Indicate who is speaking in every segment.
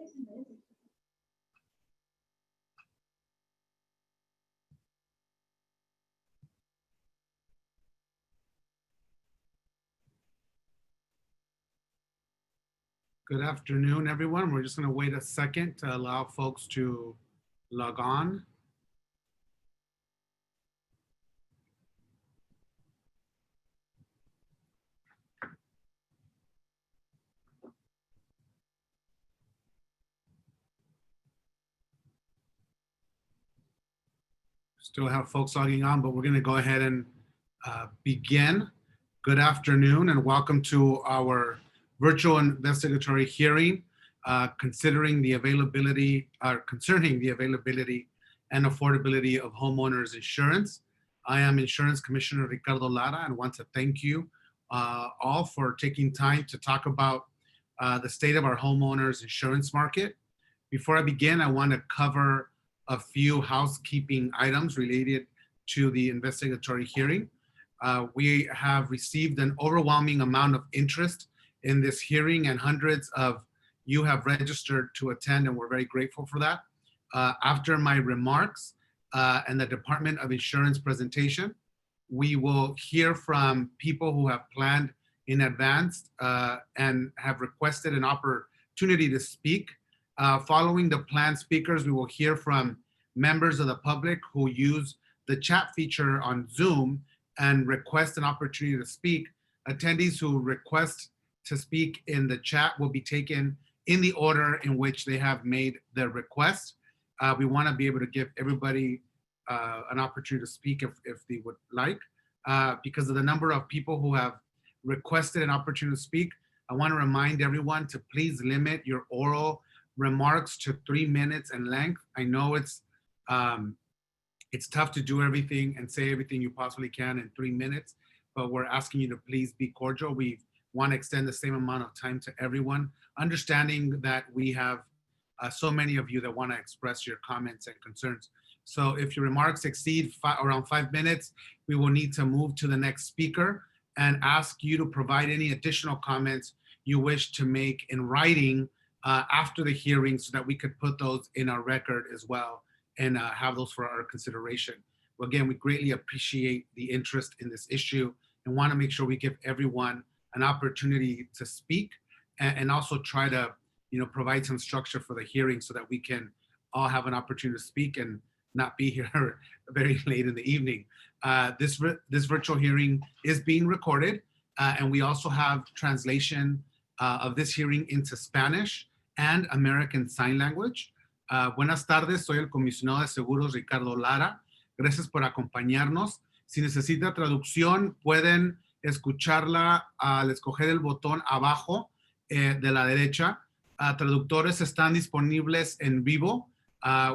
Speaker 1: Good afternoon, everyone. We're just going to wait a second to allow folks to log on. Still have folks logging on, but we're going to go ahead and begin. Good afternoon and welcome to our virtual investigatory hearing concerning the availability and affordability of homeowners insurance. I am Insurance Commissioner Ricardo Lara and want to thank you all for taking time to talk about the state of our homeowners insurance market. Before I begin, I want to cover a few housekeeping items related to the investigatory hearing. We have received an overwhelming amount of interest in this hearing and hundreds of you have registered to attend and we're very grateful for that. After my remarks and the Department of Insurance presentation, we will hear from people who have planned in advance and have requested an opportunity to speak. Following the planned speakers, we will hear from members of the public who use the chat feature on Zoom and request an opportunity to speak. Attendees who request to speak in the chat will be taken in the order in which they have made their request. We want to be able to give everybody an opportunity to speak if they would like. Because of the number of people who have requested an opportunity to speak, I want to remind everyone to please limit your oral remarks to 3 minutes in length. I know it's tough to do everything and say everything you possibly can in 3 minutes, but we're asking you to please be cordial. We want to extend the same amount of time to everyone, understanding that we have so many of you that want to express your comments and concerns. So if your remarks exceed around 5 minutes, we will need to move to the next speaker and ask you to provide any additional comments you wish to make in writing after the hearing so that we could put those in our record as well and have those for our consideration. Well, again, we greatly appreciate the interest in this issue and want to make sure we give everyone an opportunity to speak and also try to provide some structure for the hearing so that we can all have an opportunity to speak and not be here very late in the evening. This virtual hearing is being recorded and we also have translation of this hearing into Spanish and American Sign Language. Buenas tardes, soy el comisionado de seguros Ricardo Lara. Gracias por acompañarnos. Si necesita traducción, pueden escucharla al escoger el botón abajo de la derecha. Traductores están disponibles en vivo.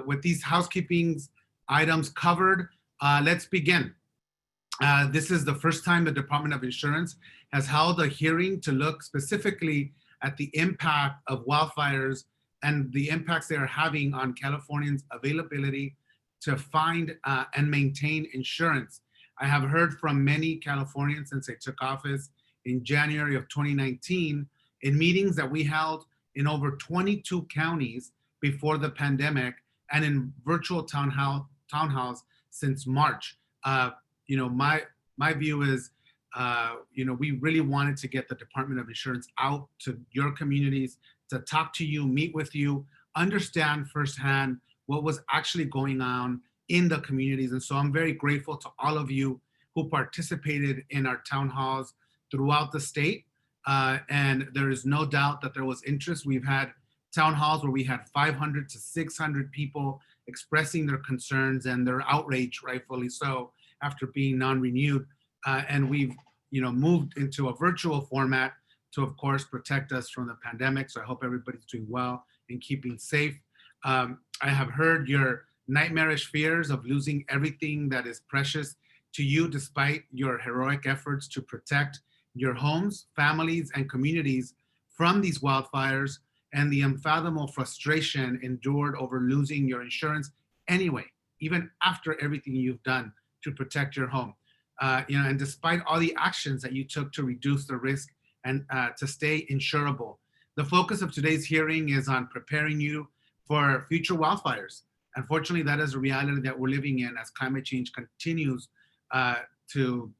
Speaker 1: With these housekeeping items covered, let's begin. This is the first time the Department of Insurance has held a hearing to look specifically at the impact of wildfires and the impacts they are having on Californians' availability to find and maintain insurance. I have heard from many Californians since I took office in January of 2019 in meetings that we held in over 22 counties before the pandemic and in virtual town halls since March. My view is, we really wanted to get the Department of Insurance out to your communities to talk to you, meet with you, understand firsthand what was actually going on in the communities. And so I'm very grateful to all of you who participated in our town halls throughout the state. And there is no doubt that there was interest. We've had town halls where we had 500 to 600 people expressing their concerns and their outrage, rightfully so, after being non-renewed. And we've moved into a virtual format to, of course, protect us from the pandemic. So I hope everybody's doing well and keeping safe. I have heard your nightmarish fears of losing everything that is precious to you despite your heroic efforts to protect your homes, families, and communities from these wildfires and the unfathomable frustration endured over losing your insurance anyway, even after everything you've done to protect your home. And despite all the actions that you took to reduce the risk and to stay insurable. The focus of today's hearing is on preparing you for future wildfires. Unfortunately, that is a reality that we're living in as climate change continues to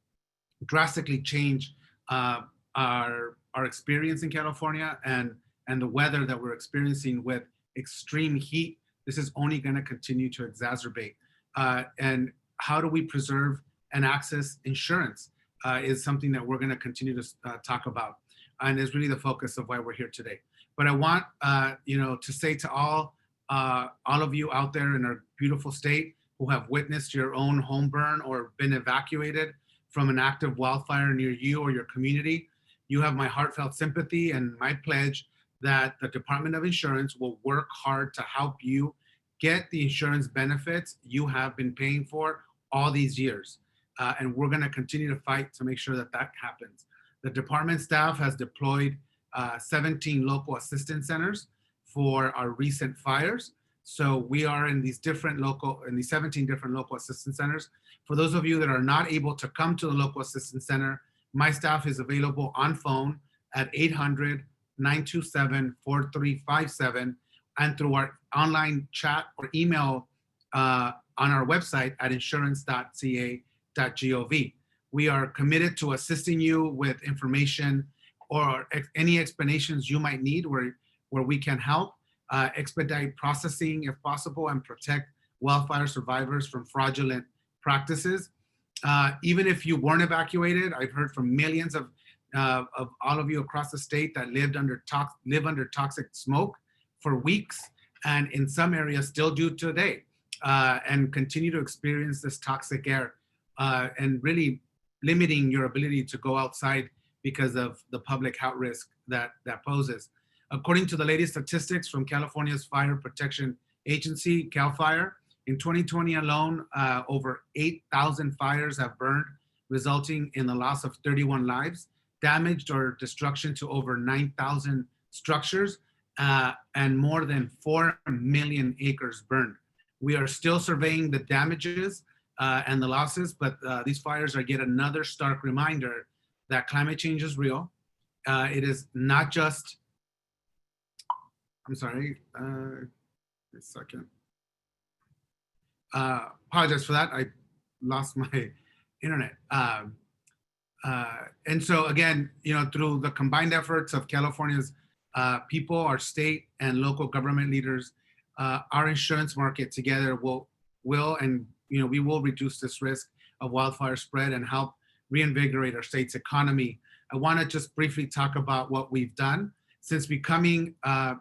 Speaker 1: drastically change our experience in California and the weather that we're experiencing with extreme heat. This is only going to continue to exacerbate. And how do we preserve and access insurance is something that we're going to continue to talk about, and is really the focus of why we're here today. But I want to say to all of you out there in our beautiful state who have witnessed your own home burn or been evacuated from an active wildfire near you or your community, you have my heartfelt sympathy and my pledge that the Department of Insurance will work hard to help you get the insurance benefits you have been paying for all these years. And we're going to continue to fight to make sure that that happens. The department staff has deployed 17 local assistance centers for our recent fires. So we are in these 17 different local assistance centers. For those of you that are not able to come to the local assistance center, my staff is available on phone at 800-927-4357 and through our online chat or email on our website at insurance.ca.gov. We are committed to assisting you with information or any explanations you might need where we can help expedite processing if possible and protect wildfire survivors from fraudulent practices. Even if you weren't evacuated, I've heard from millions of all of you across the state that live under toxic smoke for weeks, and in some areas still do today, and continue to experience this toxic air, and really limiting your ability to go outside because of the public health risk that poses. According to the latest statistics from California's Fire Protection Agency, CAL FIRE, in 2020 alone, over 8,000 fires have burned, resulting in the loss of 31 lives, damaged or destruction to over 9,000 structures, and more than 4 million acres burned. We are still surveying the damages and the losses, but these fires are yet another stark reminder that climate change is real. It is not just, I'm sorry, a second. Apologize for that, I lost my internet. And so again, through the combined efforts of California's people, our state and local government leaders, our insurance market together will and we will reduce this risk of wildfire spread and help reinvigorate our state's economy. I want to just briefly talk about what we've done since becoming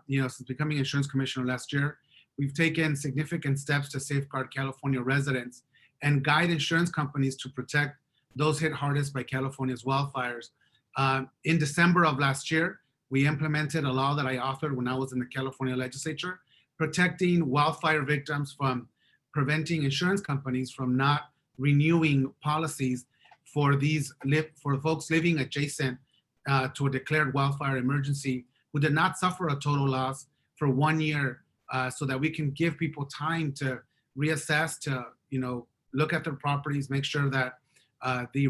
Speaker 1: insurance commissioner last year. We've taken significant steps to safeguard California residents and guide insurance companies to protect those hit hardest by California's wildfires. In December of last year, we implemented a law that I authored when I was in the California legislature, protecting wildfire victims from preventing insurance companies from not renewing policies for folks living adjacent to a declared wildfire emergency who did not suffer a total loss for 1 year, so that we can give people time to reassess, to look at their properties, make sure that they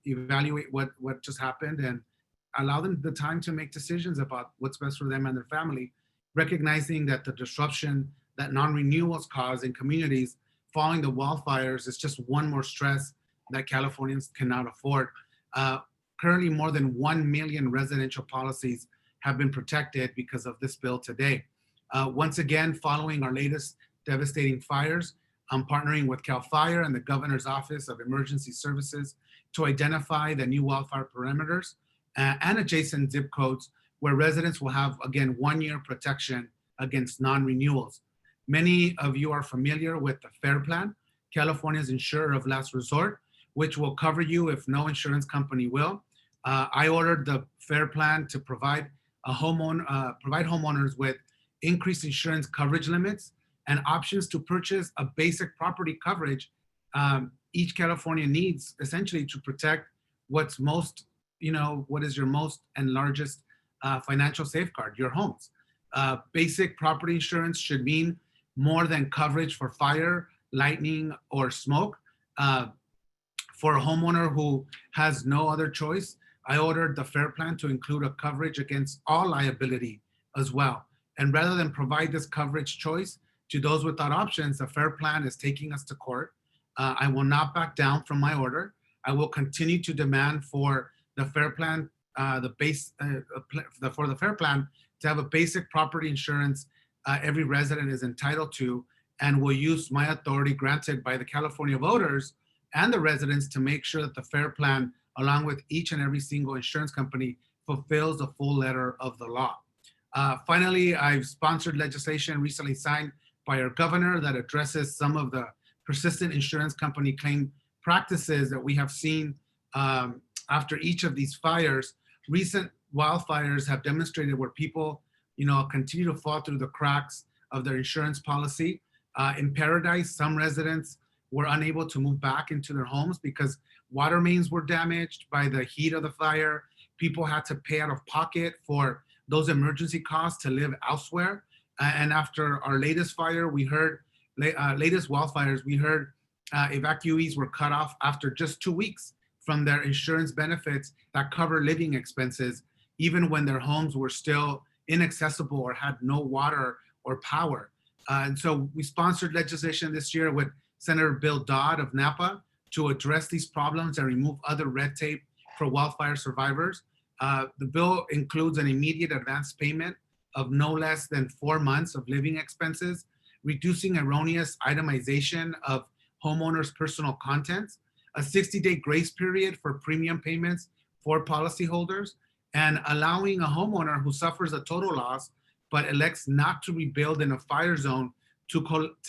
Speaker 1: evaluate what just happened, and allow them the time to make decisions about what's best for them and their family, recognizing that the disruption that non-renewals cause in communities following the wildfires is just one more stress that Californians cannot afford. Currently, more than 1 million residential policies have been protected because of this bill today. Once again, following our latest devastating fires, I'm partnering with CAL FIRE and the Governor's Office of Emergency Services to identify the new wildfire perimeters and adjacent zip codes where residents will have, again, 1 year protection against non-renewals. Many of you are familiar with the FAIR Plan, California's insurer of last resort, which will cover you if no insurance company will. I ordered the FAIR Plan to provide homeowners with increased insurance coverage limits and options to purchase a basic property coverage each California needs, essentially to protect what is your most and largest financial safeguard, your homes. Basic property insurance should mean more than coverage for fire, lightning, or smoke. For a homeowner who has no other choice, I ordered the FAIR Plan to include a coverage against all liability as well. And rather than provide this coverage choice to those without options, the FAIR Plan is taking us to court. I will not back down from my order. I will continue to demand for the FAIR Plan, for the FAIR Plan to have a basic property insurance every resident is entitled to, and will use my authority granted by the California voters and the residents to make sure that the FAIR Plan, along with each and every single insurance company, fulfills the full letter of the law. Finally, I've sponsored legislation recently signed by our governor that addresses some of the persistent insurance company claim practices that we have seen after each of these fires. Recent wildfires have demonstrated where people, continue to fall through the cracks of their insurance policy. In Paradise, some residents were unable to move back into their homes because water mains were damaged by the heat of the fire. People had to pay out of pocket for those emergency costs to live elsewhere. And after our latest fire, we heard, latest wildfires, we heard evacuees were cut off after just 2 weeks from their insurance benefits that cover living expenses, even when their homes were still inaccessible or had no water or power. And so we sponsored legislation this year with Senator Bill Dodd of Napa to address these problems and remove other red tape for wildfire survivors. The bill includes an immediate advance payment of no less than 4 months of living expenses, reducing erroneous itemization of homeowners' personal contents, a 60-day grace period for premium payments for policyholders, and allowing a homeowner who suffers a total loss but elects not to rebuild in a fire zone to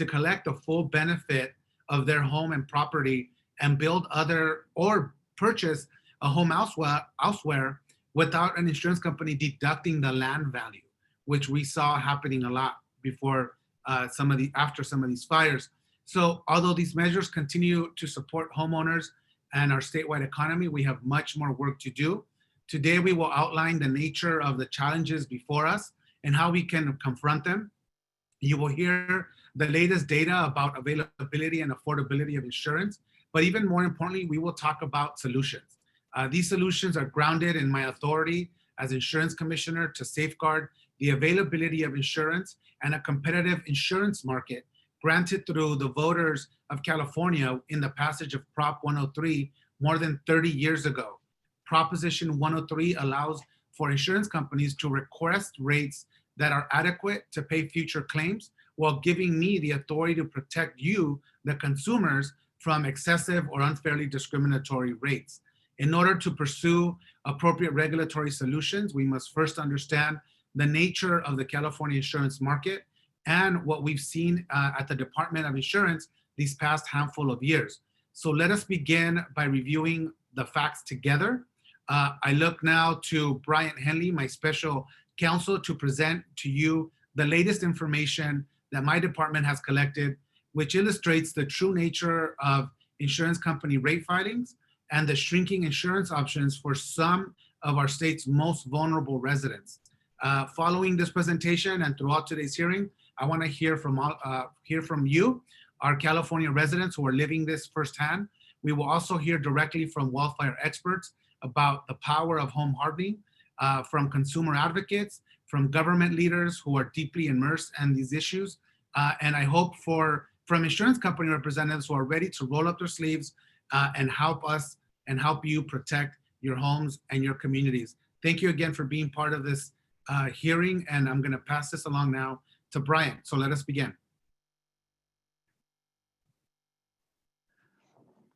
Speaker 1: collect a full benefit of their home and property and build other or purchase a home elsewhere without an insurance company deducting the land value, which we saw happening a lot before after some of these fires. So although these measures continue to support homeowners and our statewide economy, we have much more work to do. Today, we will outline the nature of the challenges before us and how we can confront them. You will hear the latest data about availability and affordability of insurance, but even more importantly, we will talk about solutions. These solutions are grounded in my authority as insurance commissioner to safeguard the availability of insurance and a competitive insurance market granted through the voters of California in the passage of Prop 103 more than 30 years ago. Proposition 103 allows for insurance companies to request rates that are adequate to pay future claims while giving me the authority to protect you, the consumers, from excessive or unfairly discriminatory rates. In order to pursue appropriate regulatory solutions, we must first understand the nature of the California insurance market and what we've seen at the Department of Insurance these past handful of years. So let us begin by reviewing the facts together. I look now to Bryant Henley, my special counsel, to present to you the latest information that my department has collected, which illustrates the true nature of insurance company rate filings and the shrinking insurance options for some of our state's most vulnerable residents. Following this presentation and throughout today's hearing, I want to hear from you, our California residents who are living this firsthand. We will also hear directly from wildfire experts about the power of home hardening, from consumer advocates, from government leaders who are deeply immersed in these issues, and I hope from insurance company representatives who are ready to roll up their sleeves and help us and help you protect your homes and your communities. Thank you again for being part of this hearing, and I'm going to pass this along now to Brian. So let us begin.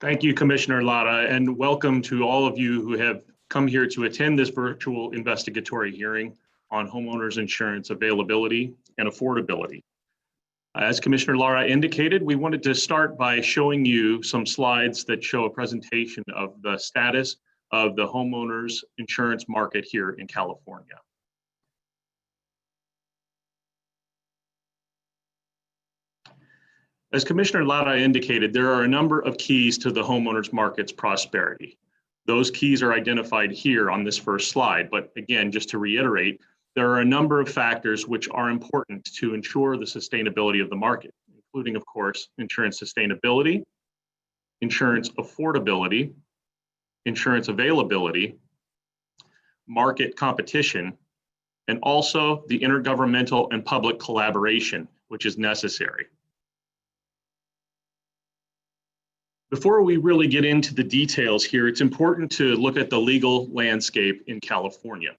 Speaker 2: Thank you, Commissioner Lara, and welcome to all of you who have come here to attend this virtual investigatory hearing on homeowners insurance availability and affordability. As Commissioner Lara indicated, we wanted to start by showing you some slides that show a presentation of the status of the homeowners insurance market here in California. As Commissioner Lara indicated, there are a number of keys to the homeowners market's prosperity. Those keys are identified here on this first slide, but again, just to reiterate, there are a number of factors which are important to ensure the sustainability of the market, including, of course, insurance sustainability, insurance affordability, insurance availability, market competition, and also the intergovernmental and public collaboration, which is necessary. Before we really get into the details here, it's important to look at the legal landscape in California.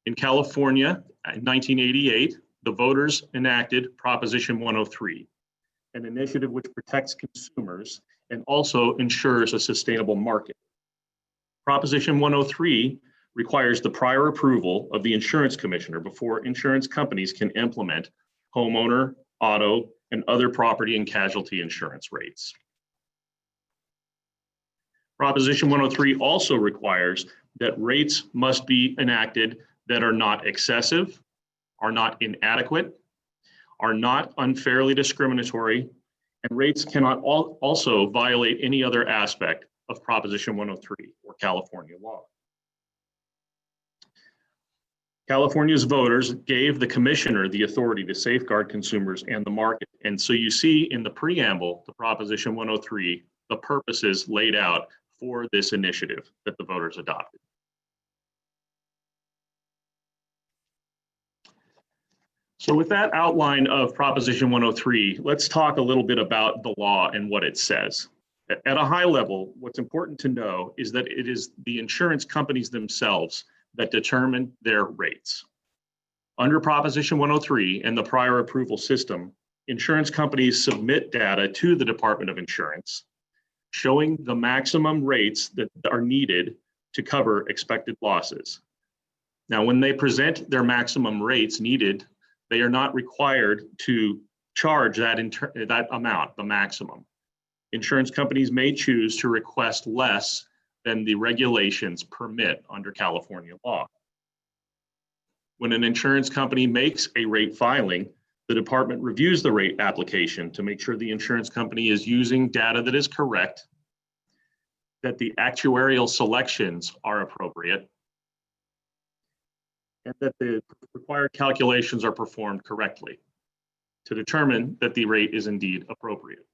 Speaker 2: In California, in 1988, the voters enacted Proposition 103, an initiative which protects consumers and also ensures a sustainable market. Proposition 103 requires the prior approval of the insurance commissioner before insurance companies can implement homeowner, auto, and other property and casualty insurance rates. Proposition 103 also requires that rates must be enacted that are not excessive, are not inadequate, are not unfairly discriminatory, and rates cannot also violate any other aspect of Proposition 103 or California law. California's voters gave the commissioner the authority to safeguard consumers and the market. And so you see in the preamble to Proposition 103, the purposes laid out for this initiative that the voters adopted. So with that outline of Proposition 103, let's talk a little bit about the law and what it says. At a high level, what's important to know is that it is the insurance companies themselves that determine their rates. Under Proposition 103 and the prior approval system, insurance companies submit data to the Department of Insurance showing the maximum rates that are needed to cover expected losses. Now, when they present their maximum rates needed, they are not required to charge that amount, the maximum. Insurance companies may choose to request less than the regulations permit under California law. When an insurance company makes a rate filing, the department reviews the rate application to make sure the insurance company is using data that is correct, that the actuarial selections are appropriate, and that the required calculations are performed correctly to determine that the rate is indeed appropriate.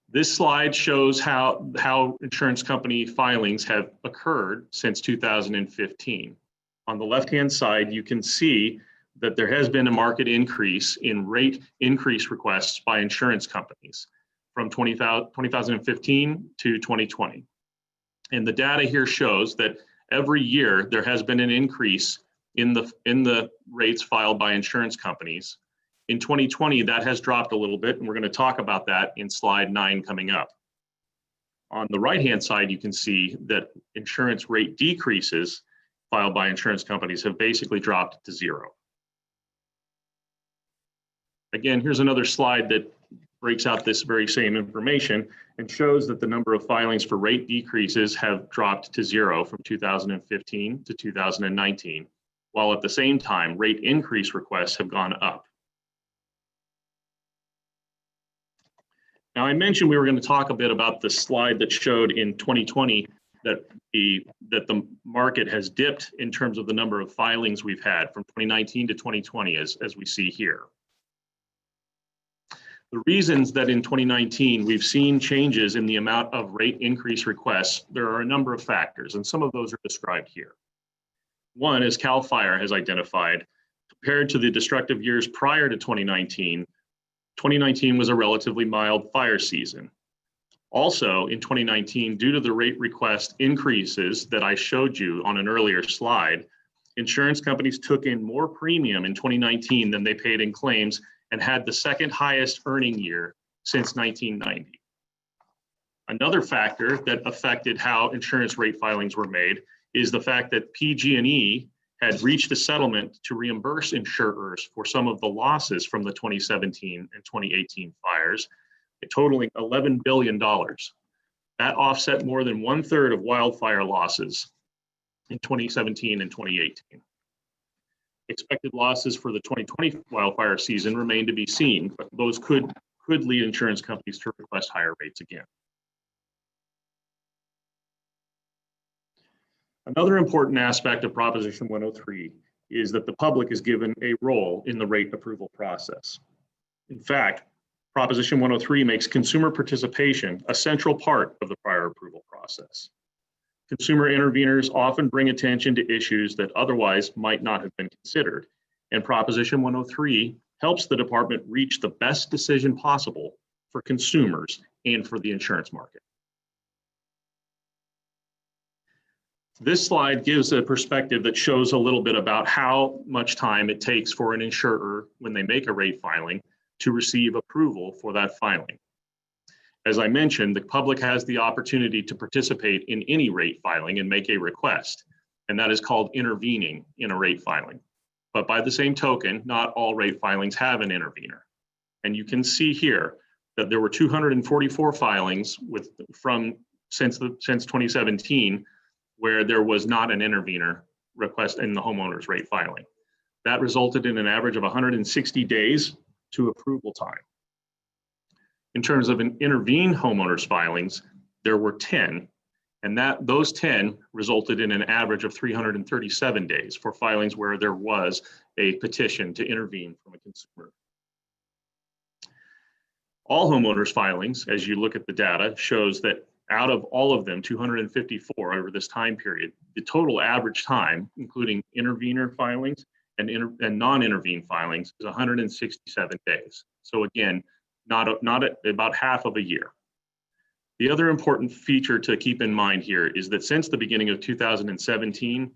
Speaker 2: This slide shows how insurance company filings have occurred since 2015. On the left-hand side, you can see that there has been a marked increase in rate increase requests by insurance companies from 2015 to 2020. And the data here shows that every year there has been an increase in the rates filed by insurance companies. In 2020, that has dropped a little bit, and we're going to talk about that in slide 9 coming up. On the right-hand side, you can see that insurance rate decreases filed by insurance companies have basically dropped to zero. Again, here's another slide that breaks out this very same information and shows that the number of filings for rate decreases have dropped to zero from 2015 to 2019, while at the same time, rate increase requests have gone up. Now, I mentioned we were going to talk a bit about the slide that showed in 2020 that the market has dipped in terms of the number of filings we've had from 2019 to 2020, as we see here. The reasons that in 2019 we've seen changes in the amount of rate increase requests, there are a number of factors, and some of those are described here. One, as CAL FIRE has identified, compared to the destructive years prior to 2019, 2019 was a relatively mild fire season. Also, in 2019, due to the rate request increases that I showed you on an earlier slide, insurance companies took in more premium in 2019 than they paid in claims and had the second highest earning year since 1990. Another factor that affected how insurance rate filings were made is the fact that PG&E had reached a settlement to reimburse insurers for some of the losses from the 2017 and 2018 fires, totaling $11 billion. That offset more than 1/3 of wildfire losses in 2017 and 2018. Expected losses for the 2020 wildfire season remain to be seen, but those could lead insurance companies to request higher rates again. Another important aspect of Proposition 103 is that the public is given a role in the rate approval process. In fact, Proposition 103 makes consumer participation a central part of the prior approval process. Consumer interveners often bring attention to issues that otherwise might not have been considered, and Proposition 103 helps the department reach the best decision possible for consumers and for the insurance market. This slide gives a perspective that shows a little bit about how much time it takes for an insurer when they make a rate filing to receive approval for that filing. As I mentioned, the public has the opportunity to participate in any rate filing and make a request, and that is called intervening in a rate filing. But by the same token, not all rate filings have an intervener. And you can see here that there were 244 filings since 2017 where there was not an intervener request in the homeowner's rate filing. That resulted in an average of 160 days to approval time. In terms of an intervene homeowners filings, there were 10, and those 10 resulted in an average of 337 days for filings where there was a petition to intervene from a consumer. All homeowners filings, as you look at the data, shows that out of all of them, 254 over this time period, the total average time, including intervener filings and non-intervene filings, is 167 days. So again, not about half of a year. The other important feature to keep in mind here is that since the beginning of 2017,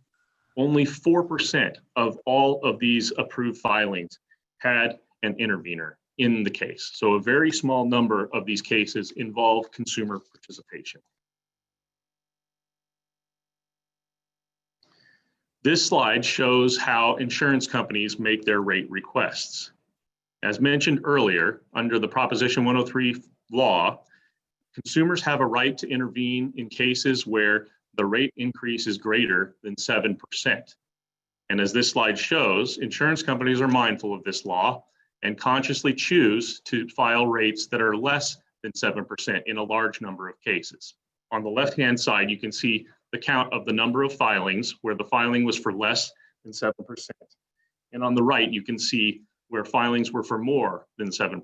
Speaker 2: only 4% of all of these approved filings had an intervener in the case. So a very small number of these cases involve consumer participation. This slide shows how insurance companies make their rate requests. As mentioned earlier, under the Proposition 103 law, consumers have a right to intervene in cases where the rate increase is greater than 7%. And as this slide shows, insurance companies are mindful of this law and consciously choose to file rates that are less than 7% in a large number of cases. On the left-hand side, you can see the count of the number of filings where the filing was for less than 7%. And on the right, you can see where filings were for more than 7%.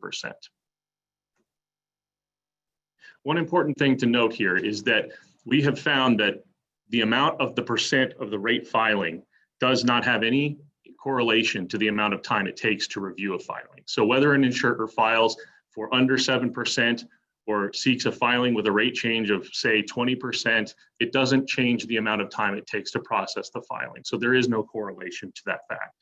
Speaker 2: One important thing to note here is that we have found that the amount of the percent of the rate filing does not have any correlation to the amount of time it takes to review a filing. So whether an insurer files for under 7% or seeks a filing with a rate change of, say, 20%, it doesn't change the amount of time it takes to process the filing. So there is no correlation to that fact.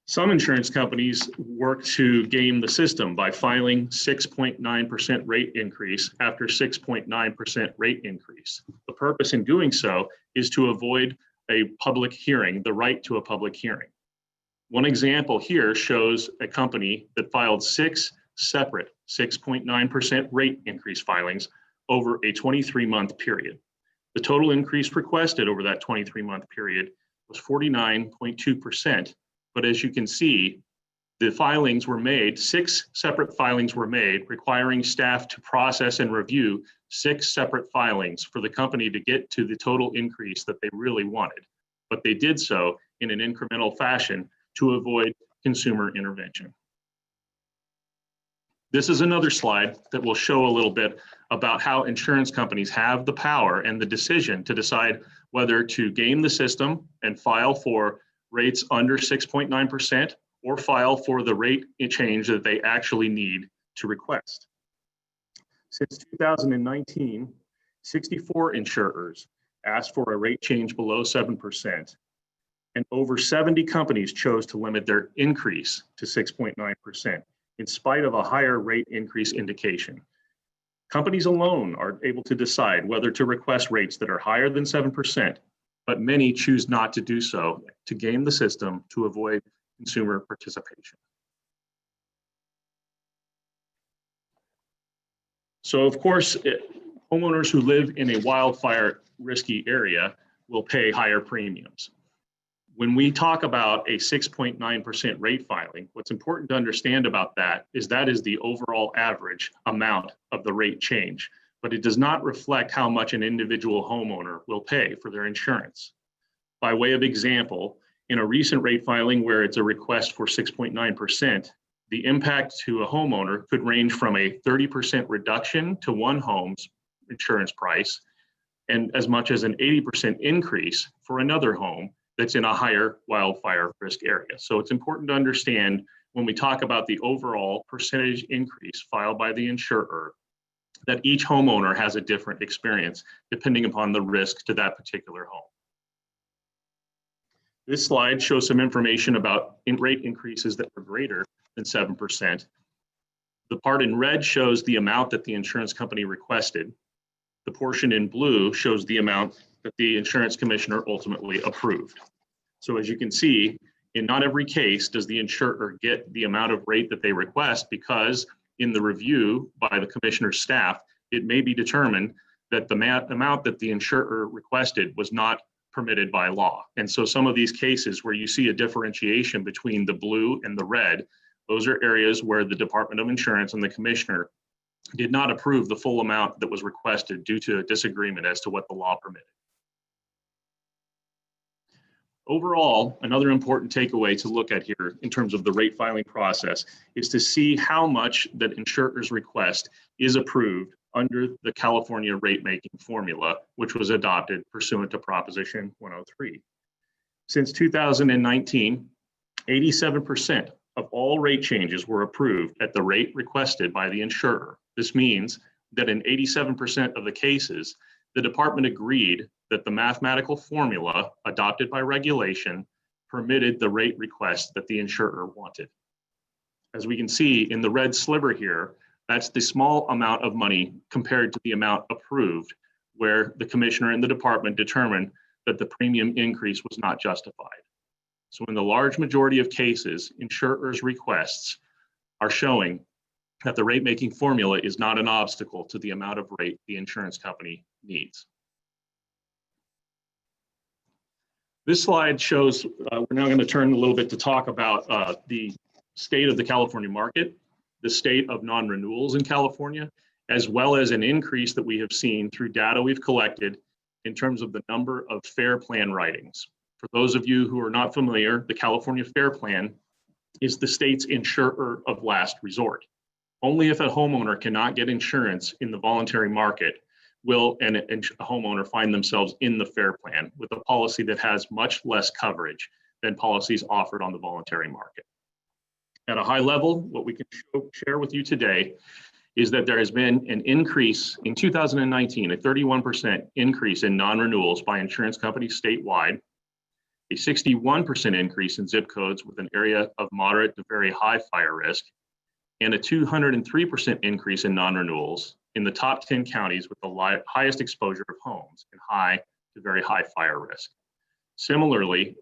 Speaker 2: Some insurance companies work to game the system by filing 6.9% rate increase after 6.9% rate increase. The purpose in doing so is to avoid a public hearing, the right to a public hearing. One example here shows a company that filed 6 separate 6.9% rate increase filings over a 23-month period. The total increase requested over that 23-month period was 49.2%. But as you can see, the filings were made, 6 separate filings were made, requiring staff to process and review 6 separate filings for the company to get to the total increase that they really wanted. But they did so in an incremental fashion to avoid consumer intervention. This is another slide that will show a little bit about how insurance companies have the power and the decision to decide whether to game the system and file for rates under 6.9% or file for the rate change that they actually need to request. Since 2019, 64 insurers asked for a rate change below 7%, and over 70 companies chose to limit their increase to 6.9% in spite of a higher rate increase indication. Companies alone are able to decide whether to request rates that are higher than 7%, but many choose not to do so to game the system to avoid consumer participation. So of course, homeowners who live in a wildfire risky area will pay higher premiums. When we talk about a 6.9% rate filing, what's important to understand about that is the overall average amount of the rate change, but it does not reflect how much an individual homeowner will pay for their insurance. By way of example, in a recent rate filing where it's a request for 6.9%, the impact to a homeowner could range from a 30% reduction to one home's insurance price, and as much as an 80% increase for another home that's in a higher wildfire risk area. So it's important to understand when we talk about the overall percentage increase filed by the insurer, that each homeowner has a different experience depending upon the risk to that particular home. This slide shows some information about rate increases that were greater than 7%. The part in red shows the amount that the insurance company requested. The portion in blue shows the amount that the insurance commissioner ultimately approved. So as you can see, in not every case does the insurer get the amount of rate that they request, because in the review by the commissioner's staff, it may be determined that the amount that the insurer requested was not permitted by law. And so some of these cases where you see a differentiation between the blue and the red, those are areas where the Department of Insurance and the commissioner did not approve the full amount that was requested due to a disagreement as to what the law permitted. Overall, another important takeaway to look at here in terms of the rate filing process is to see how much that insurer's request is approved under the California rate making formula, which was adopted pursuant to Proposition 103. Since 2019, 87% of all rate changes were approved at the rate requested by the insurer. This means that in 87% of the cases, the department agreed that the mathematical formula adopted by regulation permitted the rate request that the insurer wanted. As we can see in the red sliver here, that's the small amount of money compared to the amount approved, where the commissioner and the department determined that the premium increase was not justified. So in the large majority of cases, insurers' requests are showing that the rate making formula is not an obstacle to the amount of rate the insurance company needs. This slide shows, we're now going to turn a little bit to talk about the state of the California market, the state of non-renewals in California, as well as an increase that we have seen through data we've collected in terms of the number of FAIR Plan writings. For those of you who are not familiar, the California FAIR Plan is the state's insurer of last resort. Only if a homeowner cannot get insurance in the voluntary market will a homeowner find themselves in the FAIR Plan with a policy that has much less coverage than policies offered on the voluntary market. At a high level, what we can share with you today is that there has been an increase in 2019, a 31% increase in non-renewals by insurance companies statewide, a 61% increase in zip codes with an area of moderate to very high fire risk, and a 203% increase in non-renewals in the top 10 counties with the highest exposure of homes in high to very high fire risk. Similarly,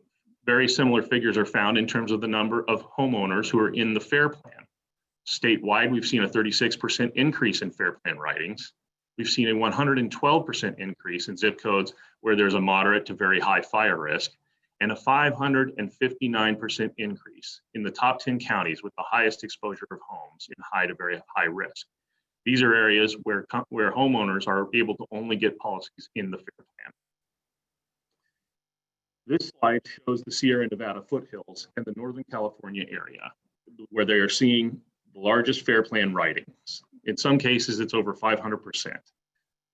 Speaker 2: very similar figures are found in terms of the number of homeowners who are in the FAIR Plan. Statewide, we've seen a 36% increase in FAIR Plan writings. We've seen a 112% increase in zip codes where there's a moderate to very high fire risk, and a 559% increase in the top 10 counties with the highest exposure of homes in high to very high risk. These are areas where homeowners are able to only get policies in the FAIR Plan. This slide shows the Sierra Nevada foothills and the Northern California area, where they are seeing the largest FAIR Plan writings. In some cases, it's over 500%.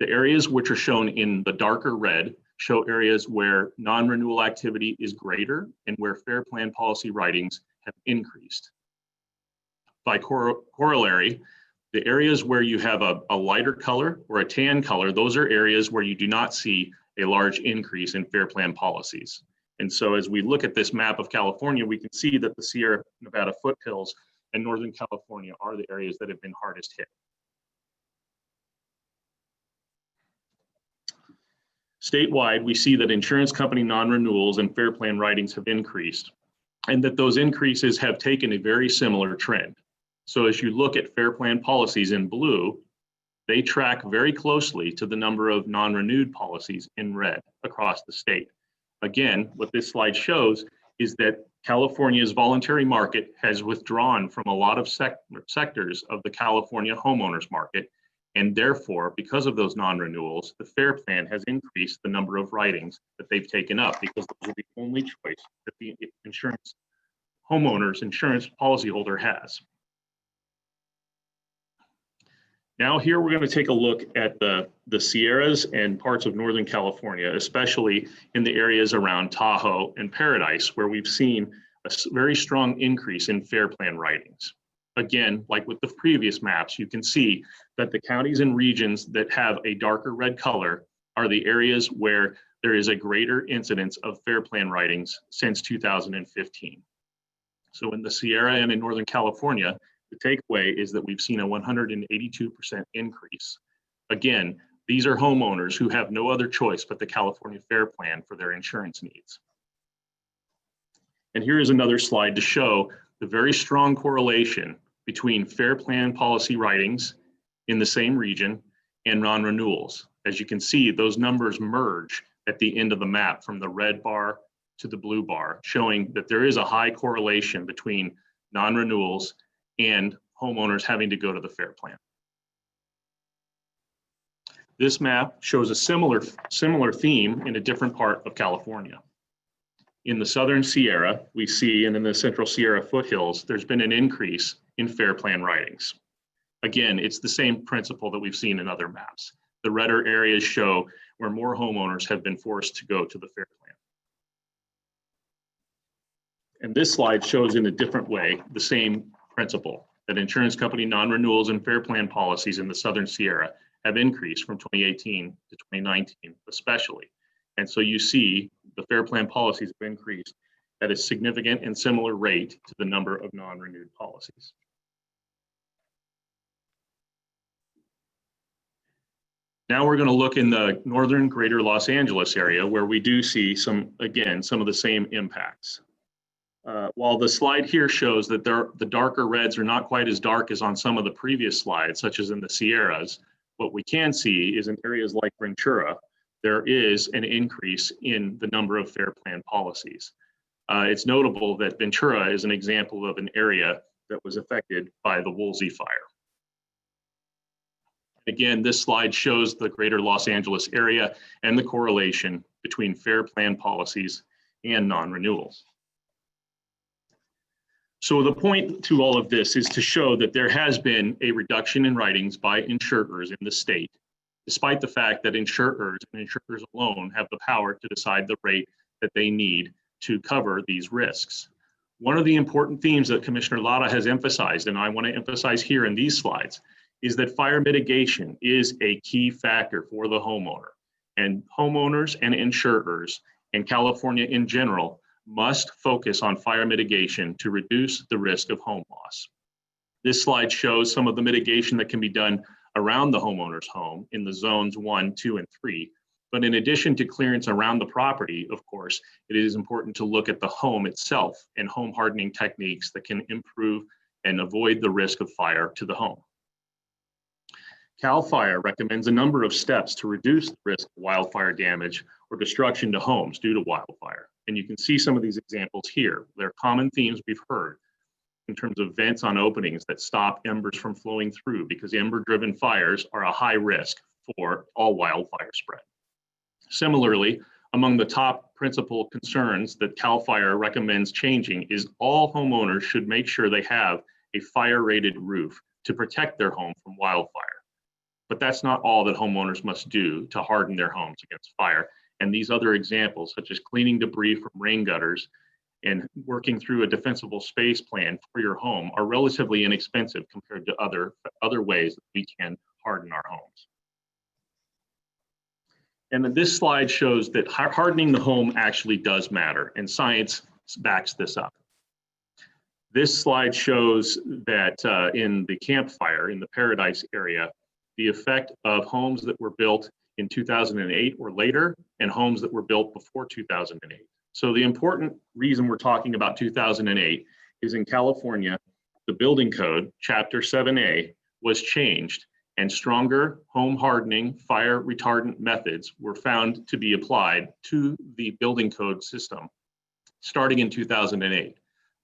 Speaker 2: The areas which are shown in the darker red show areas where non-renewal activity is greater and where FAIR Plan policy writings have increased. By corollary, the areas where you have a lighter color or a tan color, those are areas where you do not see a large increase in FAIR Plan policies. And so as we look at this map of California, we can see that the Sierra Nevada foothills and Northern California are the areas that have been hardest hit. Statewide, we see that insurance company non-renewals and FAIR Plan writings have increased, and that those increases have taken a very similar trend. So as you look at FAIR Plan policies in blue, they track very closely to the number of non-renewed policies in red across the state. Again, what this slide shows is that California's voluntary market has withdrawn from a lot of sectors of the California homeowners market, and therefore, because of those non-renewals, the FAIR Plan has increased the number of writings that they've taken up, because those are the only choice that the homeowner's insurance policyholder has. Now here we're going to take a look at the Sierras and parts of Northern California, especially in the areas around Tahoe and Paradise, where we've seen a very strong increase in fair plan writings. Again, like with the previous maps, you can see that the counties and regions that have a darker red color are the areas where there is a greater incidence of fair plan writings since 2015. So in the Sierra and in Northern California, the takeaway is that we've seen a 182% increase. Again, these are homeowners who have no other choice but the California Fair Plan for their insurance needs. And here is another slide to show the very strong correlation between fair plan policy writings in the same region and non-renewals. As you can see, those numbers merge at the end of the map from the red bar to the blue bar, showing that there is a high correlation between non-renewals and homeowners having to go to the fair plan. This map shows a similar theme in a different part of California. In the Southern Sierra, we see, and in the Central Sierra foothills, there's been an increase in fair plan writings. Again, it's the same principle that we've seen in other maps. The redder areas show where more homeowners have been forced to go to the fair plan. And this slide shows in a different way the same principle, that insurance company non-renewals and fair plan policies in the Southern Sierra have increased from 2018 to 2019, especially. And so you see the fair plan policies have increased at a significant and similar rate to the number of non-renewed policies. Now we're going to look in the northern greater Los Angeles area, where we do see some of the same impacts. While the slide here shows that the darker reds are not quite as dark as on some of the previous slides, such as in the Sierras, what we can see is in areas like Ventura, there is an increase in the number of fair plan policies. It's notable that Ventura is an example of an area that was affected by the Woolsey fire. Again, this slide shows the greater Los Angeles area and the correlation between fair plan policies and non-renewals. So the point to all of this is to show that there has been a reduction in writings by insurers in the state, despite the fact that insurers and insurers alone have the power to decide the rate that they need to cover these risks. One of the important themes that Commissioner Lara has emphasized, and I want to emphasize here in these slides, is that fire mitigation is a key factor for the homeowner. And homeowners and insurers, and California in general, must focus on fire mitigation to reduce the risk of home loss. This slide shows some of the mitigation that can be done around the homeowner's home in the zones 1, 2, and 3. But in addition to clearance around the property, of course, it is important to look at the home itself and home hardening techniques that can improve and avoid the risk of fire to the home. CAL FIRE recommends a number of steps to reduce the risk of wildfire damage or destruction to homes due to wildfire. And you can see some of these examples here. They're common themes we've heard in terms of vents on openings that stop embers from flowing through, because ember-driven fires are a high risk for all wildfire spread. Similarly, among the top principal concerns that CAL FIRE recommends changing is all homeowners should make sure they have a fire-rated roof to protect their home from wildfire. But that's not all that homeowners must do to harden their homes against fire. And these other examples, such as cleaning debris from rain gutters and working through a defensible space plan for your home, are relatively inexpensive compared to other ways that we can harden our homes. And then this slide shows that hardening the home actually does matter, and science backs this up. This slide shows that in the Camp Fire in the Paradise area, the effect of homes that were built in 2008 or later and homes that were built before 2008. So the important reason we're talking about 2008 is in California, the building code, chapter 7A, was changed, and stronger home hardening fire retardant methods were found to be applied to the building code system starting in 2008.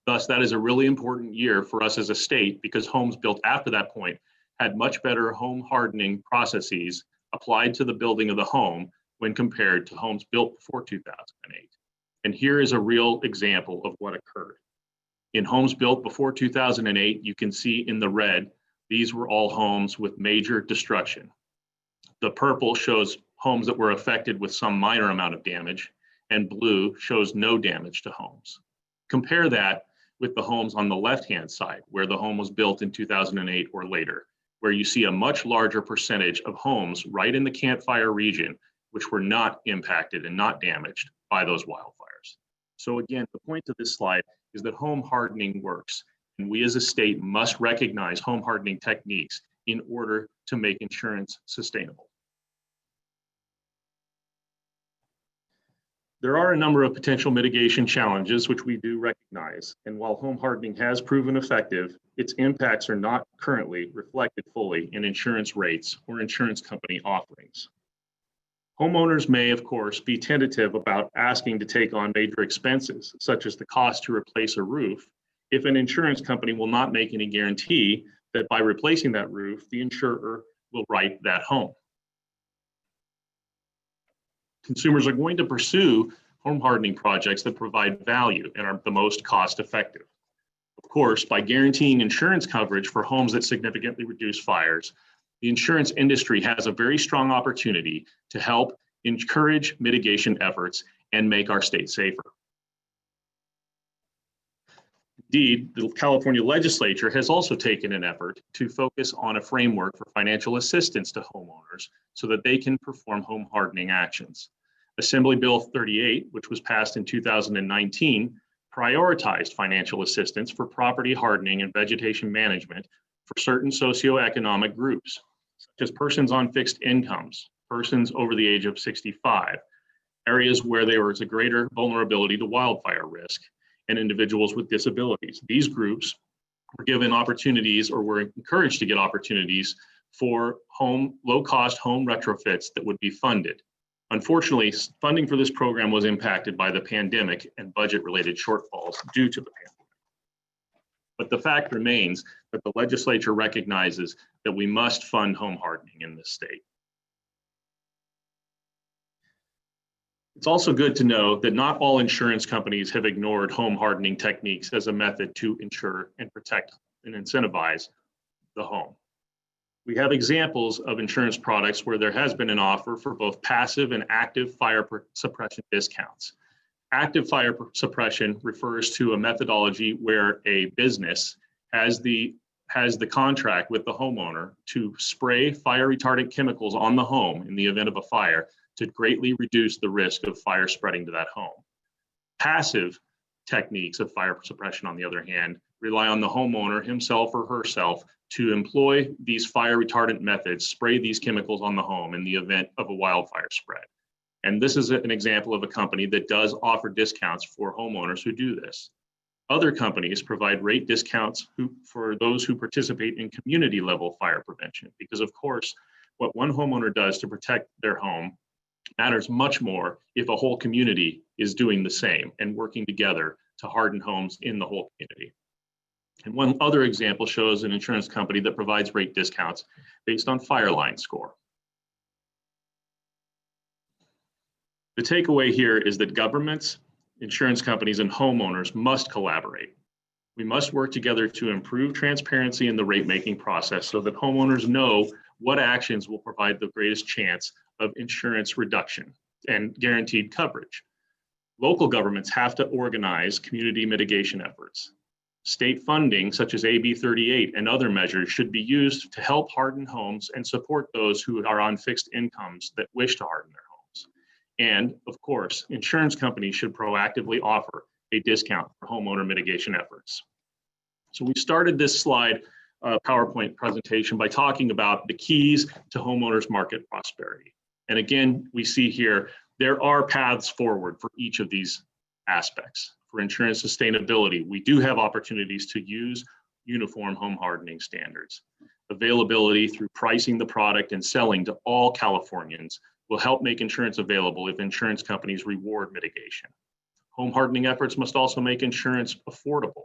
Speaker 2: Thus, that is a really important year for us as a state, because homes built after that point had much better home hardening processes applied to the building of the home when compared to homes built before 2008. And here is a real example of what occurred. In homes built before 2008, you can see in the red These were all homes with major destruction. The purple shows homes that were affected with some minor amount of damage, and blue shows no damage to homes. Compare that with the homes on the left-hand side, where the home was built in 2008 or later, where you see a much larger percentage of homes right in the Camp Fire region, which were not impacted and not damaged by those wildfires. So again, the point of this slide is that home hardening works, and we as a state must recognize home hardening techniques in order to make insurance sustainable. There are a number of potential mitigation challenges which we do recognize, and while home hardening has proven effective, its impacts are not currently reflected fully in insurance rates or insurance company offerings. Homeowners may, of course, be tentative about asking to take on major expenses, such as the cost to replace a roof, if an insurance company will not make any guarantee that by replacing that roof, the insurer will right that home. Consumers are going to pursue home hardening projects that provide value and are the most cost effective. Of course, by guaranteeing insurance coverage for homes that significantly reduce fires, the insurance industry has a very strong opportunity to help encourage mitigation efforts and make our state safer. Indeed, the California legislature has also taken an effort to focus on a framework for financial assistance to homeowners so that they can perform home hardening actions. Assembly Bill 38, which was passed in 2019, prioritized financial assistance for property hardening and vegetation management for certain socioeconomic groups, such as persons on fixed incomes, persons over the age of 65, areas where there was a greater vulnerability to wildfire risk, and individuals with disabilities. These groups were given opportunities or were encouraged to get opportunities for low-cost home retrofits that would be funded. Unfortunately, funding for this program was impacted by the pandemic and budget-related shortfalls due to the pandemic. But the fact remains that the legislature recognizes that we must fund home hardening in this state. It's also good to know that not all insurance companies have ignored home hardening techniques as a method to insure and protect and incentivize the home. We have examples of insurance products where there has been an offer for both passive and active fire suppression discounts. Active fire suppression refers to a methodology where a business has the contract with the homeowner to spray fire retardant chemicals on the home in the event of a fire to greatly reduce the risk of fire spreading to that home. Passive techniques of fire suppression, on the other hand, rely on the homeowner himself or herself to employ these fire retardant methods, spray these chemicals on the home in the event of a wildfire spread. And this is an example of a company that does offer discounts for homeowners who do this. Other companies provide rate discounts for those who participate in community level fire prevention, because of course, what one homeowner does to protect their home matters much more if a whole community is doing the same and working together to harden homes in the whole community. And one other example shows an insurance company that provides rate discounts based on fire line score. The takeaway here is that governments, insurance companies, and homeowners must collaborate. We must work together to improve transparency in the rate-making process so that homeowners know what actions will provide the greatest chance of insurance reduction and guaranteed coverage. Local governments have to organize community mitigation efforts. State funding, such as AB 38 and other measures, should be used to help harden homes and support those who are on fixed incomes that wish to harden their homes. And of course, insurance companies should proactively offer a discount for homeowner mitigation efforts. So we started this slide PowerPoint presentation by talking about the keys to homeowners market prosperity. And again, we see here, there are paths forward for each of these aspects. For insurance sustainability, we do have opportunities to use uniform home hardening standards. Availability through pricing the product and selling to all Californians will help make insurance available if insurance companies reward mitigation. Home hardening efforts must also make insurance affordable.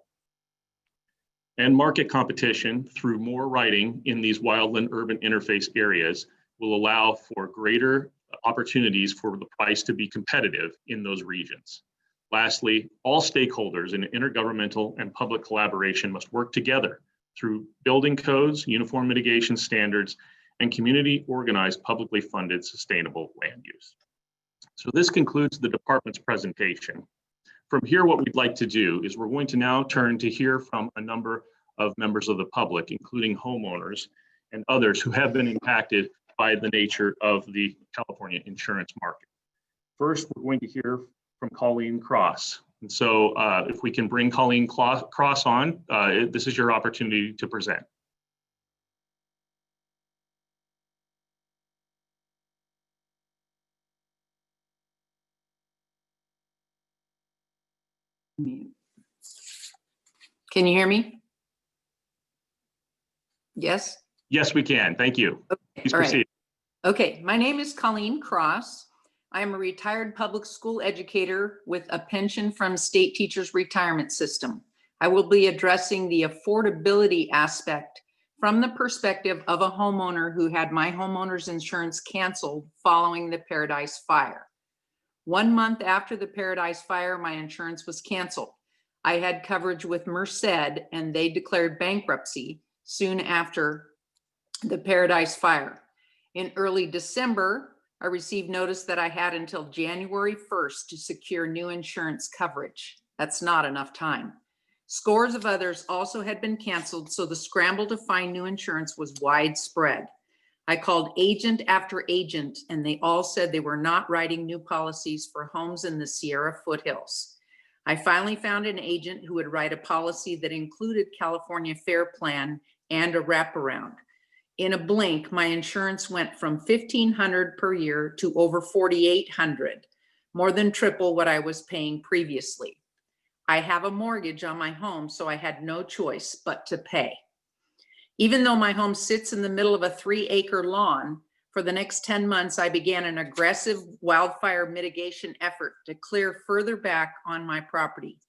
Speaker 2: And market competition through more writing in these wildland-urban interface areas will allow for greater opportunities for the price to be competitive in those regions. Lastly, all stakeholders in intergovernmental and public collaboration must work together through building codes, uniform mitigation standards, and community organized, publicly funded, sustainable land use. So this concludes the department's presentation. From here, what we'd like to do is we're going to now turn to hear from a number of members of the public, including homeowners and others who have been impacted by the nature of the California insurance market. First, we're going to hear from Colleen Cross. And so if we can bring Colleen Cross on, this is your opportunity to present.
Speaker 3: Can you hear me? Yes?
Speaker 2: Yes, we can. Thank you.
Speaker 3: Okay.
Speaker 2: Please
Speaker 3: All right.
Speaker 2: proceed.
Speaker 3: Okay, my name is Colleen Cross. I am a retired public school educator with a pension from State Teachers Retirement System. I will be addressing the affordability aspect from the perspective of a homeowner who had my homeowner's insurance canceled following the Paradise Fire. 1 month after the Paradise Fire, my insurance was canceled. I had coverage with Merced and they declared bankruptcy soon after the Paradise Fire. In early December, I received notice that I had until January 1st to secure new insurance coverage. That's not enough time. Scores of others also had been canceled, so the scramble to find new insurance was widespread. I called agent after agent, and they all said they were not writing new policies for homes in the Sierra foothills. I finally found an agent who would write a policy that included California Fair Plan and a wraparound. In a blink, my insurance went from $1,500 per year to over $4,800, more than triple what I was paying previously. I have a mortgage on my home, so I had no choice but to pay. Even though my home sits in the middle of a 3-acre lawn, for the next 10 months, I began an aggressive wildfire mitigation effort to clear further back on my property.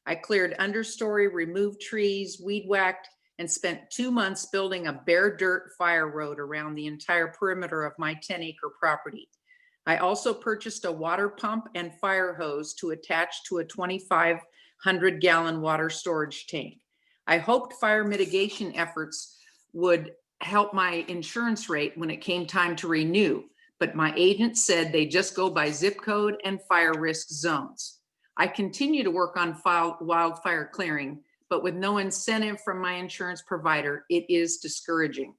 Speaker 3: I cleared understory, removed trees, weed whacked, and spent 2 months building a bare dirt fire road around the entire perimeter of my 10-acre property. I also purchased a water pump and fire hose to attach to a 2,500-gallon water storage tank. I hoped fire mitigation efforts would help my insurance rate when it came time to renew, but my agent said they just go by zip code and fire risk zones. I continue to work on wildfire clearing, but with no incentive from my insurance provider, it is discouraging.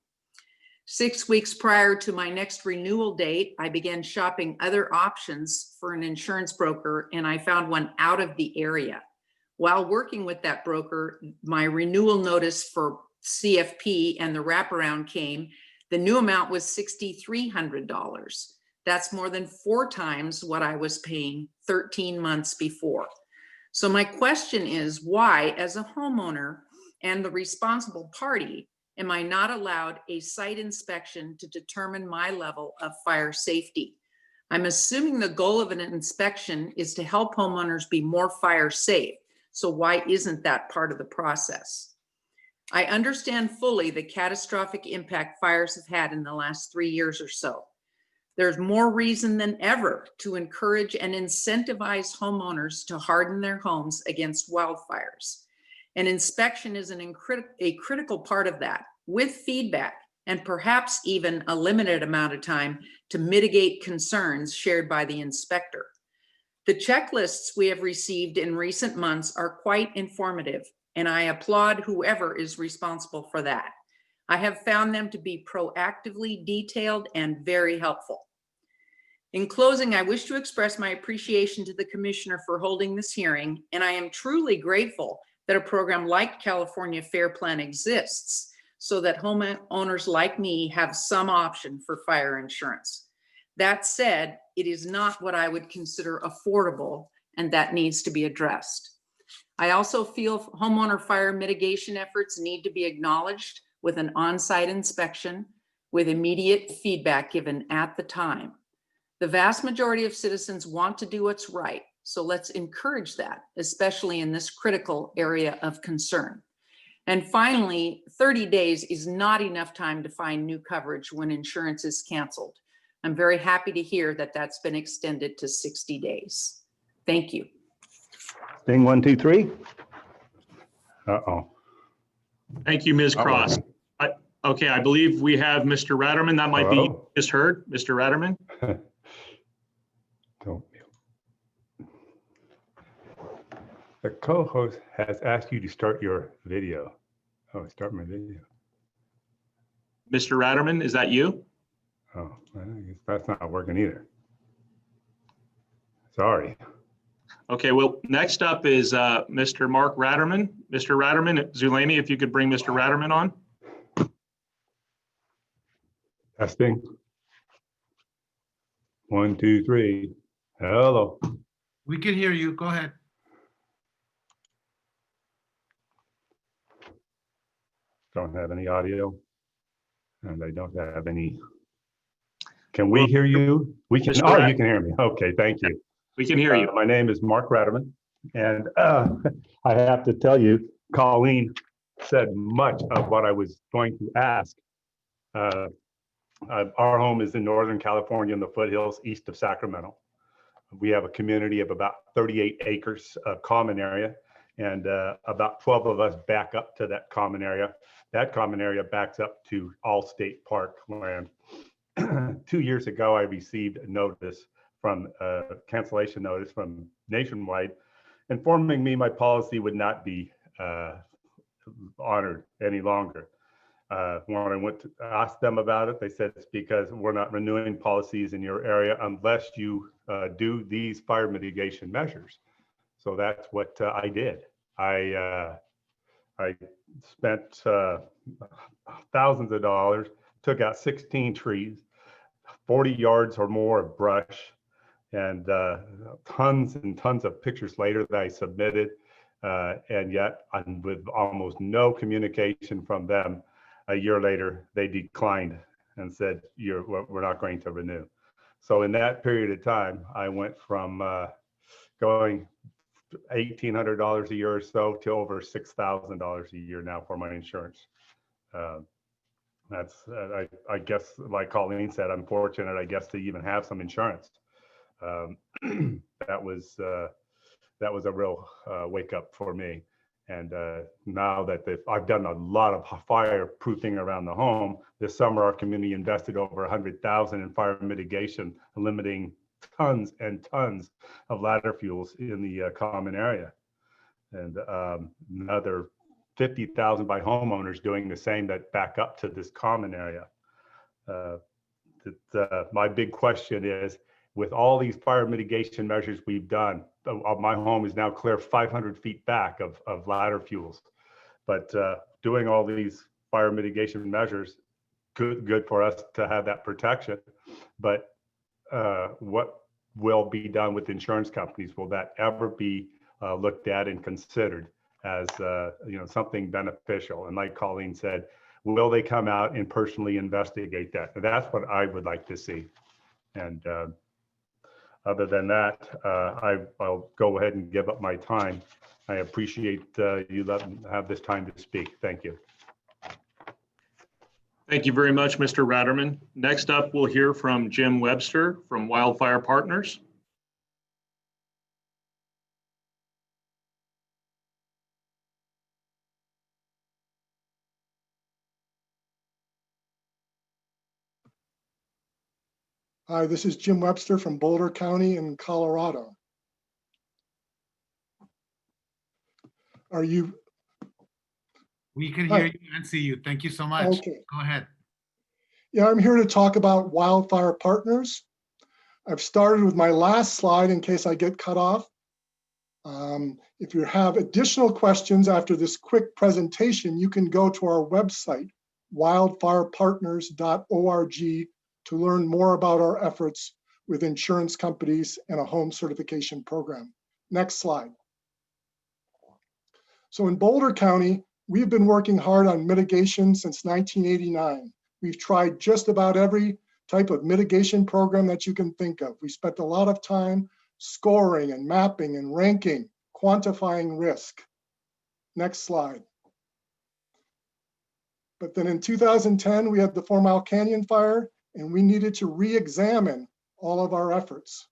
Speaker 3: 6 weeks prior to my next renewal date, I began shopping other options for an insurance broker, and I found one out of the area. While working with that broker, my renewal notice for CFP and the wraparound came. The new amount was $6,300. That's more than 4 times what I was paying 13 months before. So my question is, why, as a homeowner and the responsible party, am I not allowed a site inspection to determine my level of fire safety? I'm assuming the goal of an inspection is to help homeowners be more fire safe. So why isn't that part of the process? I understand fully the catastrophic impact fires have had in the last 3 years or so. There's more reason than ever to encourage and incentivize homeowners to harden their homes against wildfires. An inspection is a critical part of that, with feedback and perhaps even a limited amount of time to mitigate concerns shared by the inspector. The checklists we have received in recent months are quite informative, and I applaud whoever is responsible for that. I have found them to be proactively detailed and very helpful. In closing, I wish to express my appreciation to the Commissioner for holding this hearing, and I am truly grateful that a program like California Fair Plan exists so that homeowners like me have some option for fire insurance. That said, it is not what I would consider affordable, and that needs to be addressed. I also feel homeowner fire mitigation efforts need to be acknowledged with an on-site inspection with immediate feedback given at the time. The vast majority of citizens want to do what's right, so let's encourage that, especially in this critical area of concern. And finally, 30 days is not enough time to find new coverage when insurance is canceled. I'm very happy to hear that that's been extended to 60 days. Thank you.
Speaker 4: Thing 1, 2, 3. Uh-oh.
Speaker 2: Thank you, Ms. Cross. Okay, I believe we have Mr. Ratterman. That might be
Speaker 4: Hello?
Speaker 2: just heard. Mr. Ratterman?
Speaker 4: Don't. The co-host has asked you to start your video. Oh, start my video.
Speaker 2: Mr. Ratterman, is that you?
Speaker 4: Oh, I guess that's not working either. Sorry.
Speaker 2: Okay, well, next up is Mr. Mark Ratterman. Mr. Ratterman, Zulani, if you could bring Mr. Ratterman on.
Speaker 4: Testing. 1, 2, 3. Hello.
Speaker 1: We can hear you. Go ahead.
Speaker 4: Don't have any audio. And I don't have any. Can we hear you? We can.
Speaker 2: Mr.
Speaker 4: Oh,
Speaker 2: Rat-
Speaker 4: you can hear me. Okay, thank you.
Speaker 2: We can hear you.
Speaker 4: My name is Mark Ratterman, and I have to tell you, Colleen said much of what I was going to ask. Our home is in Northern California in the foothills east of Sacramento. We have a community of about 38 acres of common area, and about 12 of us back up to that common area. That common area backs up to all state park land. 2 years ago, I received a notice from cancellation notice from Nationwide, informing me my policy would not be honored any longer. When I went to ask them about it, they said it's because we're not renewing policies in your area unless you do these fire mitigation measures. So that's what I did. I spent thousands of dollars, took out 16 trees, 40 yards or more of brush, and tons and tons of pictures later that I submitted. And yet, with almost no communication from them, a year later, they declined and said, we're not going to renew. So in that period of time, I went from going $1,800 a year or so to over $6,000 a year now for my insurance. That's, I guess, like Colleen said, I'm fortunate, I guess, to even have some insurance. That was a real wake up for me. And now that I've done a lot of fireproofing around the home, this summer our community invested over $100,000 in fire mitigation, limiting tons and tons of ladder fuels in the common area, and another 50,000 by homeowners doing the same that back up to this common area. My big question is, with all these fire mitigation measures we've done, my home is now clear 500 feet back of ladder fuels. But doing all these fire mitigation measures, good for us to have that protection. But what will be done with insurance companies? Will that ever be looked at and considered as something beneficial? And like Colleen said, will they come out and personally investigate that? That's what I would like to see. And other than that, I'll go ahead and give up my time. I appreciate you letting me have this time to speak. Thank you.
Speaker 2: Thank you very much, Mr. Ratterman. Next up, we'll hear from Jim Webster from Wildfire Partners.
Speaker 5: Hi, this is Jim Webster from Boulder County in Colorado. Are you?
Speaker 1: We can hear you and see you. Thank you so much.
Speaker 5: Okay.
Speaker 1: Go ahead.
Speaker 5: Yeah, I'm here to talk about Wildfire Partners. I've started with my last slide in case I get cut off. If you have additional questions after this quick presentation, you can go to our website, wildfirepartners.org, to learn more about our efforts with insurance companies and a home certification program. Next slide. So in Boulder County, we've been working hard on mitigation since 1989. We've tried just about every type of mitigation program that you can think of. We spent a lot of time scoring and mapping and ranking, quantifying risk. Next slide. But then in 2010, we had the Fourmile Canyon fire, and we needed to re-examine all of our efforts.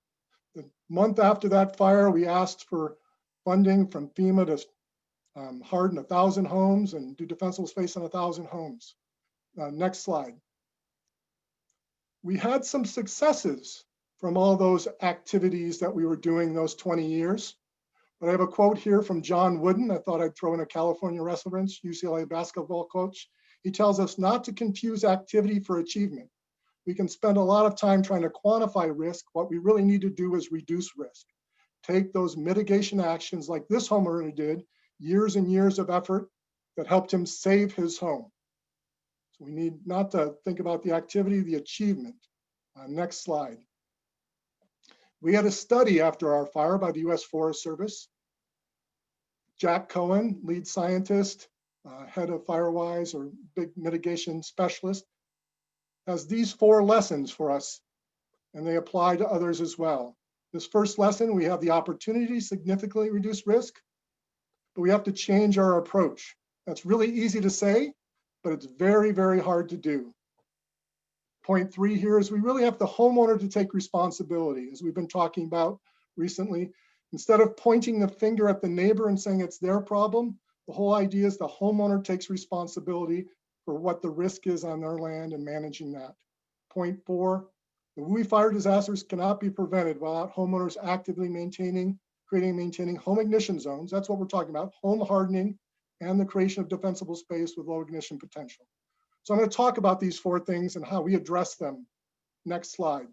Speaker 5: The month after that fire, we asked for funding from FEMA to harden 1,000 homes and do defensible space on 1,000 homes. Next slide. We had some successes from all those activities that we were doing those 20 years. But I have a quote here from John Wooden. I thought I'd throw in a California reference, UCLA basketball coach. He tells us not to confuse activity for achievement. We can spend a lot of time trying to quantify risk. What we really need to do is reduce risk. Take those mitigation actions like this homeowner did, years and years of effort that helped him save his home. So we need not to think about the activity, the achievement. Next slide. We had a study after our fire by the US Forest Service. Jack Cohen, lead scientist, head of FireWise or big mitigation specialist, has these 4 lessons for us, and they apply to others as well. This first lesson, we have the opportunity to significantly reduce risk, but we have to change our approach. That's really easy to say, but it's very, very hard to do. Point 3 here is we really have the homeowner to take responsibility, as we've been talking about recently. Instead of pointing the finger at the neighbor and saying it's their problem, the whole idea is the homeowner takes responsibility for what the risk is on their land and managing that. Point 4, the WUI fire disasters cannot be prevented without homeowners actively creating and maintaining home ignition zones. That's what we're talking about, home hardening and the creation of defensible space with low ignition potential. So I'm going to talk about these 4 things and how we address them. Next slide.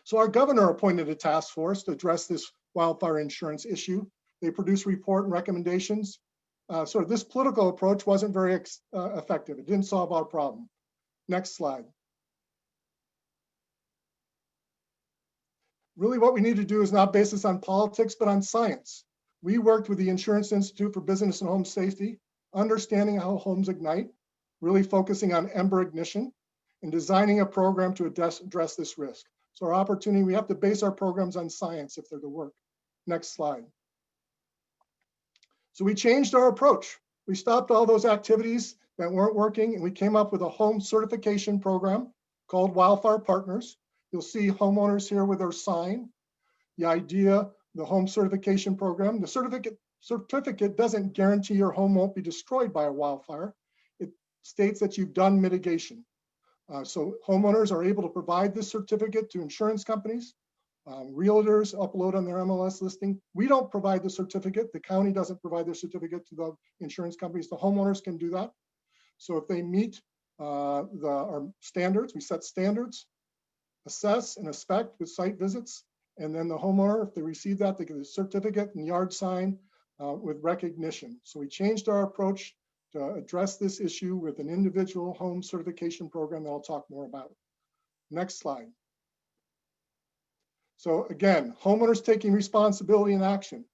Speaker 5: So our governor appointed a task force to address this wildfire insurance issue. They produced report and recommendations. So this political approach wasn't very effective. It didn't solve our problem. Next slide. Really what we need to do is not base this on politics, but on science. We worked with the Insurance Institute for Business and Home Safety, understanding how homes ignite, really focusing on ember ignition, and designing a program to address this risk. So our opportunity, we have to base our programs on science if they're to work. Next slide. So we changed our approach. We stopped all those activities that weren't working, and we came up with a home certification program called Wildfire Partners. You'll see homeowners here with their sign. The idea, the home certification program, the certificate doesn't guarantee your home won't be destroyed by a wildfire. It states that you've done mitigation. So homeowners are able to provide this certificate to insurance companies. Realtors upload on their MLS listing. We don't provide the certificate. The county doesn't provide the certificate to the insurance companies. The homeowners can do that. So if they meet our standards, we set standards, assess and inspect with site visits, and then the homeowner, if they receive that, they get a certificate and yard sign with recognition. So we changed our approach to address this issue with an individual home certification program that I'll talk more about. Next slide. So again, homeowners taking responsibility and action.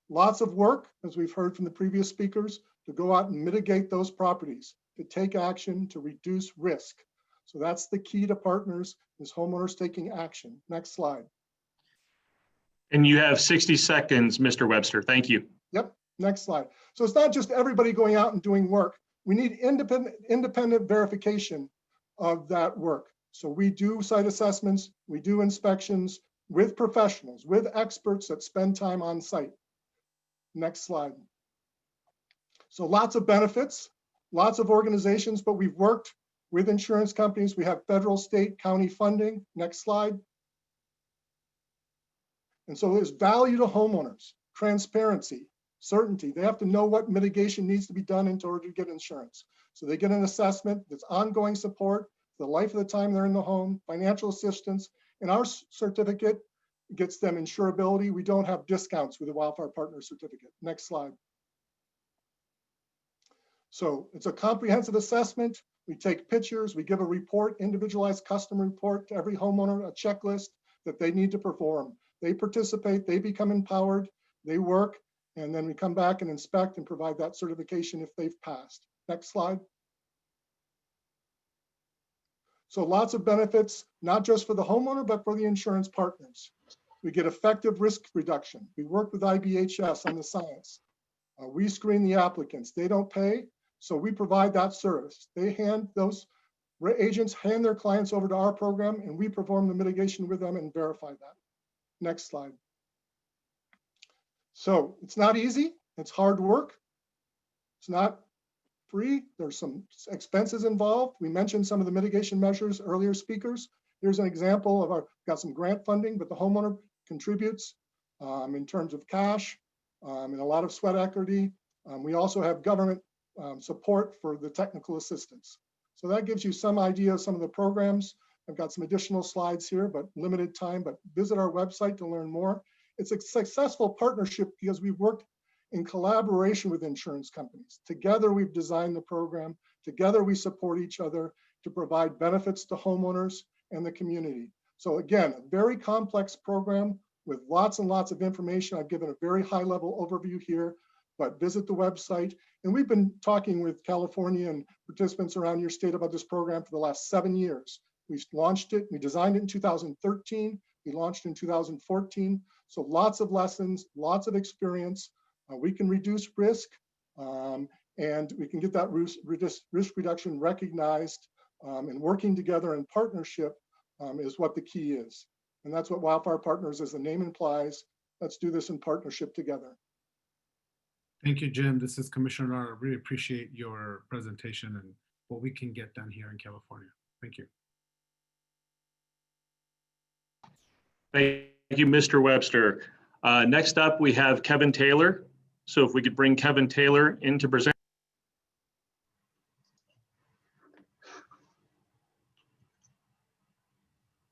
Speaker 5: Lots of work, as we've heard from the previous speakers, to go out and mitigate those properties, to take action, to reduce risk. So that's the key to partners, is homeowners taking action. Next slide.
Speaker 2: And you have 60 seconds, Mr. Webster. Thank you.
Speaker 5: Yep, next slide. So it's not just everybody going out and doing work. We need independent verification of that work. So we do site assessments, we do inspections with professionals, with experts that spend time on site. Next slide. So lots of benefits, lots of organizations, but we've worked with insurance companies. We have federal, state, county funding. Next slide. And so there's value to homeowners, transparency, certainty. They have to know what mitigation needs to be done in order to get insurance. So they get an assessment, that's ongoing support, the life of the time they're in the home, financial assistance, and our certificate gets them insurability. We don't have discounts with the Wildfire Partner certificate. Next slide. So it's a comprehensive assessment. We take pictures, we give a report, individualized custom report to every homeowner, a checklist that they need to perform. They participate, they become empowered, they work, and then we come back and inspect and provide that certification if they've passed. Next slide. So lots of benefits, not just for the homeowner, but for the insurance partners. We get effective risk reduction. We work with IBHS on the science. We screen the applicants. They don't pay, so we provide that service. Those agents hand their clients over to our program, and we perform the mitigation with them and verify that. Next slide. So it's not easy, It's hard work. It's not free. There's some expenses involved. We mentioned some of the mitigation measures, earlier speakers. Here's an example of got some grant funding, but the homeowner contributes in terms of cash and a lot of sweat equity. We also have government support for the technical assistance. So that gives you some idea of some of the programs. I've got some additional slides here, but limited time, but visit our website to learn more. It's a successful partnership because we've worked in collaboration with insurance companies. Together, we've designed the program. Together, we support each other to provide benefits to homeowners and the community. So again, a very complex program with lots and lots of information. I've given a very high level overview here, but visit the website. And we've been talking with California and participants around your state about this program for the last 7 years. We launched it, we designed it in 2013. We launched in 2014. So lots of lessons, lots of experience. We can reduce risk and we can get that risk reduction recognized, and working together in partnership is what the key is. And that's what Wildfire Partners, as the name implies. Let's do this in partnership together.
Speaker 1: Thank you, Jim. This is Commissioner Lara. Really appreciate your presentation and what we can get done here in California. Thank you.
Speaker 2: Thank you, Mr. Webster. Next up, we have Kevin Taylor. So if we could bring Kevin Taylor in to present.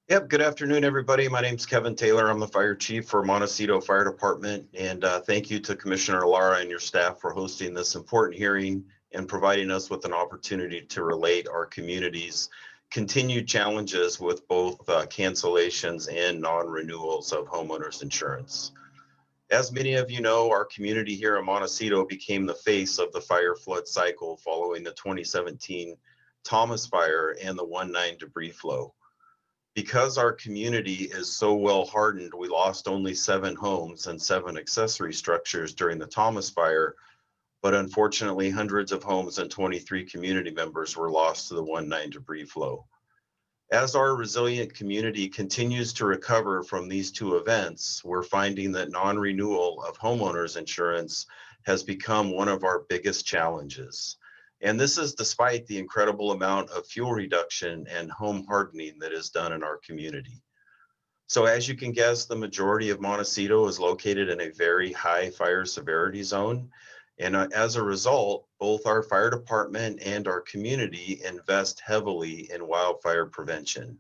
Speaker 6: Yep, good afternoon, everybody. My name's Kevin Taylor. I'm the fire chief for Montecito Fire Department. And thank you to Commissioner Lara and your staff for hosting this important hearing and providing us with an opportunity to relate our community's continued challenges with both cancellations and non-renewals of homeowners insurance. As many of you know, our community here in Montecito became the face of the fire flood cycle following the 2017 Thomas Fire and the 1/9 debris flow. Because our community is so well hardened, we lost only 7 homes and 7 accessory structures during the Thomas Fire, but unfortunately hundreds of homes and 23 community members were lost to the 1/9 debris flow. As our resilient community continues to recover from these 2 events, we're finding that non-renewal of homeowners insurance has become one of our biggest challenges. And this is despite the incredible amount of fuel reduction and home hardening that is done in our community. So as you can guess, the majority of Montecito is located in a very high fire severity zone. And as a result, both our fire department and our community invest heavily in wildfire prevention.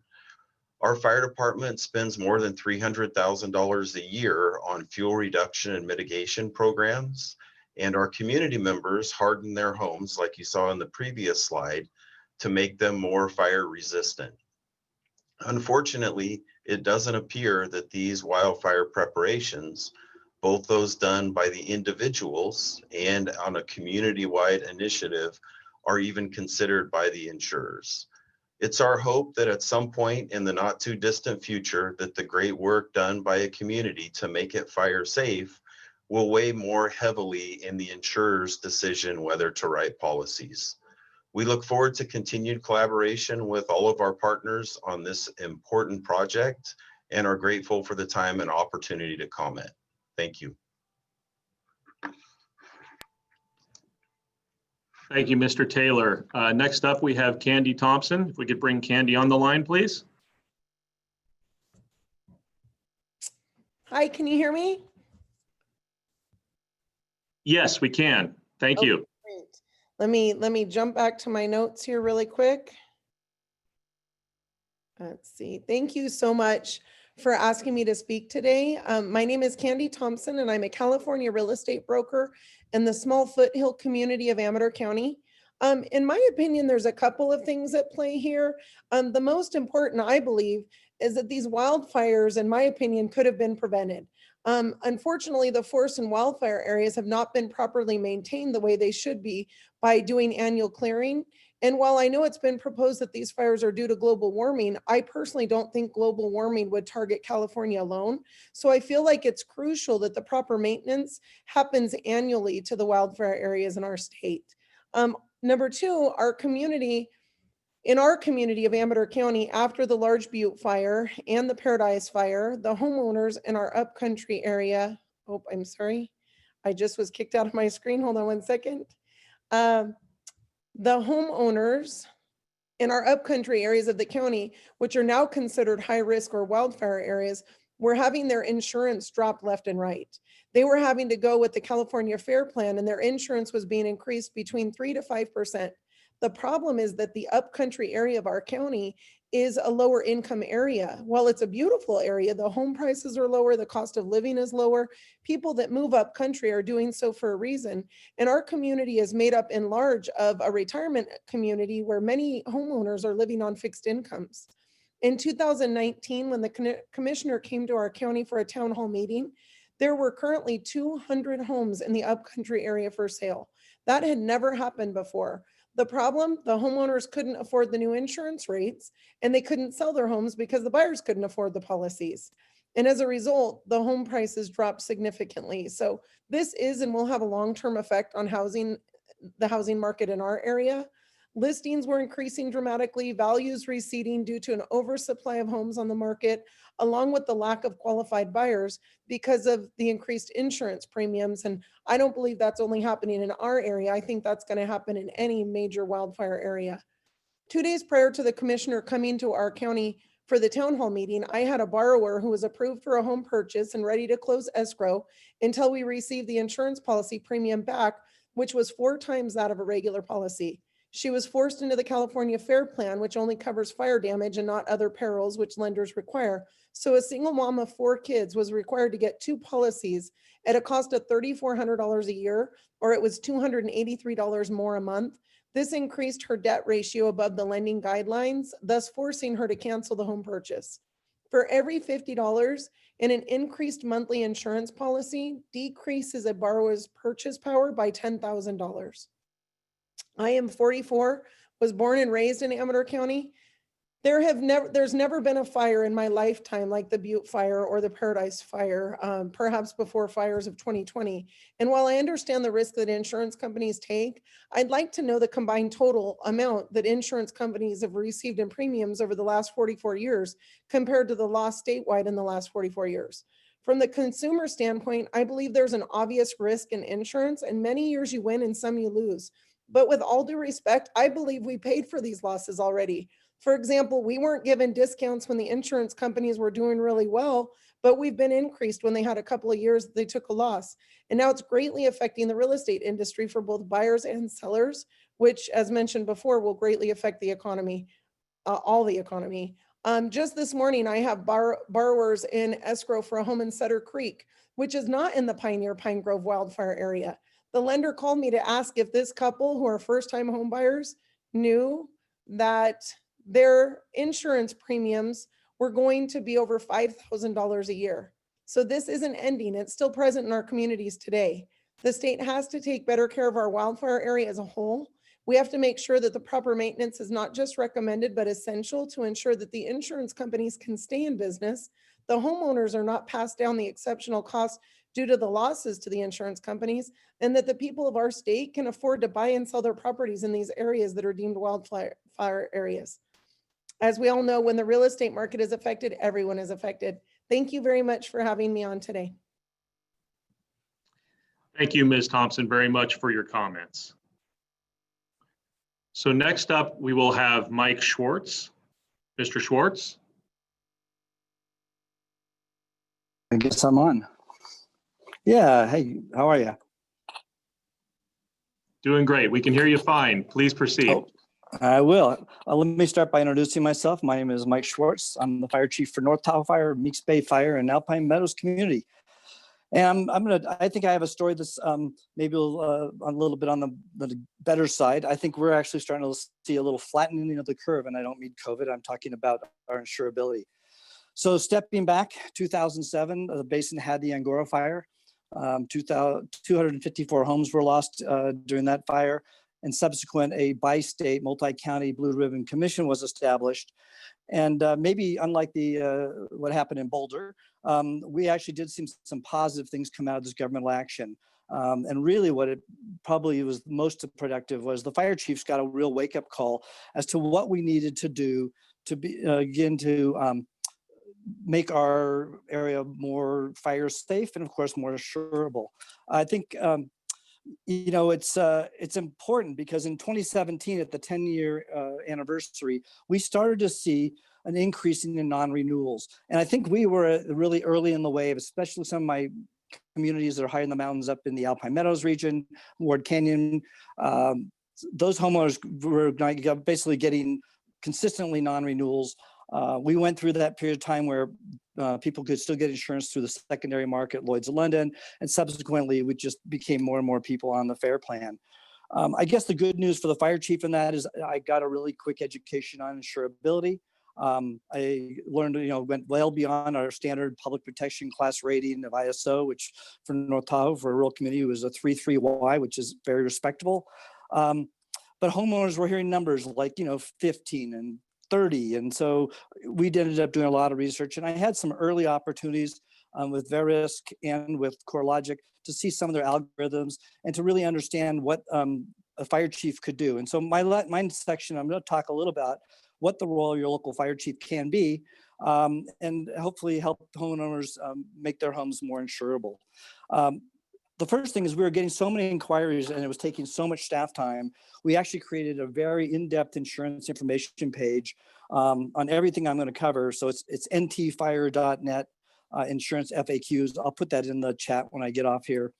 Speaker 6: Our fire department spends more than $300,000 a year on fuel reduction and mitigation programs, and our community members harden their homes, like you saw in the previous slide, to make them more fire resistant. Unfortunately, it doesn't appear that these wildfire preparations, both those done by the individuals and on a community-wide initiative, are even considered by the insurers. It's our hope that at some point in the not too distant future that the great work done by a community to make it fire safe will weigh more heavily in the insurer's decision whether to write policies. We look forward to continued collaboration with all of our partners on this important project and are grateful for the time and opportunity to comment. Thank you.
Speaker 2: Thank you, Mr. Taylor. Next up, we have Candy Thompson. If we could bring Candy on the line, please.
Speaker 7: Hi, can you hear me?
Speaker 2: Yes, we can. Thank you.
Speaker 7: Great. Let me jump back to my notes here really quick. Let's see. Thank you so much for asking me to speak today. My name is Candy Thompson, and I'm a California real estate broker in the small foothill community of Amador County. In my opinion, there's a couple of things at play here. The most important, I believe, is that these wildfires, in my opinion, could have been prevented. Unfortunately, the forest and wildfire areas have not been properly maintained the way they should be by doing annual clearing. And while I know it's been proposed that these fires are due to global warming, I personally don't think global warming would target California alone. So I feel like it's crucial that the proper maintenance happens annually to the wildfire areas in our state. Number 2, in our community of Amador County, after the Large Butte Fire and the Paradise Fire, the homeowners in our upcountry area, I just was kicked out of my screen. Hold on one second. The homeowners in our upcountry areas of the county, which are now considered high risk or wildfire areas, were having their insurance drop left and right. They were having to go with the California Fair Plan, and their insurance was being increased between 3 to 5%. The problem is that the upcountry area of our county is a lower income area. While it's a beautiful area, the home prices are lower, the cost of living is lower. People that move up country are doing so for a reason. And our community is made up in large of a retirement community where many homeowners are living on fixed incomes. In 2019, when the commissioner came to our county for a town hall meeting, there were currently 200 homes in the upcountry area for sale. That had never happened before. The problem, the homeowners couldn't afford the new insurance rates, and they couldn't sell their homes because the buyers couldn't afford the policies. And as a result, the home prices dropped significantly. So this is and will have a long-term effect on the housing market in our area. Listings were increasing dramatically, values receding due to an oversupply of homes on the market, along with the lack of qualified buyers because of the increased insurance premiums. And I don't believe that's only happening in our area. I think that's going to happen in any major wildfire area. 2 days prior to the commissioner coming to our county for the town hall meeting, I had a borrower who was approved for a home purchase and ready to close escrow until we received the insurance policy premium back, which was 4 times that of a regular policy. She was forced into the California Fair Plan, which only covers fire damage and not other perils, which lenders require. So a single mom of 4 kids was required to get 2 policies at a cost of $3,400 a year, or it was $283 more a month. This increased her debt ratio above the lending guidelines, thus forcing her to cancel the home purchase. For every $50 in an increased monthly insurance policy, decreases a borrower's purchase power by $10,000. I am 44, was born and raised in Amador County. There's never been a fire in my lifetime like the Butte Fire or the Paradise Fire, perhaps before fires of 2020. And while I understand the risk that insurance companies take, I'd like to know the combined total amount that insurance companies have received in premiums over the last 44 years compared to the loss statewide in the last 44 years. From the consumer standpoint, I believe there's an obvious risk in insurance, and many years you win and some you lose. But with all due respect, I believe we paid for these losses already. For example, we weren't given discounts when the insurance companies were doing really well, but we've been increased when they had a couple of years they took a loss. And now it's greatly affecting the real estate industry for both buyers and sellers, which, as mentioned before, will greatly affect the economy, all the economy. Just this morning, I have borrowers in escrow for a home in Sutter Creek, which is not in the Pioneer Pine Grove wildfire area. The lender called me to ask if this couple, who are first-time home buyers, knew that their insurance premiums were going to be over $5,000 a year. So this isn't ending. It's still present in our communities today. The state has to take better care of our wildfire area as a whole. We have to make sure that the proper maintenance is not just recommended, but essential to ensure that the insurance companies can stay in business. The homeowners are not passed down the exceptional costs due to the losses to the insurance companies, and that the people of our state can afford to buy and sell their properties in these areas that are deemed wildfire areas. As we all know, when the real estate market is affected, everyone is affected. Thank you very much for having me on today.
Speaker 2: Thank you, Ms. Thompson, very much for your comments. So next up, we will have Mike Schwartz. Mr. Schwartz.
Speaker 8: I guess I'm on. Yeah, hey, how are you?
Speaker 2: Doing great. We can hear you fine. Please proceed.
Speaker 8: Oh, I will. Let me start by introducing myself. My name is Mike Schwartz. I'm the fire chief for North Tahoe Fire, Meeks Bay Fire, and Alpine Meadows community. And I think I have a story that's maybe a little bit on the better side. I think we're actually starting to see a little flattening of the curve, and I don't mean COVID. I'm talking about our insurability. So stepping back, 2007, the basin had the Angora fire. 254 homes were lost during that fire. And subsequent, a bi-state multi-county Blue Ribbon Commission was established. And maybe unlike what happened in Boulder, we actually did see some positive things come out of this governmental action. And really what it probably was most productive was the fire chiefs got a real wake-up call as to what we needed to do to begin to make our area more fire safe and of course more assurable. I think you know, it's important because in 2017, at the 10-year anniversary, we started to see an increase in non-renewals. And I think we were really early in the wave, especially some of my communities that are high in the mountains up in the Alpine Meadows region, Ward Canyon. Those homeowners were basically getting consistently non-renewals. We went through that period of time where people could still get insurance through the secondary market, Lloyd's of London, and subsequently we just became more and more people on the FAIR plan. I guess the good news for the fire chief in that is I got a really quick education on insurability. I learned, you know, went well beyond our standard public protection class rating of ISO, which for North Tahoe, for a rural community, was a 3.3Y, which is very respectable. But homeowners were hearing numbers like, you know, 15 and 30. And so we ended up doing a lot of research, and I had some early opportunities with Verisk and with CoreLogic to see some of their algorithms and to really understand what a fire chief could do. And so my section, I'm going to talk a little about what the role of your local fire chief can be, and hopefully help homeowners make their homes more insurable. The first thing is we were getting so many inquiries and it was taking so much staff time. We actually created a very in-depth insurance information page on everything I'm going to cover. So it's ntfire.net insurance FAQs. I'll put that in the chat when I get off here.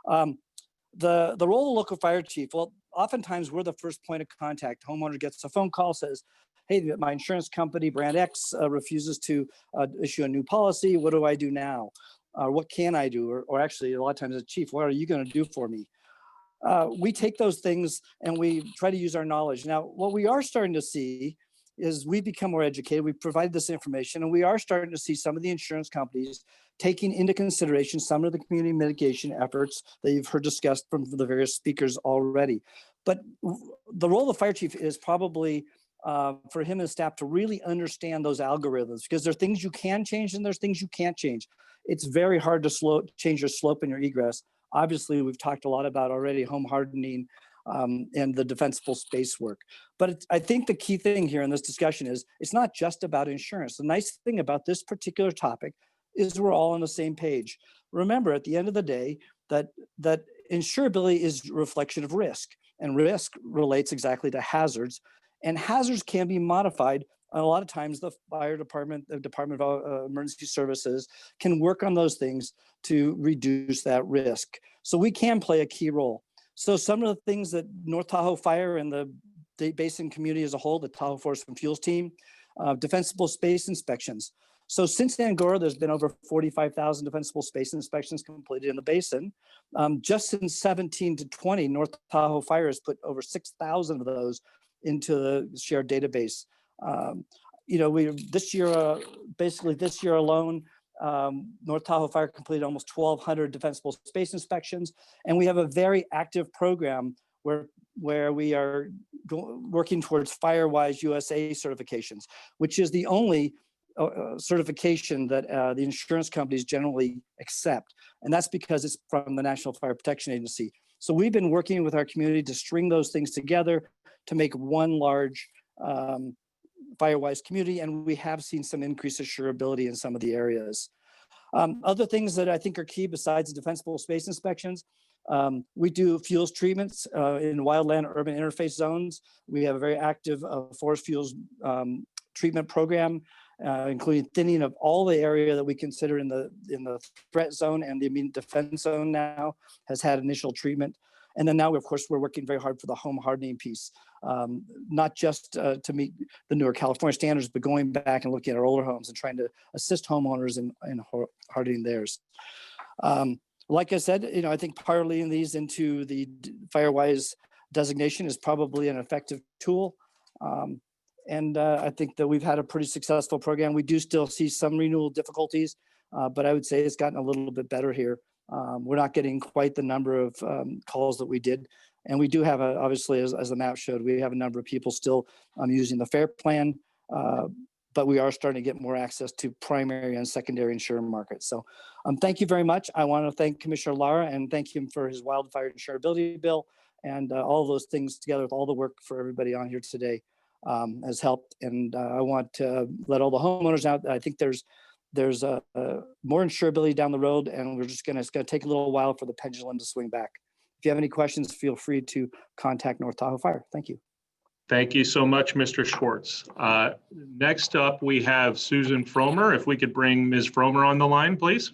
Speaker 8: The role of local fire chief, well, oftentimes we're the first point of contact. Homeowner gets a phone call, says, hey, my insurance company, brand X, refuses to issue a new policy. What do I do now? What can I do? Or actually, a lot of times, as chief, what are you going to do for me? We take those things and we try to use our knowledge. Now, what we are starting to see is we've become more educated. We provide this information, and we are starting to see some of the insurance companies taking into consideration some of the community mitigation efforts that you've heard discussed from the various speakers already. But the role of the fire chief is probably for him and his staff to really understand those algorithms, because there are things you can change and there's things you can't change. It's very hard to change your slope and your egress. Obviously, we've talked a lot about already home hardening and the defensible space work. But I think the key thing here in this discussion is it's not just about insurance. The nice thing about this particular topic is we're all on the same page. Remember, at the end of the day, that insurability is a reflection of risk, and risk relates exactly to hazards, and hazards can be modified. And a lot of times the fire department, the Department of Emergency Services can work on those things to reduce that risk. So we can play a key role. So some of the things that North Tahoe Fire and the Date Basin community as a whole, the Tahoe Forest and Fuels team, defensible space inspections. So since Angora, there's been over 45,000 defensible space inspections completed in the basin. Just since 17 to 20, North Tahoe Fire has put over 6,000 of those into the shared database. You know, this year, basically this year alone, North Tahoe Fire completed almost 1,200 defensible space inspections, and we have a very active program where we are working towards FireWise USA certifications, which is the only certification that the insurance companies generally accept, and that's because it's from the National Fire Protection Agency. So we've been working with our community to string those things together to make one large FireWise community, and we have seen some increased assurability in some of the areas. Other things that I think are key besides the defensible space inspections, we do fuels treatments in wildland urban interface zones. We have a very active forest fuels treatment program, including thinning of all the area that we consider in the threat zone, and the immediate defense zone now has had initial treatment. And then now, of course, we're working very hard for the home hardening piece, not just to meet the newer California standards, but going back and looking at our older homes and trying to assist homeowners in hardening theirs. Like I said, you know, I think parlaying these into the FireWise designation is probably an effective tool. And I think that we've had a pretty successful program. We do still see some renewal difficulties, but I would say it's gotten a little bit better here. We're not getting quite the number of calls that we did. And we do have, obviously, as the map showed, we have a number of people still using the FAIR plan, but we are starting to get more access to primary and secondary insurance markets. So thank you very much. I want to thank Commissioner Lara and thank him for his wildfire insurability bill, and all of those things together with all the work for everybody on here today has helped. And I want to let all the homeowners out. I think there's there's more insurability down the road, and it's going to take a little while for the pendulum to swing back. If you have any questions, feel free to contact North Tahoe Fire. Thank you.
Speaker 2: Thank you so much, Mr. Schwartz. Next up, we have Susan Fromer. If we could bring Ms. Fromer on the line, please.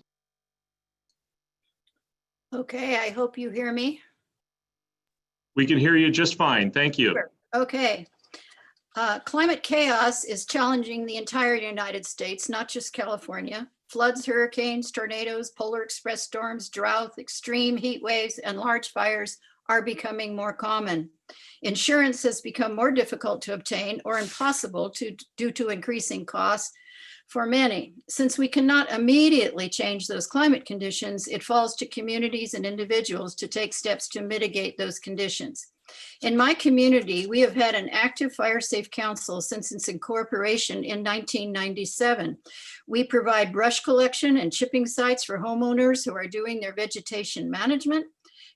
Speaker 9: Okay, I hope you hear me.
Speaker 2: We can hear you just fine. Thank you.
Speaker 9: Sure. Okay. Climate chaos is challenging the entire United States, not just California. Floods, hurricanes, tornadoes, polar express storms, drought, extreme heat waves, and large fires are becoming more common. Insurance has become more difficult to obtain or impossible due to increasing costs for many. Since we cannot immediately change those climate conditions, it falls to communities and individuals to take steps to mitigate those conditions. In my community, we have had an active fire safe council since its incorporation in 1997. We provide brush collection and chipping sites for homeowners who are doing their vegetation management,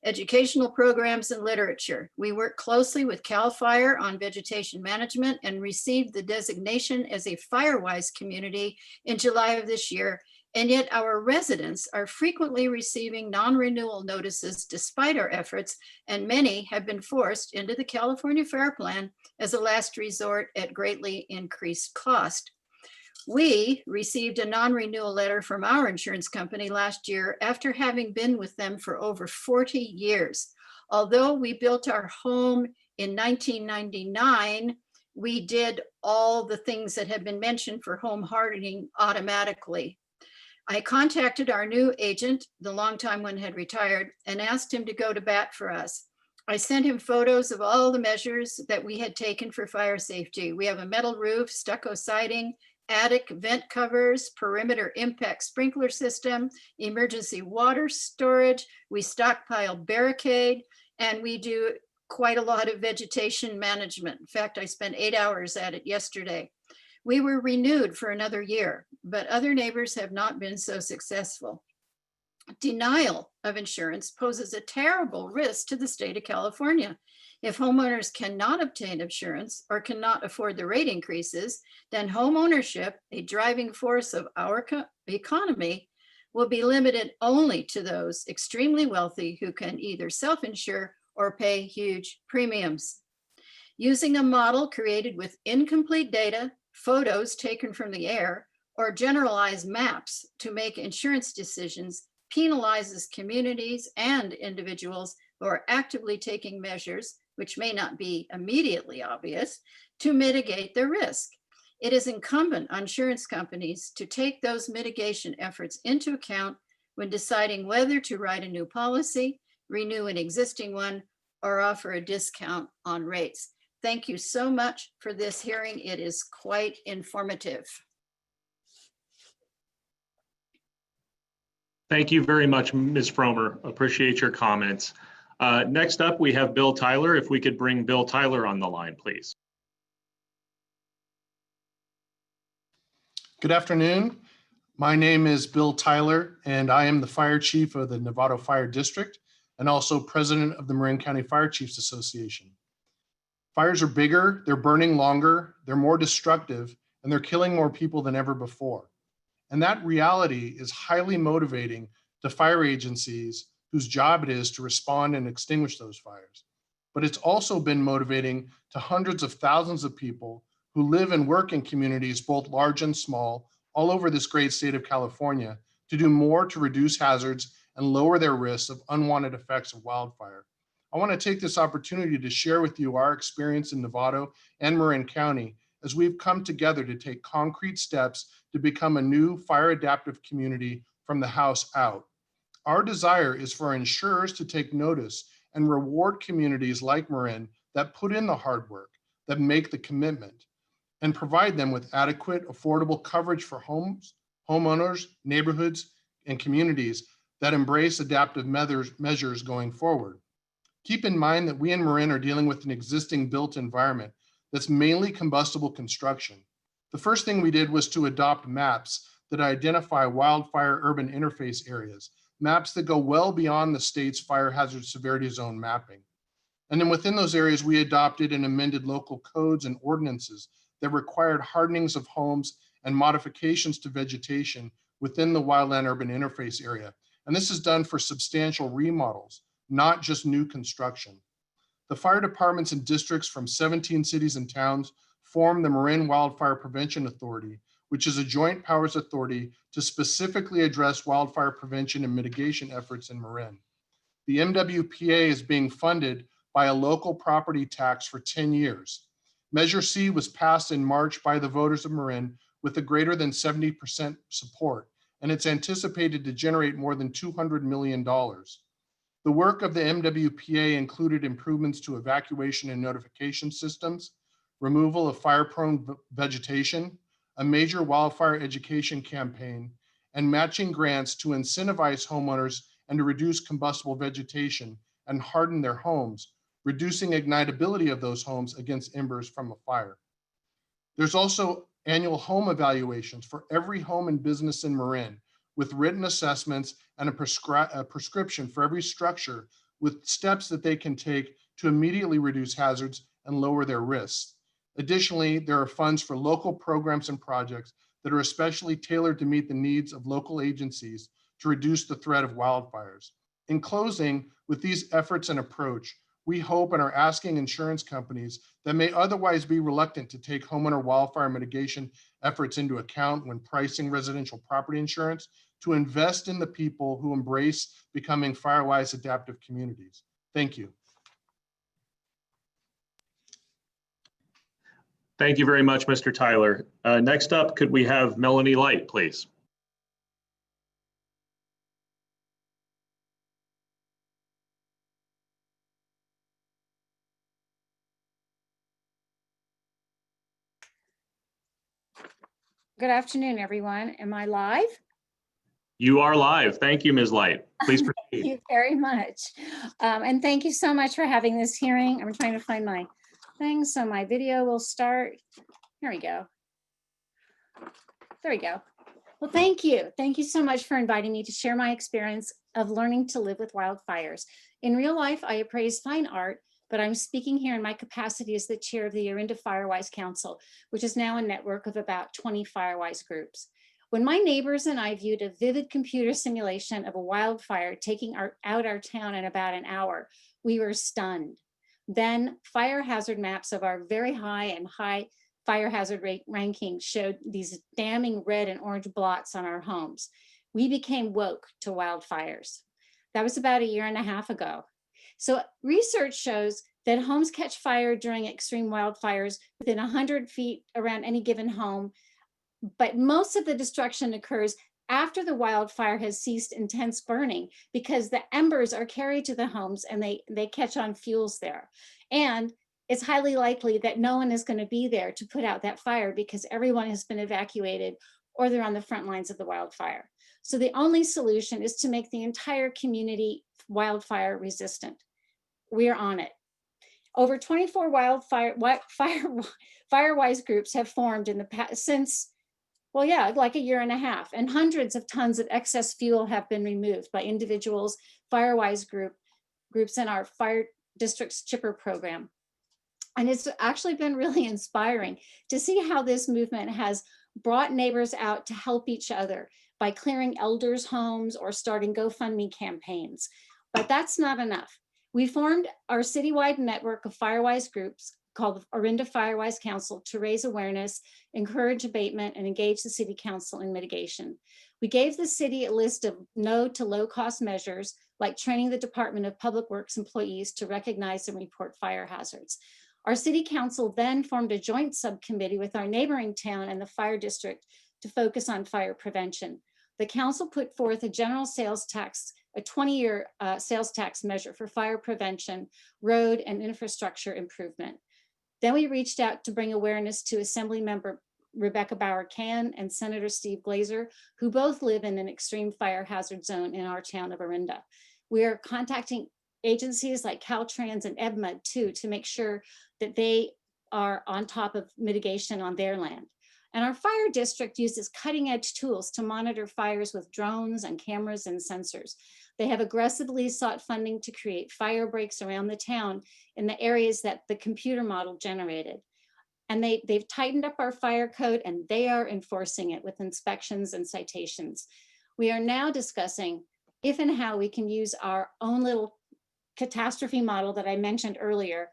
Speaker 9: educational programs, and literature. We work closely with CAL FIRE on vegetation management and received the designation as a FireWise community in July of this year. And yet our residents are frequently receiving non-renewal notices despite our efforts, and many have been forced into the California Fire Plan as a last resort at greatly increased cost. We received a non-renewal letter from our insurance company last year after having been with them for over 40 years. Although we built our home in 1999, we did all the things that have been mentioned for home hardening automatically. I contacted our new agent, the longtime one had retired, and asked him to go to bat for us. I sent him photos of all the measures that we had taken for fire safety. We have a metal roof, stucco siding, attic vent covers, perimeter impact sprinkler system, emergency water storage. We stockpile barricade, and we do quite a lot of vegetation management. In fact, I spent 8 hours at it yesterday. We were renewed for another year, but other neighbors have not been so successful. Denial of insurance poses a terrible risk to the state of California. If homeowners cannot obtain insurance or cannot afford the rate increases, then home ownership, a driving force of our economy, will be limited only to those extremely wealthy who can either self-insure or pay huge premiums. Using a model created with incomplete data, photos taken from the air, or generalized maps to make insurance decisions penalizes communities and individuals who are actively taking measures, which may not be immediately obvious, to mitigate their risk. It is incumbent on insurance companies to take those mitigation efforts into account when deciding whether to write a new policy, renew an existing one, or offer a discount on rates. Thank you so much for this hearing. It is quite informative.
Speaker 2: Thank you very much, Ms. Fromer. Appreciate your comments. Next up, we have Bill Tyler. If we could bring Bill Tyler on the line, please.
Speaker 10: Good afternoon. My name is Bill Tyler, and I am the fire chief of the Novato Fire District and also president of the Marin County Fire Chiefs Association. Fires are bigger, they're burning longer, they're more destructive, and they're killing more people than ever before. And that reality is highly motivating to fire agencies whose job it is to respond and extinguish those fires. But it's also been motivating to hundreds of thousands of people who live and work in communities, both large and small, all over this great state of California, to do more to reduce hazards and lower their risks of unwanted effects of wildfire. I want to take this opportunity to share with you our experience in Novato and Marin County as we've come together to take concrete steps to become a new fire adaptive community from the house out. Our desire is for insurers to take notice and reward communities like Marin that put in the hard work, that make the commitment, and provide them with adequate, affordable coverage for homes, homeowners, neighborhoods, and communities that embrace adaptive measures going forward. Keep in mind that we in Marin are dealing with an existing built environment that's mainly combustible construction. The first thing we did was to adopt maps that identify wildfire urban interface areas, maps that go well beyond the state's fire hazard severity zone mapping. And then within those areas, we adopted and amended local codes and ordinances that required hardenings of homes and modifications to vegetation within the wildland-urban interface area. And this is done for substantial remodels, not just new construction. The fire departments and districts from 17 cities and towns form the Marin Wildfire Prevention Authority, which is a joint powers authority to specifically address wildfire prevention and mitigation efforts in Marin. The MWPA is being funded by a local property tax for 10 years. Measure C was passed in March by the voters of Marin with a greater than 70% support, and it's anticipated to generate more than $200 million. The work of the MWPA included improvements to evacuation and notification systems, removal of fire-prone vegetation, a major wildfire education campaign, and matching grants to incentivize homeowners and to reduce combustible vegetation and harden their homes, reducing ignitability of those homes against embers from a fire. There's also annual home evaluations for every home and business in Marin, with written assessments and a prescription for every structure with steps that they can take to immediately reduce hazards and lower their risks. Additionally, there are funds for local programs and projects that are especially tailored to meet the needs of local agencies to reduce the threat of wildfires. In closing, with these efforts and approach, we hope and are asking insurance companies that may otherwise be reluctant to take homeowner wildfire mitigation efforts into account when pricing residential property insurance to invest in the people who embrace becoming fire-wise adaptive communities. Thank you.
Speaker 2: Thank you very much, Mr. Tyler. Next up, could we have Melanie Light, please?
Speaker 11: Good afternoon, everyone. Am I live?
Speaker 2: You are live. Thank you, Ms. Light. Please proceed.
Speaker 11: Thank you very much. And thank you so much for having this hearing. I'm trying to find my thing, so my video will start. Here we go. There we go. Well, thank you. Thank you so much for inviting me to share my experience of learning to live with wildfires. In real life, I appraise fine art, but I'm speaking here in my capacity as the chair of the Orinda Firewise Council, which is now a network of about 20 Firewise groups. When my neighbors and I viewed a vivid computer simulation of a wildfire taking out our town in about an hour, we were stunned. Then fire hazard maps of our very high and high fire hazard rate ranking showed these damning red and orange blots on our homes. We became woke to wildfires. That was about 1.5 years ago. So research shows that homes catch fire during extreme wildfires within 100 feet around any given home, but most of the destruction occurs after the wildfire has ceased intense burning because the embers are carried to the homes and they catch on fuels there. And it's highly likely that no one is going to be there to put out that fire because everyone has been evacuated or they're on the front lines of the wildfire. So the only solution is to make the entire community wildfire resistant. We're on it. Over 24 Firewise groups have formed in the past since, well, yeah, like 1.5 years, and hundreds of tons of excess fuel have been removed by individuals, Firewise groups in our fire district's chipper program. And it's actually been really inspiring to see how this movement has brought neighbors out to help each other by clearing elders' homes or starting GoFundMe campaigns. But that's not enough. We formed our citywide network of Firewise groups called the Orinda Firewise Council to raise awareness, encourage abatement, and engage the city council in mitigation. We gave the city a list of no to low cost measures, like training the Department of Public Works employees to recognize and report fire hazards. Our city council then formed a joint subcommittee with our neighboring town and the fire district to focus on fire prevention. The council put forth a general sales tax, a 20-year sales tax measure for fire prevention, road and infrastructure improvement. Then we reached out to bring awareness to Assembly Member Rebecca Bauer-Can and Senator Steve Glazer, who both live in an extreme fire hazard zone in our town of Orinda. We are contacting agencies like Caltrans and EBMA too to make sure that they are on top of mitigation on their land. And our fire district uses cutting edge tools to monitor fires with drones and cameras and sensors. They have aggressively sought funding to create fire breaks around the town in the areas that the computer model generated. And they've tightened up our fire code, and they are enforcing it with inspections and citations. We are now discussing if and how we can use our own little catastrophe model that I mentioned earlier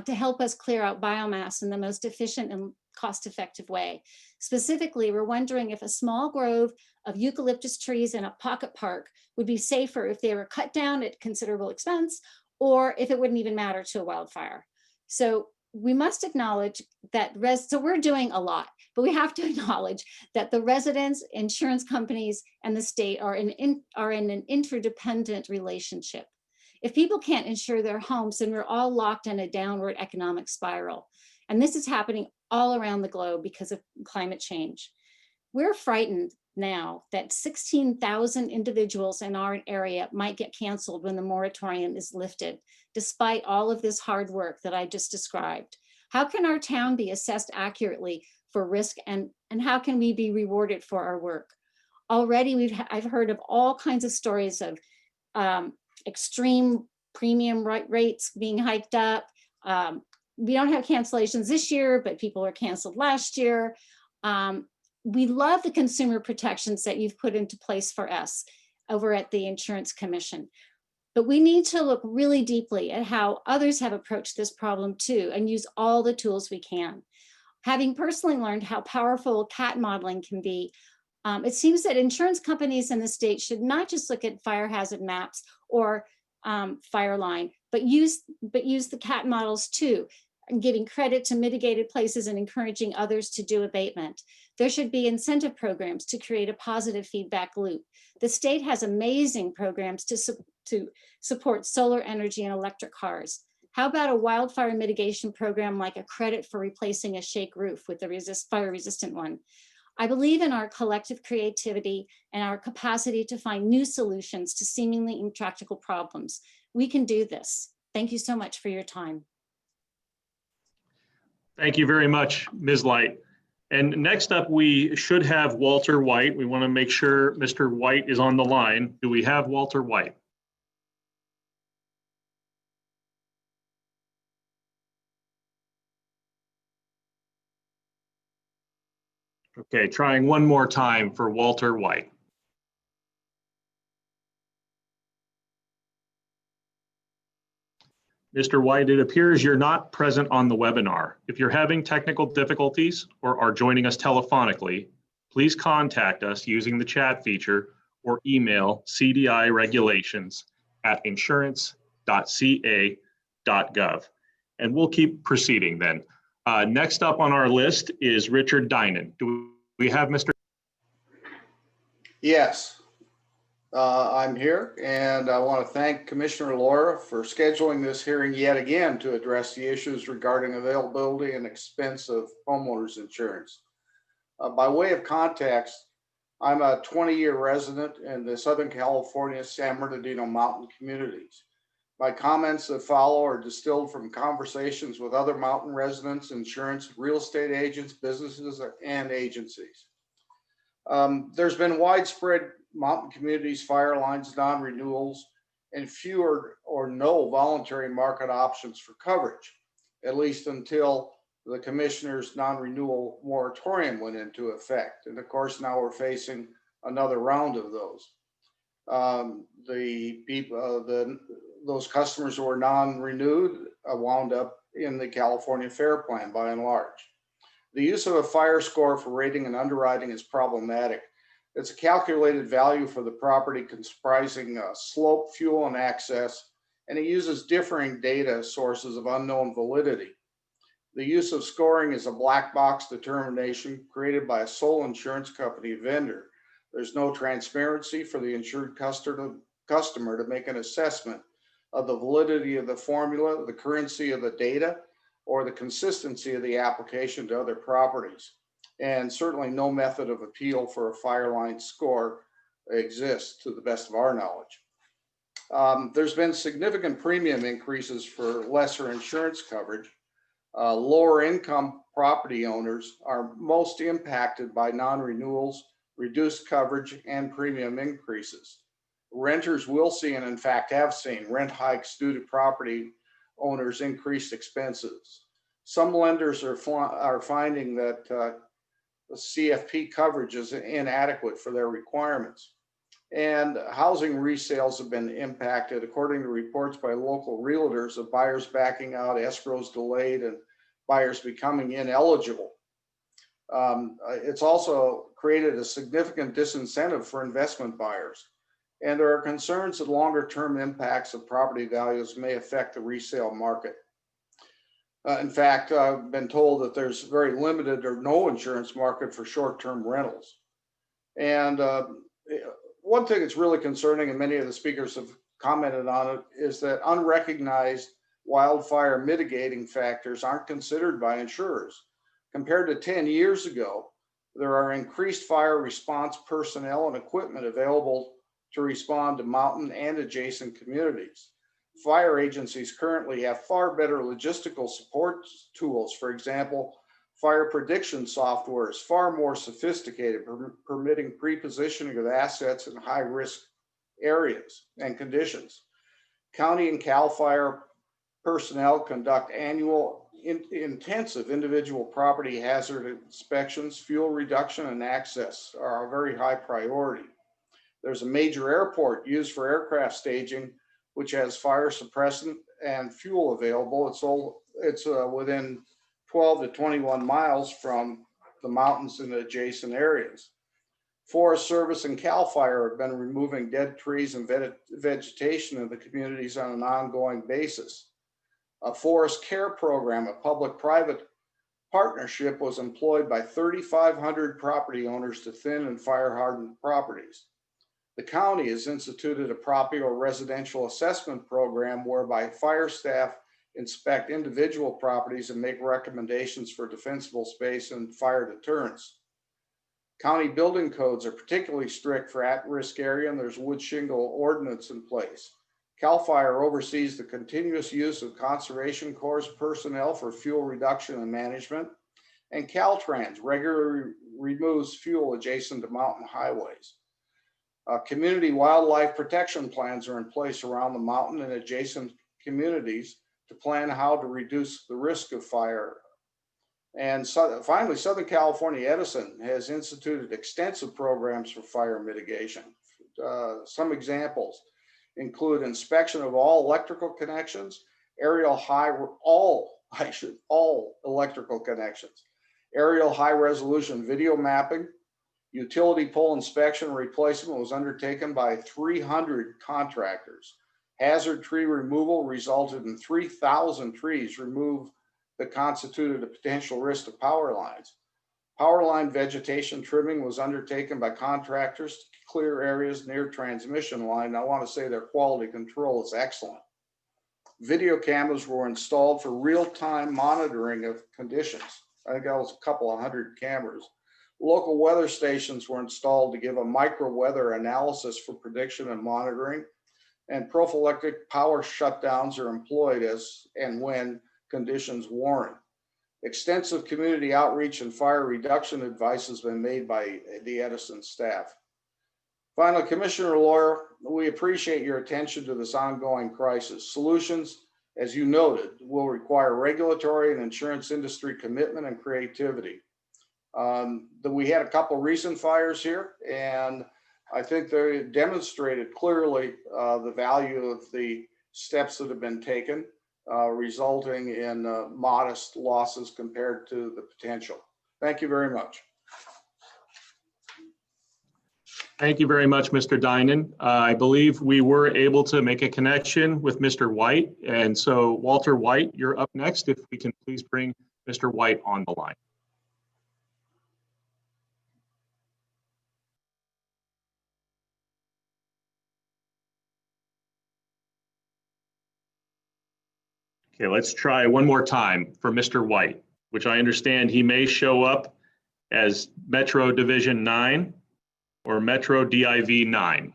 Speaker 11: to help us clear out biomass in the most efficient and cost-effective way. Specifically, we're wondering if a small grove of eucalyptus trees in a pocket park would be safer if they were cut down at considerable expense, or if it wouldn't even matter to a wildfire. So we must acknowledge that, so we're doing a lot, but we have to acknowledge that the residents, insurance companies, and the state are in an interdependent relationship. If people can't insure their homes, then we're all locked in a downward economic spiral. And this is happening all around the globe because of climate change. We're frightened now that 16,000 individuals in our area might get canceled when the moratorium is lifted, despite all of this hard work that I just described. How can our town be assessed accurately for risk, and how can we be rewarded for our work? Already I've heard of all kinds of stories of extreme premium rates being hiked up. We don't have cancellations this year, but people were canceled last year. We love the consumer protections that you've put into place for us over at the Insurance Commission. But we need to look really deeply at how others have approached this problem too, and use all the tools we can. Having personally learned how powerful CAT modeling can be, it seems that insurance companies in the state should not just look at fire hazard maps or fire line, but use the CAT models too, and giving credit to mitigated places and encouraging others to do abatement. There should be incentive programs to create a positive feedback loop. The state has amazing programs to support solar energy and electric cars. How about a wildfire mitigation program like a credit for replacing a shake roof with a fire resistant one? I believe in our collective creativity and our capacity to find new solutions to seemingly intractable problems. We can do this. Thank you so much for your time.
Speaker 2: Thank you very much, Ms. Light. And next up, we should have Walter White. We want to make sure Mr. White is on the line. Do we have Walter White? Okay, trying one more time for Walter White. Mr. White, it appears you're not present on the webinar. If you're having technical difficulties or are joining us telephonically, please contact us using the chat feature or email cdiregulations@insurance.ca.gov. And we'll keep proceeding then. Next up on our list is Richard Dinan. Do we have Mr.
Speaker 12: Yes. I'm here, and I want to thank Commissioner Lara for scheduling this hearing yet again to address the issues regarding availability and expense of homeowners insurance. By way of context, I'm a 20-year resident in the Southern California San Bernardino mountain communities. My comments that follow are distilled from conversations with other mountain residents, insurance, real estate agents, businesses, and agencies. There's been widespread mountain communities, fire lines, non-renewals, and fewer or no voluntary market options for coverage, at least until the commissioner's non-renewal moratorium went into effect. And of course, now we're facing another round of those. Those customers who were non-renewed wound up in the California FAIR Plan by and large. The use of a fire score for rating and underwriting is problematic. It's a calculated value for the property comprising slope, fuel, and access, and it uses differing data sources of unknown validity. The use of scoring is a black box determination created by a sole insurance company vendor. There's no transparency for the insured customer to make an assessment of the validity of the formula, the currency of the data, or the consistency of the application to other properties. And certainly no method of appeal for a fire line score exists to the best of our knowledge. There's been significant premium increases for lesser insurance coverage. Lower income property owners are most impacted by non-renewals, reduced coverage, and premium increases. Renters will see, and in fact have seen, rent hikes due to property owners' increased expenses. Some lenders are finding that the CFP coverage is inadequate for their requirements. And housing resales have been impacted, according to reports by local realtors, of buyers backing out, escrows delayed, and buyers becoming ineligible. It's also created a significant disincentive for investment buyers. And there are concerns that longer-term impacts of property values may affect the resale market. In fact, I've been told that there's very limited or no insurance market for short-term rentals. And one thing that's really concerning, and many of the speakers have commented on it, is that unrecognized wildfire mitigating factors aren't considered by insurers. Compared to 10 years ago, there are increased fire response personnel and equipment available to respond to mountain and adjacent communities. Fire agencies currently have far better logistical support tools. For example, fire prediction software is far more sophisticated, permitting pre-positioning of assets in high-risk areas and conditions. County and CAL FIRE personnel conduct annual intensive individual property hazard inspections. Fuel reduction and access are a very high priority. There's a major airport used for aircraft staging, which has fire suppressant and fuel available. It's within 12 to 21 miles from the mountains in the adjacent areas. Forest Service and CAL FIRE have been removing dead trees and vegetation in the communities on an ongoing basis. A forest care program, a public-private partnership, was employed by 3,500 property owners to thin and fire-hardened properties. The county has instituted a property or residential assessment program whereby fire staff inspect individual properties and make recommendations for defensible space and fire deterrence. County building codes are particularly strict for at-risk area, and there's wood shingle ordinance in place. CAL FIRE oversees the continuous use of Conservation Corps personnel for fuel reduction and management, and Caltrans regularly removes fuel adjacent to mountain highways. Community wildlife protection plans are in place around the mountain and adjacent communities to plan how to reduce the risk of fire. And finally, Southern California Edison has instituted extensive programs for fire mitigation. Some examples include inspection of all electrical connections, all electrical connections, aerial high resolution video mapping. Utility pole inspection and replacement was undertaken by 300 contractors. Hazard tree removal resulted in 3,000 trees removed that constituted a potential risk to power lines. Power line vegetation trimming was undertaken by contractors to clear areas near transmission line. I want to say their quality control is excellent. Video cameras were installed for real-time monitoring of conditions. I think that was a couple of hundred cameras. Local weather stations were installed to give a micro weather analysis for prediction and monitoring, and prophylactic power shutdowns are employed as and when conditions warrant. Extensive community outreach and fire reduction advice has been made by the Edison staff. Finally, Commissioner Lara, we appreciate your attention to this ongoing crisis. Solutions, as you noted, will require regulatory and insurance industry commitment and creativity. We had a couple recent fires here, and I think they demonstrated clearly the value of the steps that have been taken, resulting in modest losses compared to the potential. Thank you very much.
Speaker 2: Thank you very much, Mr. Dinan. I believe we were able to make a connection with Mr. White. And so Walter White, you're up next. If we can please bring Mr. White on the line. Okay, let's try one more time for Mr. White, which I understand he may show up as Metro Division 9 or Metro DIV 9.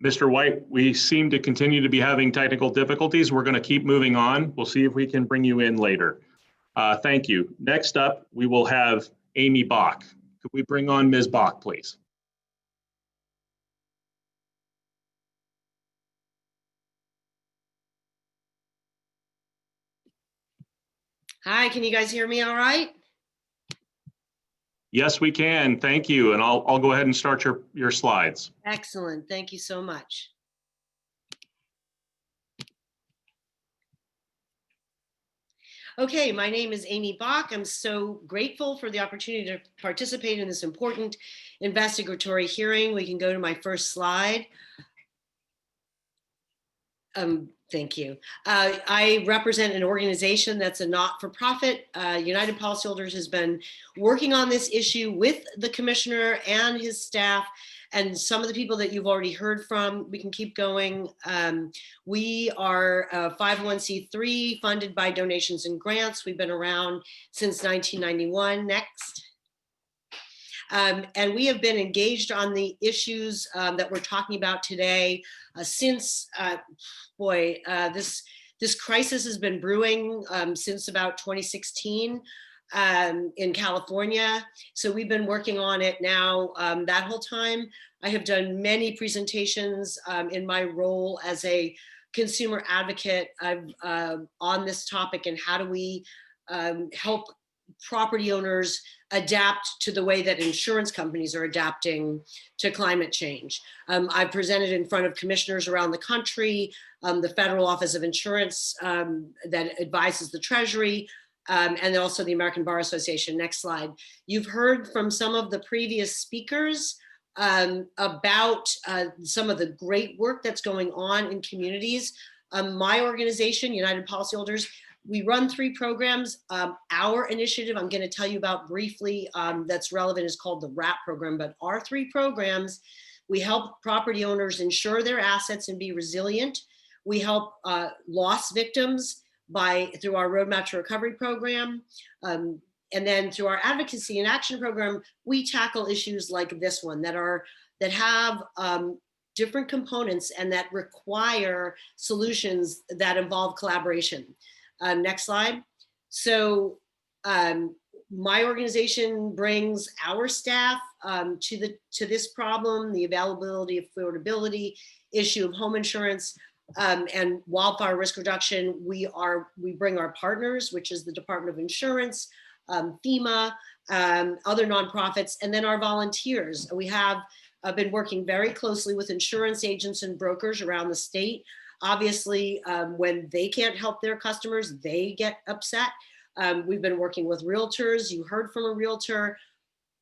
Speaker 2: Mr. White, we seem to continue to be having technical difficulties. We're going to keep moving on. We'll see if we can bring you in later. Thank you. Next up, we will have Amy Bach. Could we bring on Ms. Bach, please?
Speaker 13: Hi, can you guys hear me all right?
Speaker 2: Yes, we can. Thank you. And I'll go ahead and start your slides.
Speaker 13: Excellent. Thank you so much. Okay, my name is Amy Bach. I'm so grateful for the opportunity to participate in this important investigatory hearing. We can go to my first slide. Thank you. I represent an organization that's a not-for-profit. United Policyholders has been working on this issue with the commissioner and his staff and some of the people that you've already heard from. We can keep going. We are a 501c3 funded by donations and grants. We've been around since 1991. Next. And we have been engaged on the issues that we're talking about today since, this crisis has been brewing since about 2016 in California. So we've been working on it now that whole time. I have done many presentations in my role as a consumer advocate on this topic and how do we help property owners adapt to the way that insurance companies are adapting to climate change. I've presented in front of commissioners around the country, the Federal Office of Insurance that advises the Treasury, and also the American Bar Association. Next slide. You've heard from some of the previous speakers about some of the great work that's going on in communities. My organization, United Policyholders, we run 3 programs. Our initiative, I'm going to tell you about briefly, that's relevant, is called the WRAP program. But our 3 programs, we help property owners insure their assets and be resilient. We help loss victims through our Roadmap to Recovery program. And then through our Advocacy and Action program, we tackle issues like this one that have different components and that require solutions that involve collaboration. Next slide. So my organization brings our staff to this problem, the availability, affordability issue of home insurance and wildfire risk reduction. We bring our partners, which is the Department of Insurance, FEMA, other nonprofits, and then our volunteers. We have been working very closely with insurance agents and brokers around the state. Obviously, when they can't help their customers, they get upset. We've been working with realtors. You heard from a realtor.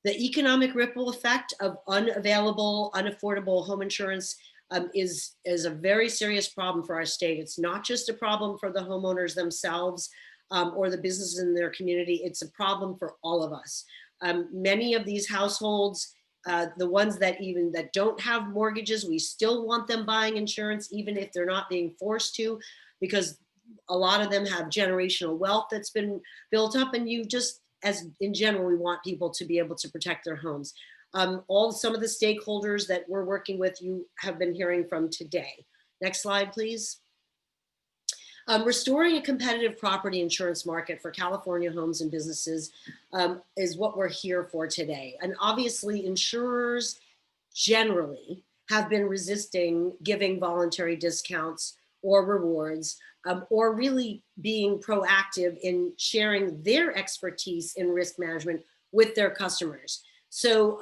Speaker 13: The economic ripple effect of unavailable, unaffordable home insurance is a very serious problem for our state. It's not just a problem for the homeowners themselves or the businesses in their community. It's a problem for all of us. Many of these households, the ones that don't have mortgages, we still want them buying insurance, even if they're not being forced to, because a lot of them have generational wealth that's been built up, and as in general, we want people to be able to protect their homes. Some of the stakeholders that we're working with, you have been hearing from today. Next slide, please. Restoring a competitive property insurance market for California homes and businesses is what we're here for today. And obviously, insurers generally have been resisting giving voluntary discounts or rewards, or really being proactive in sharing their expertise in risk management with their customers. So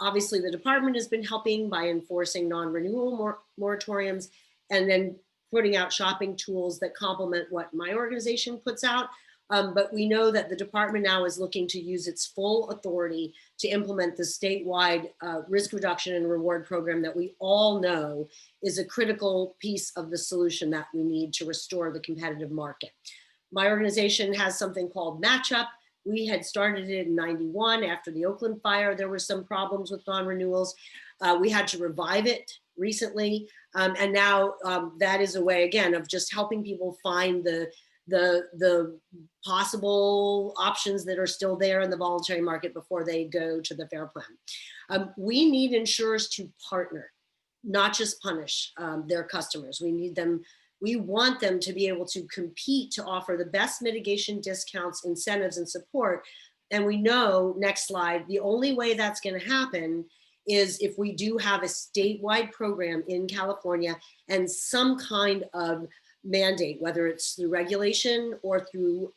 Speaker 13: obviously, the department has been helping by enforcing non-renewal moratoriums and then putting out shopping tools that complement what my organization puts out. But we know that the department now is looking to use its full authority to implement the statewide risk reduction and reward program that we all know is a critical piece of the solution that we need to restore the competitive market. My organization has something called Matchup. We had started it in '91 after the Oakland fire. There were some problems with non-renewals. We had to revive it recently. And now that is a way, again, of just helping people find the possible options that are still there in the voluntary market before they go to the fair plan. We need insurers to partner, not just punish their customers. We want them to be able to compete to offer the best mitigation discounts, incentives, and support. And we know, next slide, the only way that's going to happen is if we do have a statewide program in California and some kind of mandate, whether it's through regulation or through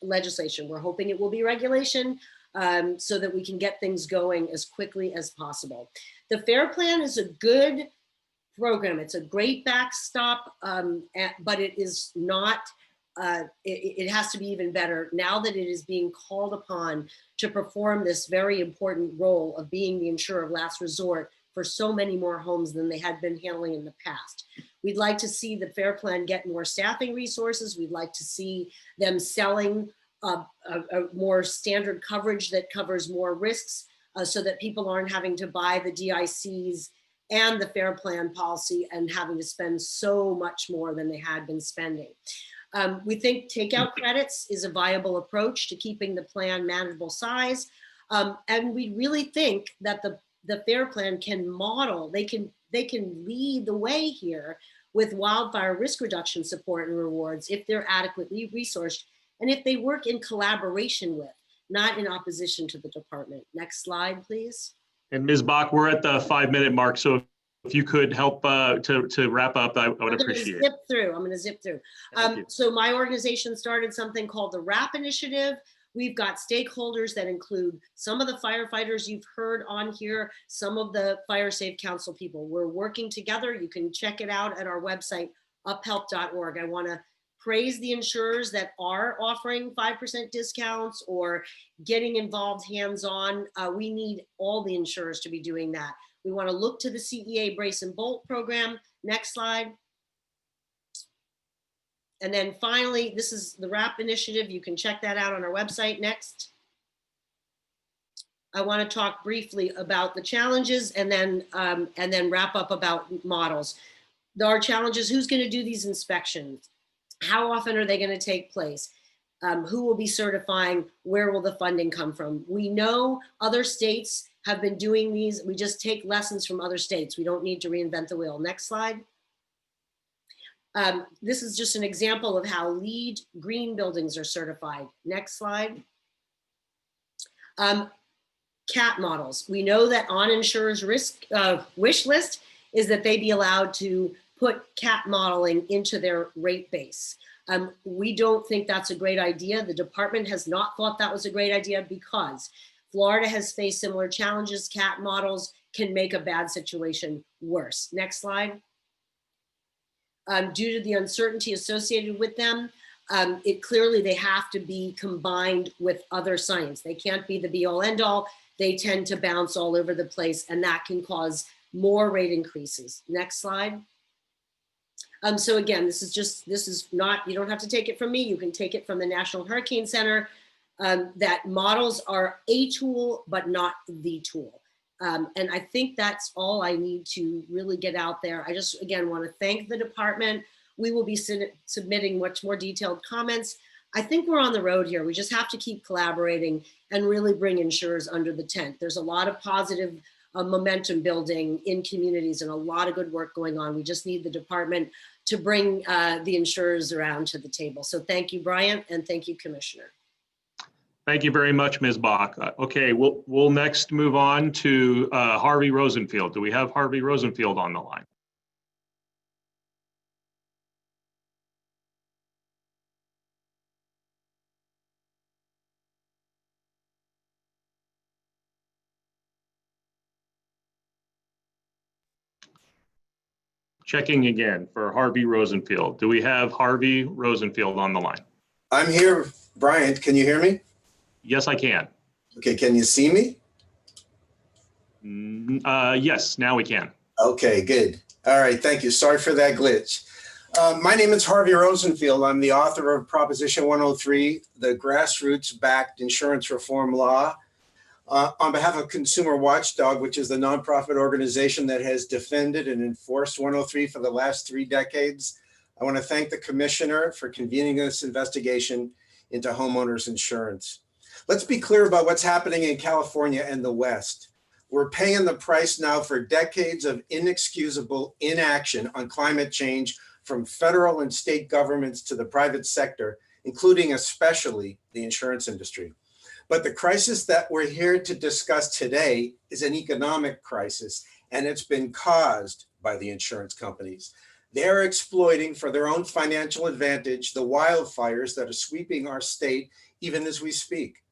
Speaker 13: legislation. We're hoping it will be regulation so that we can get things going as quickly as possible. The FAIR Plan is a good program. It's a great backstop, but it is not, it has to be even better now that it is being called upon to perform this very important role of being the insurer of last resort for so many more homes than they had been handling in the past. We'd like to see the FAIR Plan get more staffing resources. We'd like to see them selling a more standard coverage that covers more risks so that people aren't having to buy the DICs and the FAIR Plan policy and having to spend so much more than they had been spending. We think takeout credits is a viable approach to keeping the plan manageable size. And we really think that the FAIR Plan can model, they can lead the way here with wildfire risk reduction support and rewards if they're adequately resourced and if they work in collaboration with, not in opposition to the department. Next slide, please.
Speaker 2: And Ms. Bach, we're at the 5-minute mark, so if you could help to wrap up, I would appreciate it.
Speaker 13: I'm going to zip through.
Speaker 2: Thank you.
Speaker 13: So my organization started something called the WRAP Initiative. We've got stakeholders that include some of the firefighters you've heard on here, some of the Fire Safe Council people. We're working together. You can check it out at our website, uphelp.org. I want to praise the insurers that are offering 5% discounts or getting involved hands-on. We need all the insurers to be doing that. We want to look to the CEA Brace and Bolt program. Next slide. And then finally, this is the WRAP initiative. You can check that out on our website. Next. I want to talk briefly about the challenges and then wrap up about models. There are challenges. Who's going to do these inspections? How often are they going to take place? Who will be certifying? Where will the funding come from? We know other states have been doing these. We just take lessons from other states. We don't need to reinvent the wheel. Next slide. This is just an example of how LEED green buildings are certified. Next slide. CAT models. We know that on insurers' risk wish list is that they be allowed to put CAT modeling into their rate base. We don't think that's a great idea. The department has not thought that was a great idea because Florida has faced similar challenges. CAT models can make a bad situation worse. Next slide. Due to the uncertainty associated with them, clearly they have to be combined with other science. They can't be the be all end all. They tend to bounce all over the place and that can cause more rate increases. Next slide. So again, this is not, you don't have to take it from me. You can take it from the National Hurricane Center, that models are a tool, but not the tool. And I think that's all I need to really get out there. I just, again, want to thank the department. We will be submitting much more detailed comments. I think we're on the road here. We just have to keep collaborating and really bring insurers under the tent. There's a lot of positive momentum building in communities and a lot of good work going on. We just need the department to bring the insurers around to the table. So thank you, Bryant, and thank you, Commissioner.
Speaker 2: Thank you very much, Ms. Bach. Okay, we'll next move on to Harvey Rosenfield. Do we have Harvey Rosenfield on the line? Checking again for Harvey Rosenfield. Do we have Harvey Rosenfield on the line?
Speaker 14: I'm here, Bryant. Can you hear me?
Speaker 2: Yes, I can.
Speaker 14: Okay, can you see me?
Speaker 2: Yes, now we can. Okay,
Speaker 14: good. All right, thank you. Sorry for that glitch. My name is Harvey Rosenfield. I'm the author of Proposition 103, the grassroots-backed insurance reform law. On behalf of Consumer Watchdog, which is the nonprofit organization that has defended and enforced 103 for the last 3 decades, I want to thank the commissioner for convening this investigation into homeowners insurance. Let's be clear about what's happening in California and the West. We're paying the price now for decades of inexcusable inaction on climate change from federal and state governments to the private sector, including especially the insurance industry. But the crisis that we're here to discuss today is an economic crisis, and it's been caused by the insurance companies. They're exploiting for their own financial advantage the wildfires that are sweeping our state even as we speak.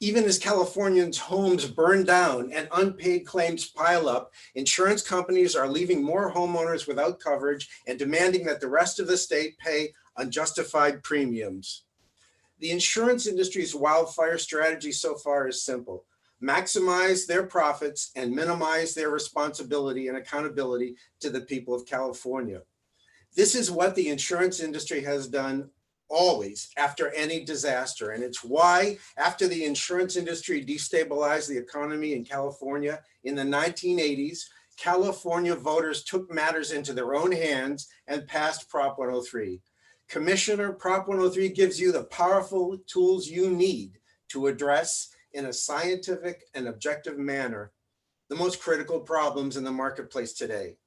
Speaker 14: Even as Californians' homes burn down and unpaid claims pile up, insurance companies are leaving more homeowners without coverage and demanding that the rest of the state pay unjustified premiums. The insurance industry's wildfire strategy so far is simple: maximize their profits and minimize their responsibility and accountability to the people of California. This is what the insurance industry has done always after any disaster. And it's why, after the insurance industry destabilized the economy in California in the 1980s, California voters took matters into their own hands and passed Prop 103. Commissioner, Prop 103 gives you the powerful tools you need to address in a scientific and objective manner the most critical problems in the marketplace today.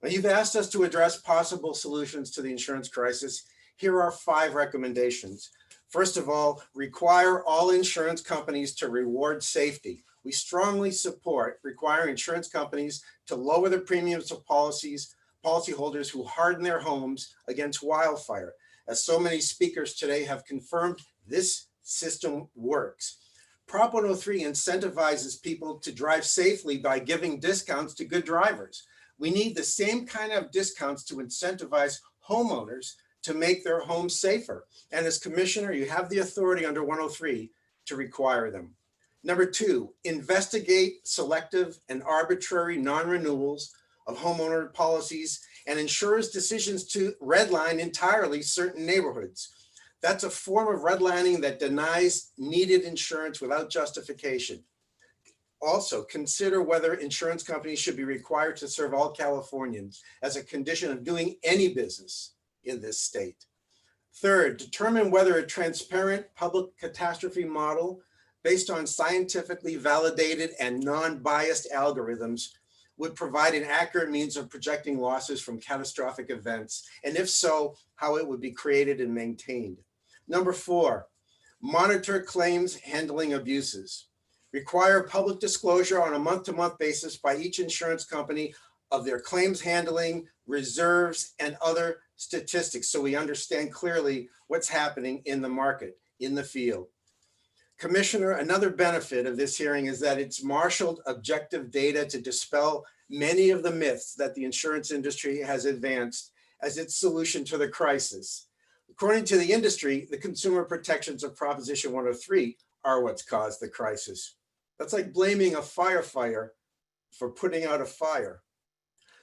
Speaker 14: Now, you've asked us to address possible solutions to the insurance crisis. Here are 5 recommendations. First of all, require all insurance companies to reward safety. We strongly support requiring insurance companies to lower the premiums of policyholders who harden their homes against wildfire. As so many speakers today have confirmed, this system works. Prop 103 incentivizes people to drive safely by giving discounts to good drivers. We need the same kind of discounts to incentivize homeowners to make their homes safer. And as commissioner, you have the authority under 103 to require them. Number 2, investigate selective and arbitrary non-renewals of homeowner policies and insurers' decisions to redline entirely certain neighborhoods. That's a form of redlining that denies needed insurance without justification. Also, consider whether insurance companies should be required to serve all Californians as a condition of doing any business in this state. Third, determine whether a transparent public catastrophe model based on scientifically validated and non-biased algorithms would provide an accurate means of projecting losses from catastrophic events, and if so, how it would be created and maintained. Number 4, monitor claims handling abuses. Require public disclosure on a month-to-month basis by each insurance company of their claims handling, reserves, and other statistics so we understand clearly what's happening in the market, in the field. Commissioner, another benefit of this hearing is that it's marshaled objective data to dispel many of the myths that the insurance industry has advanced as its solution to the crisis. According to the industry, the consumer protections of Proposition 103 are what's caused the crisis. That's like blaming a firefighter for putting out a fire.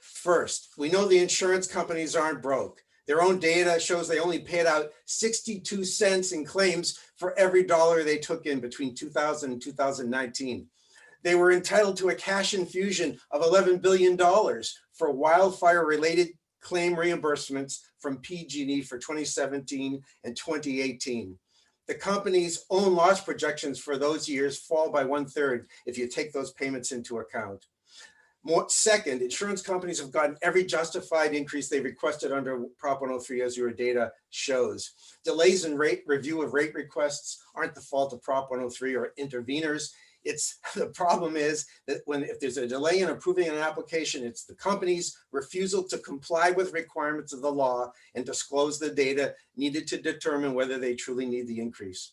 Speaker 14: First, we know the insurance companies aren't broke. Their own data shows they only paid out 62 cents in claims for every dollar they took in between 2000 and 2019. They were entitled to a cash infusion of $11 billion for wildfire-related claim reimbursements from PG&E for 2017 and 2018. The company's own loss projections for those years fall by 1/3 if you take those payments into account. Second, insurance companies have gotten every justified increase they requested under Prop 103, as your data shows. Delays in rate review of rate requests aren't the fault of Prop 103 or interveners. The problem is that if there's a delay in approving an application, it's the company's refusal to comply with requirements of the law and disclose the data needed to determine whether they truly need the increase.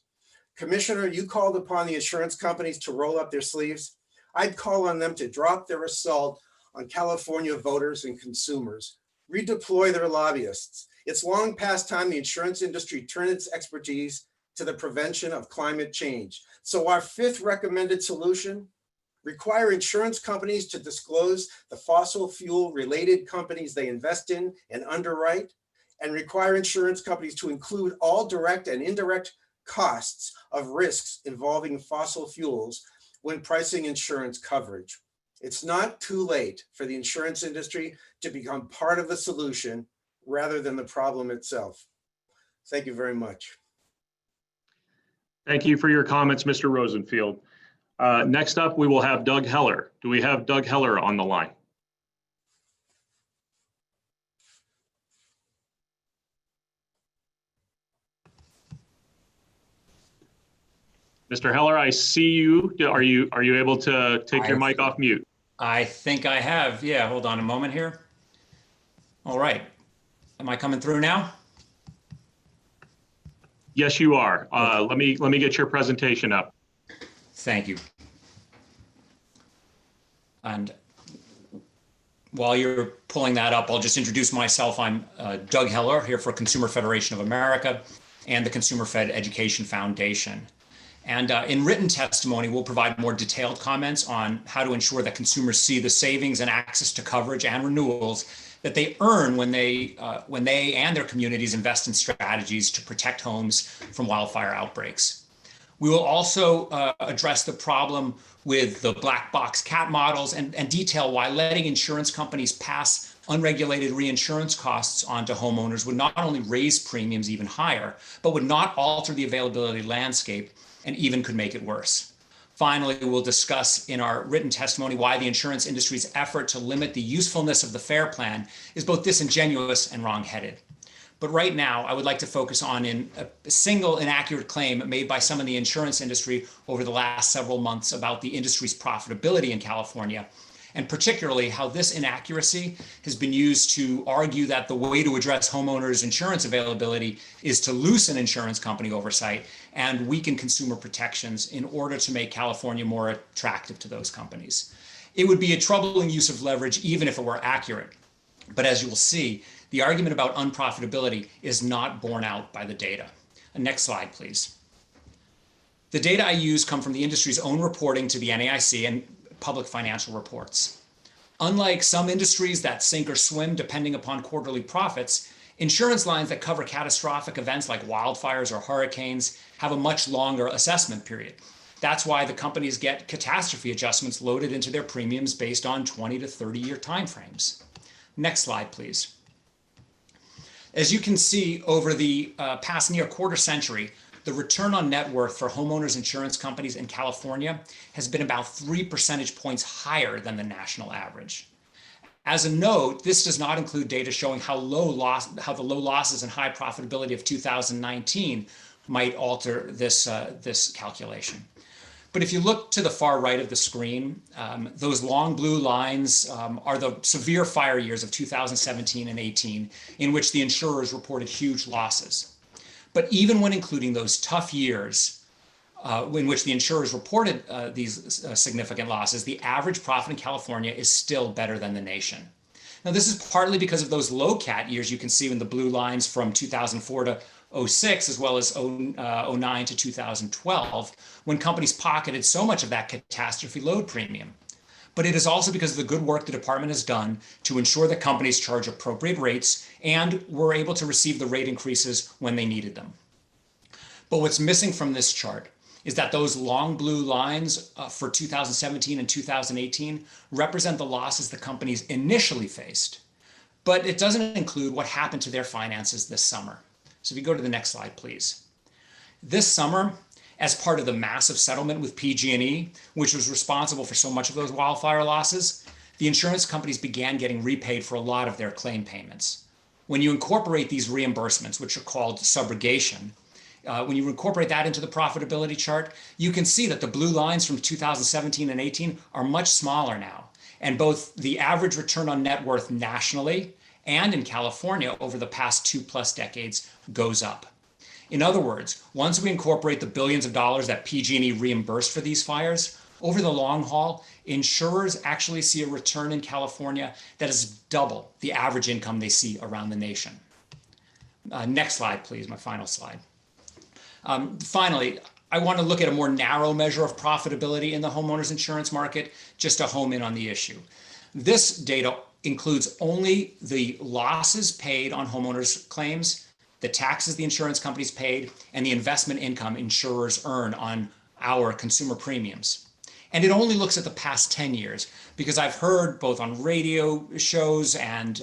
Speaker 14: Commissioner, you called upon the insurance companies to roll up their sleeves. I'd call on them to drop their assault on California voters and consumers, redeploy their lobbyists. It's long past time the insurance industry turn its expertise to the prevention of climate change. So our 5th recommended solution, require insurance companies to disclose the fossil fuel related companies they invest in and underwrite, and require insurance companies to include all direct and indirect costs of risks involving fossil fuels when pricing insurance coverage. It's not too late for the insurance industry to become part of the solution rather than the problem itself. Thank you very much.
Speaker 2: Thank you for your comments, Mr. Rosenfield. Next up, we will have Doug Heller. Do we have Doug Heller on the line? Mr. Heller, I see you. Are you able to take your mic off mute?
Speaker 15: I think I have. Yeah, hold on a moment here. All right. Am I coming through now?
Speaker 2: Yes, you are. Let me get your presentation up.
Speaker 15: Thank you. And while you're pulling that up, I'll just introduce myself. I'm Doug Heller here for Consumer Federation of America and the Consumer Fed Education Foundation. And in written testimony, we'll provide more detailed comments on how to ensure that consumers see the savings and access to coverage and renewals that they earn when they and their communities invest in strategies to protect homes from wildfire outbreaks. We will also address the problem with the black box cat models and detail why letting insurance companies pass unregulated reinsurance costs onto homeowners would not only raise premiums even higher, but would not alter the availability landscape and even could make it worse. Finally, we'll discuss in our written testimony why the insurance industry's effort to limit the usefulness of the FAIR plan is both disingenuous and wrong-headed. But right now, I would like to focus on a single inaccurate claim made by some in the insurance industry over the last several months about the industry's profitability in California, and particularly how this inaccuracy has been used to argue that the way to address homeowners insurance availability is to loosen insurance company oversight and weaken consumer protections in order to make California more attractive to those companies. It would be a troubling use of leverage even if it were accurate. But as you will see, the argument about unprofitability is not borne out by the data. Next slide, please. The data I use come from the industry's own reporting to the NAIC and public financial reports. Unlike some industries that sink or swim depending upon quarterly profits, insurance lines that cover catastrophic events like wildfires or hurricanes have a much longer assessment period. That's why the companies get catastrophe adjustments loaded into their premiums based on 20 to 30-year timeframes. Next slide, please. As you can see, over the past near quarter century, the return on net worth for homeowners insurance companies in California has been about 3 percentage points higher than the national average. As a note, this does not include data showing how the low losses and high profitability of 2019 might alter this calculation. But if you look to the far right of the screen, those long blue lines are the severe fire years of 2017 and 18, in which the insurers reported huge losses. But even when including those tough years in which the insurers reported these significant losses, the average profit in California is still better than the nation. Now, this is partly because of those low cat years you can see in the blue lines from 2004 to 06, as well as 09 to 2012, when companies pocketed so much of that catastrophe load premium. But it is also because of the good work the department has done to ensure that companies charge appropriate rates and were able to receive the rate increases when they needed them. But what's missing from this chart is that those long blue lines for 2017 and 2018 represent the losses the companies initially faced, but it doesn't include what happened to their finances this summer. So if you go to the next slide, please. This summer, as part of the massive settlement with PG&E, which was responsible for so much of those wildfire losses, the insurance companies began getting repaid for a lot of their claim payments. When you incorporate these reimbursements, which are called subrogation, when you incorporate that into the profitability chart, you can see that the blue lines from 2017 and 18 are much smaller now. And both the average return on net worth nationally and in California over the past 2+ decades goes up. In other words, once we incorporate the billions of dollars that PG&E reimbursed for these fires, over the long haul, insurers actually see a return in California that is double the average income they see around the nation. Next slide, please, my final slide. Finally, I want to look at a more narrow measure of profitability in the homeowners insurance market, just to home in on the issue. This data includes only the losses paid on homeowners claims, the taxes the insurance companies paid, and the investment income insurers earn on our consumer premiums. And it only looks at the past 10 years, because I've heard both on radio shows and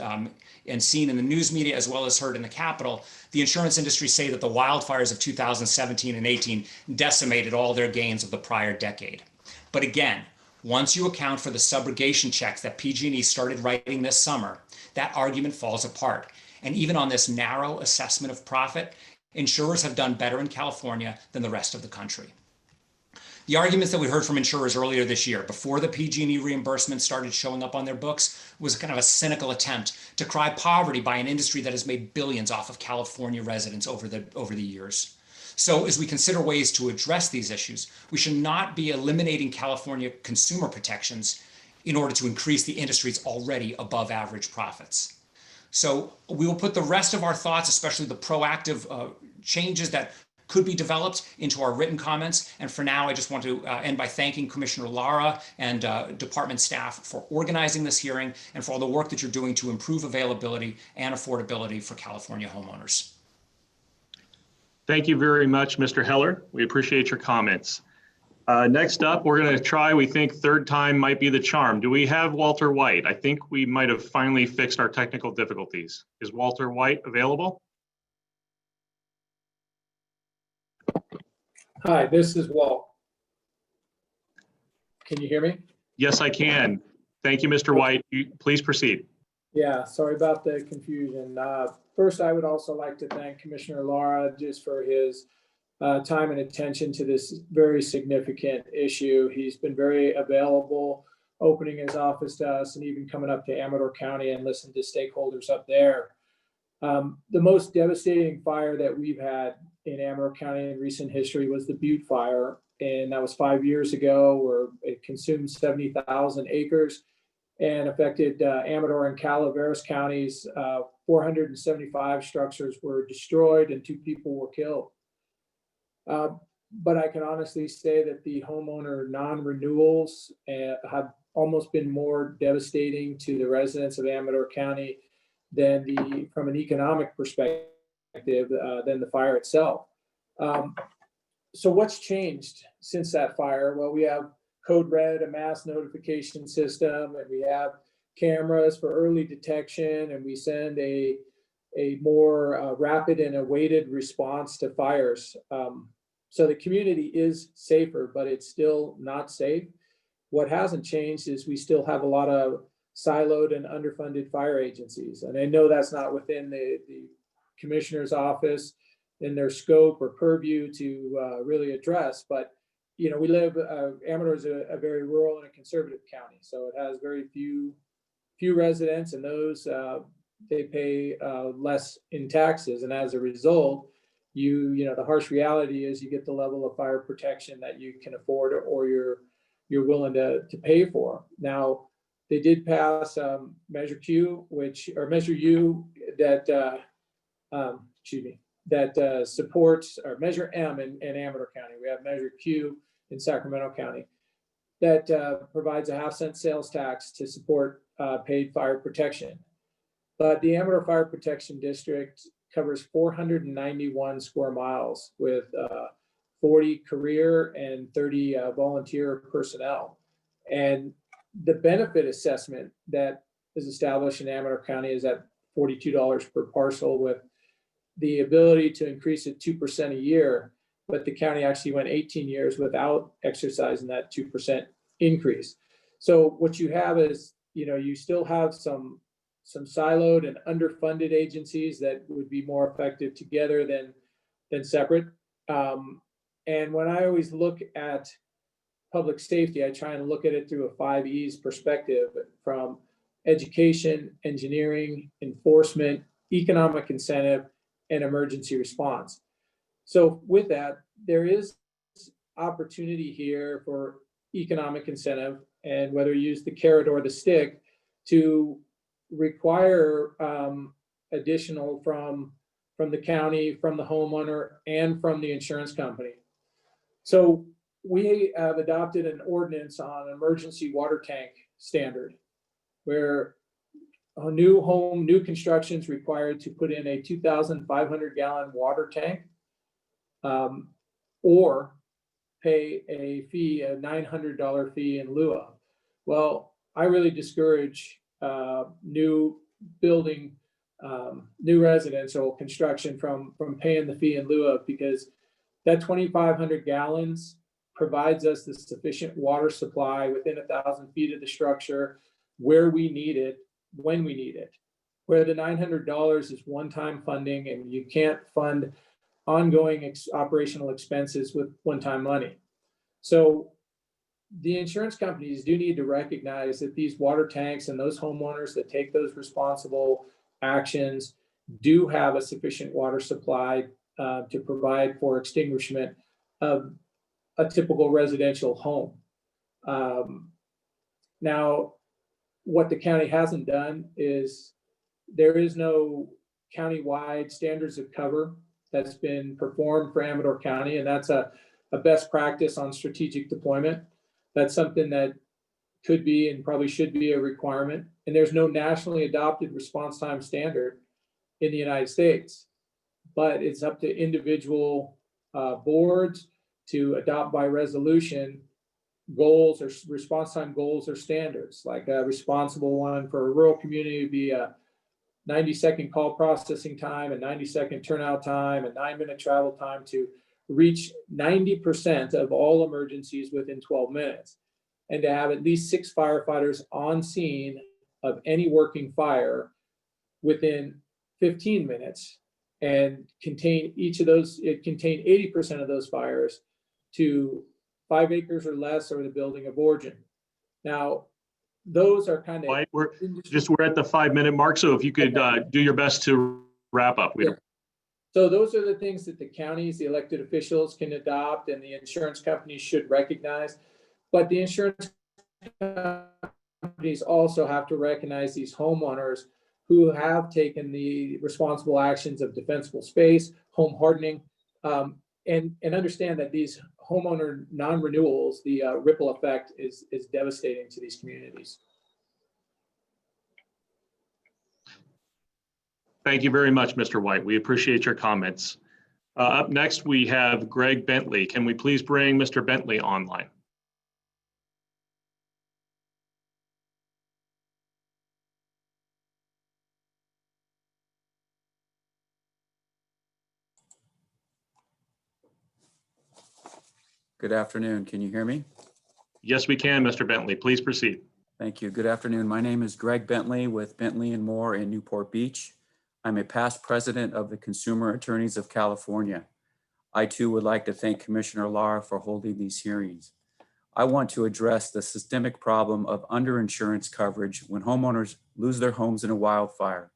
Speaker 15: seen in the news media, as well as heard in the Capitol, the insurance industry say that the wildfires of 2017 and 18 decimated all their gains of the prior decade. But again, once you account for the subrogation checks that PG&E started writing this summer, that argument falls apart. And even on this narrow assessment of profit, insurers have done better in California than the rest of the country. The arguments that we heard from insurers earlier this year, before the PG&E reimbursements started showing up on their books, was kind of a cynical attempt to cry poverty by an industry that has made billions off of California residents over the years. So as we consider ways to address these issues, we should not be eliminating California consumer protections in order to increase the industry's already above average profits. So we will put the rest of our thoughts, especially the proactive changes that could be developed, into our written comments. And for now, I just want to end by thanking Commissioner Lara and department staff for organizing this hearing and for all the work that you're doing to improve availability and affordability for California homeowners.
Speaker 2: Thank you very much, Mr. Heller. We appreciate your comments. Next up, we're going to try, we think third time might be the charm. Do we have Walter White? I think we might have finally fixed our technical difficulties. Is Walter White available?
Speaker 16: Hi, this is Walt. Can you hear me?
Speaker 2: Yes, I can. Thank you, Mr. White. Please proceed.
Speaker 16: Yeah, sorry about the confusion. First, I would also like to thank Commissioner Lara just for his time and attention to this very significant issue. He's been very available, opening his office to us and even coming up to Amador County and listening to stakeholders up there. The most devastating fire that we've had in Amador County in recent history was the Butte Fire. And that was 5 years ago, where it consumed 70,000 acres and affected Amador and Calaveras counties. 475 structures were destroyed and 2 people were killed. But I can honestly say that the homeowner non-renewals have almost been more devastating to the residents of Amador County than from an economic perspective, than the fire itself. So what's changed since that fire? Well, we have Code Red, a mass notification system, and we have cameras for early detection, and we send a more rapid and a weighted response to fires. So the community is safer, but it's still not safe. What hasn't changed is we still have a lot of siloed and underfunded fire agencies. And I know that's not within the commissioner's office in their scope or purview to really address, but we live, Amador is a very rural and a conservative county. So it has very few residents, and those they pay less in taxes. And as a result, the harsh reality is you get the level of fire protection that you can afford or you're willing to pay for. Now, they did pass Measure Q, Measure U that that supports, or Measure M in Amador County. We have Measure Q in Sacramento County that provides a 0.5-cent sales tax to support paid fire protection. But the Amador Fire Protection District covers 491 square miles with 40 career and 30 volunteer personnel. And the benefit assessment that is established in Amador County is at $42 per parcel, with the ability to increase it 2% a year. But the county actually went 18 years without exercising that 2% increase. So what you have is, you still have some siloed and underfunded agencies that would be more effective together than separate. And when I always look at public safety, I try and look at it through a 5 E's perspective, from education, engineering, enforcement, economic incentive, and emergency response. So with that, there is opportunity here for economic incentive, and whether you use the carrot or the stick, to require additional from the county, from the homeowner, and from the insurance company. So we have adopted an ordinance on emergency water tank standard, where a new construction is required to put in a 2,500 gallon water tank, or pay a fee, a $900 fee in lieu of. Well, I really discourage new residential construction from paying the fee in lieu of, because that 2,500 gallons provides us the sufficient water supply within 1,000 feet of the structure, where we need it, when we need it. Where the $900 is one-time funding, and you can't fund ongoing operational expenses with one-time money. So the insurance companies do need to recognize that these water tanks and those homeowners that take those responsible actions do have a sufficient water supply to provide for extinguishment of a typical residential home. Now, what the county hasn't done is there is no county-wide standards of cover that's been performed for Amador County, and that's a best practice on strategic deployment. That's something that could be and probably should be a requirement. And there's no nationally adopted response time standard in the United States, but it's up to individual boards to adopt by resolution goals or response time goals or standards. Like a responsible one for a rural community would be a 90-second call processing time, a 90-second turnout time, a 9-minute travel time to reach 90% of all emergencies within 12 minutes, and to have at least 6 firefighters on scene of any working fire within 15 minutes, and contain each of those, it contained 80% of those fires to 5 acres or less or the building of origin. Now, those are kind of
Speaker 2: we're at the 5-minute mark, so if you could do your best to wrap up.
Speaker 16: Yeah. So those are the things that the counties, the elected officials can adopt, and the insurance companies should recognize. But the insurance companies also have to recognize these homeowners who have taken the responsible actions of defensible space, home hardening, and understand that these homeowner non-renewals, the ripple effect is devastating to these communities.
Speaker 2: Thank you very much, Mr. White. We appreciate your comments. Up next, we have Greg Bentley. Can we please bring Mr. Bentley online?
Speaker 17: Good afternoon. Can you hear me?
Speaker 2: Yes, we can, Mr. Bentley. Please proceed.
Speaker 17: Thank you. Good afternoon. My name is Greg Bentley with Bentley and Moore in Newport Beach. I'm a past president of the Consumer Attorneys of California. I too would like to thank Commissioner Lara for holding these hearings. I want to address the systemic problem of underinsurance coverage when homeowners lose their homes in a wildfire.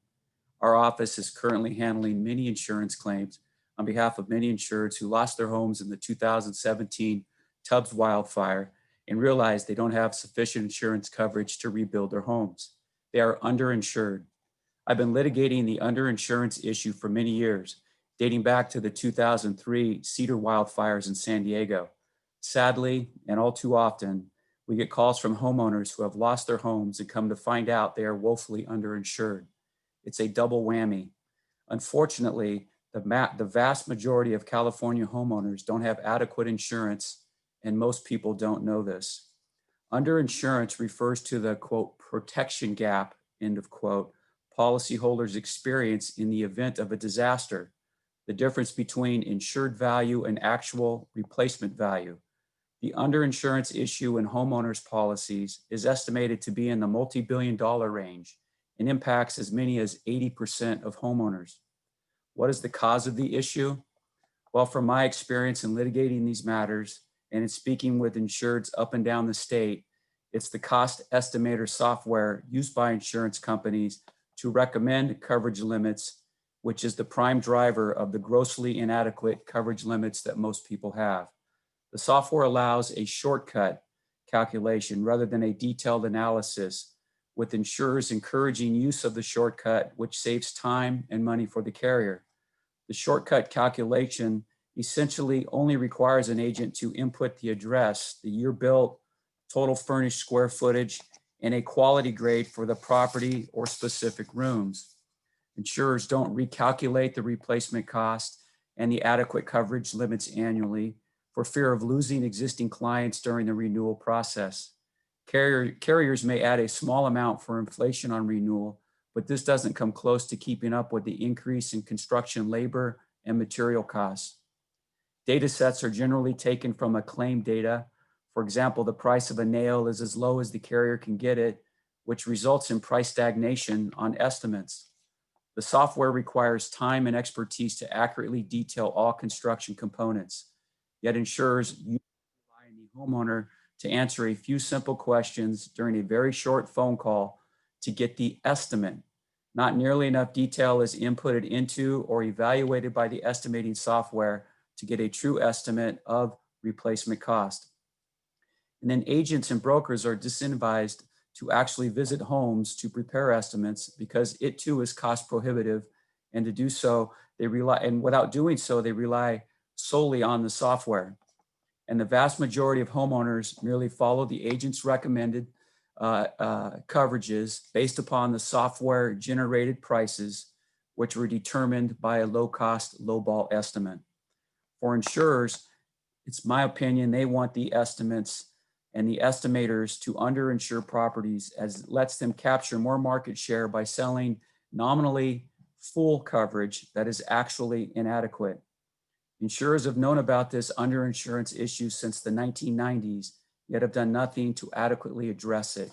Speaker 17: Our office is currently handling many insurance claims on behalf of many insureds who lost their homes in the 2017 Tubbs wildfire and realized they don't have sufficient insurance coverage to rebuild their homes. They are underinsured. I've been litigating the underinsurance issue for many years, dating back to the 2003 Cedar wildfires in San Diego. Sadly, and all too often, we get calls from homeowners who have lost their homes and come to find out they are woefully underinsured. It's a double whammy. Unfortunately, the vast majority of California homeowners don't have adequate insurance, and most people don't know this. Underinsurance refers to the, quote, protection gap, end of quote, policyholders experience in the event of a disaster, the difference between insured value and actual replacement value. The underinsurance issue in homeowners policies is estimated to be in the multi-billion-dollar range and impacts as many as 80% of homeowners. What is the cause of the issue? Well, from my experience in litigating these matters and in speaking with insureds up and down the state, it's the cost estimator software used by insurance companies to recommend coverage limits, which is the prime driver of the grossly inadequate coverage limits that most people have. The software allows a shortcut calculation rather than a detailed analysis, with insurers encouraging use of the shortcut, which saves time and money for the carrier. The shortcut calculation essentially only requires an agent to input the address, the year built, total furnished square footage, and a quality grade for the property or specific rooms. Insurers don't recalculate the replacement cost and the adequate coverage limits annually for fear of losing existing clients during the renewal process. Carriers may add a small amount for inflation on renewal, but this doesn't come close to keeping up with the increase in construction labor and material costs. Data sets are generally taken from a claim data. For example, the price of a nail is as low as the carrier can get it, which results in price stagnation on estimates. The software requires time and expertise to accurately detail all construction components, yet insurers rely on the the homeowner to answer a few simple questions during a very short phone call to get the estimate. Not nearly enough detail is inputted into or evaluated by the estimating software to get a true estimate of replacement cost. And then agents and brokers are disincentivized to actually visit homes to prepare estimates because it too is cost prohibitive. And to do so, they rely, and without doing so, they rely solely on the software. And the vast majority of homeowners merely follow the agent's recommended coverages based upon the software generated prices, which were determined by a low-cost, low-ball estimate. For insurers, it's my opinion, they want the estimates and the estimators to underinsure properties, as it lets them capture more market share by selling nominally full coverage that is actually inadequate. Insurers have known about this underinsurance issue since the 1990s, yet have done nothing to adequately address it.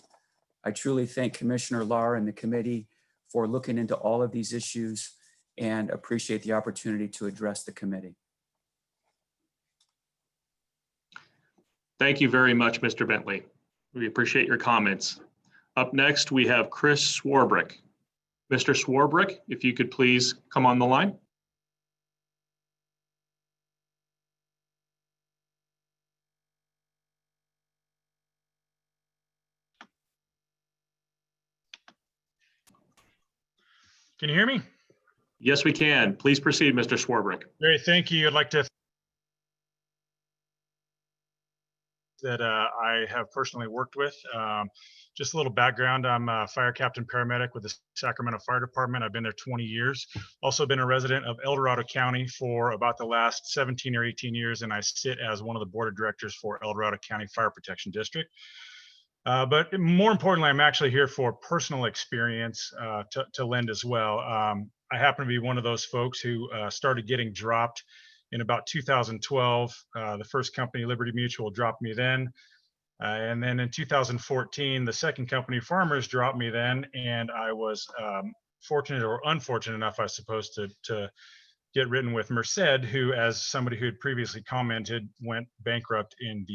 Speaker 17: I truly thank Commissioner Lara and the committee for looking into all of these issues and appreciate the opportunity to address the committee.
Speaker 2: Thank you very much, Mr. Bentley. We appreciate your comments. Up next, we have Chris Swarbrick. Mr. Swarbrick, if you could please come on the line.
Speaker 18: Can you hear me?
Speaker 2: Yes, we can. Please proceed, Mr. Swarbrick.
Speaker 18: Great, thank you. I'd like to that I have personally worked with. Just a little background, I'm a fire captain paramedic with the Sacramento Fire Department. I've been there 20 years. Also been a resident of El Dorado County for about the last 17 or 18 years, and I sit as one of the board of directors for El Dorado County Fire Protection District. But more importantly, I'm actually here for personal experience to lend as well. I happen to be one of those folks who started getting dropped in about 2012. The first company, Liberty Mutual, dropped me then. And then in 2014, the second company, Farmers, dropped me then. And I was fortunate or unfortunate enough, I suppose, to get written with Merced, who, as somebody who had previously commented, went bankrupt in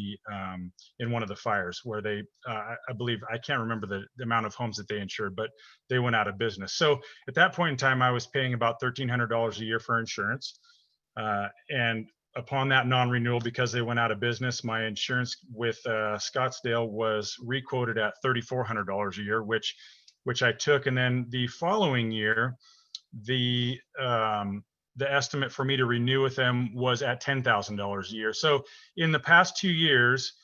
Speaker 18: one of the fires where they, I believe, I can't remember the amount of homes that they insured, but they went out of business. So at that point in time, I was paying about $1,300 a year for insurance. And upon that non-renewal, because they went out of business, my insurance with Scottsdale was requoted at $3,400 a year, which I took. And then the following year, the estimate for me to renew with them was at $10,000 a year. So in the past 2 years,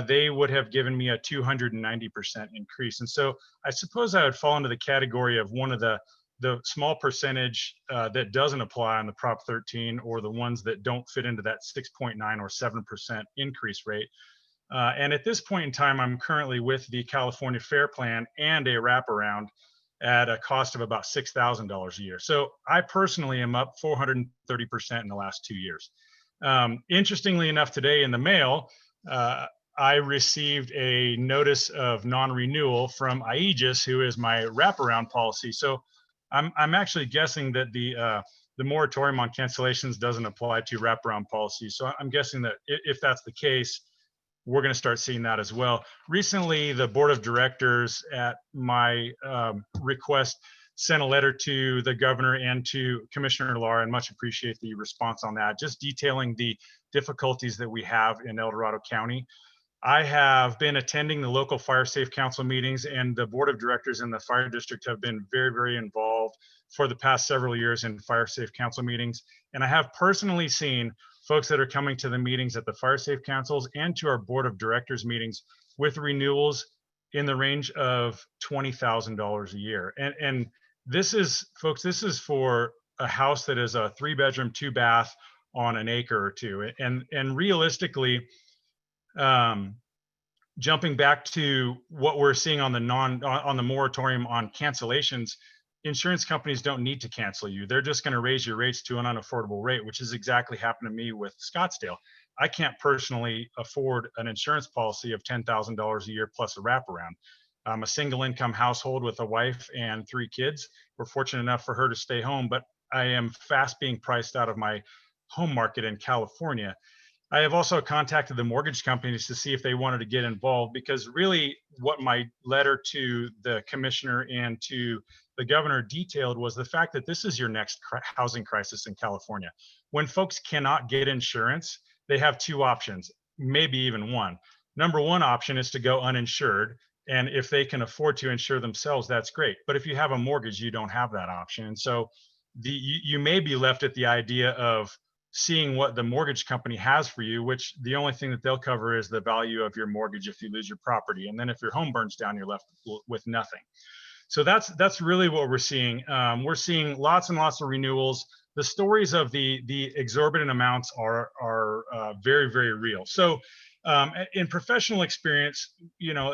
Speaker 18: they would have given me a 290% increase. And so I suppose I would fall into the category of one of the small percentage that doesn't apply on the Prop 13, or the ones that don't fit into that 6.9 or 7% increase rate. And at this point in time, I'm currently with the California Fair Plan and a wraparound at a cost of about $6,000 a year. So I personally am up 430% in the last 2 years. Interestingly enough, today in the mail, I received a notice of non-renewal from Aegis, who is my wraparound policy. So I'm actually guessing that the moratorium on cancellations doesn't apply to wraparound policies. So I'm guessing that if that's the case, we're going to start seeing that as well. Recently, the board of directors at my request sent a letter to the governor and to Commissioner Lara, and much appreciate the response on that, just detailing the difficulties that we have in El Dorado County. I have been attending the local fire safe council meetings, and the board of directors in the fire district have been very, very involved for the past several years in fire safe council meetings. And I have personally seen folks that are coming to the meetings at the fire safe councils and to our board of directors meetings with renewals in the range of $20,000 a year. And this is, folks, this is for a house that is a 3-bedroom, 2-bath on an acre or two. And realistically, jumping back to what we're seeing on the moratorium on cancellations, insurance companies don't need to cancel you. They're just going to raise your rates to an unaffordable rate, which is exactly happened to me with Scottsdale. I can't personally afford an insurance policy of $10,000 a year plus a wraparound. I'm a single income household with a wife and 3 kids. We're fortunate enough for her to stay home, but I am fast being priced out of my home market in California. I have also contacted the mortgage companies to see if they wanted to get involved, because really what my letter to the commissioner and to the governor detailed was the fact that this is your next housing crisis in California. When folks cannot get insurance, they have two options, maybe even one. Number one option is to go uninsured. And if they can afford to insure themselves, that's great. But if you have a mortgage, you don't have that option. And so you may be left at the idea of seeing what the mortgage company has for you, which the only thing that they'll cover is the value of your mortgage if you lose your property. And then if your home burns down, you're left with nothing. So that's really what we're seeing. We're seeing lots and lots of renewals. The stories of the exorbitant amounts are very, very real. So in professional experience,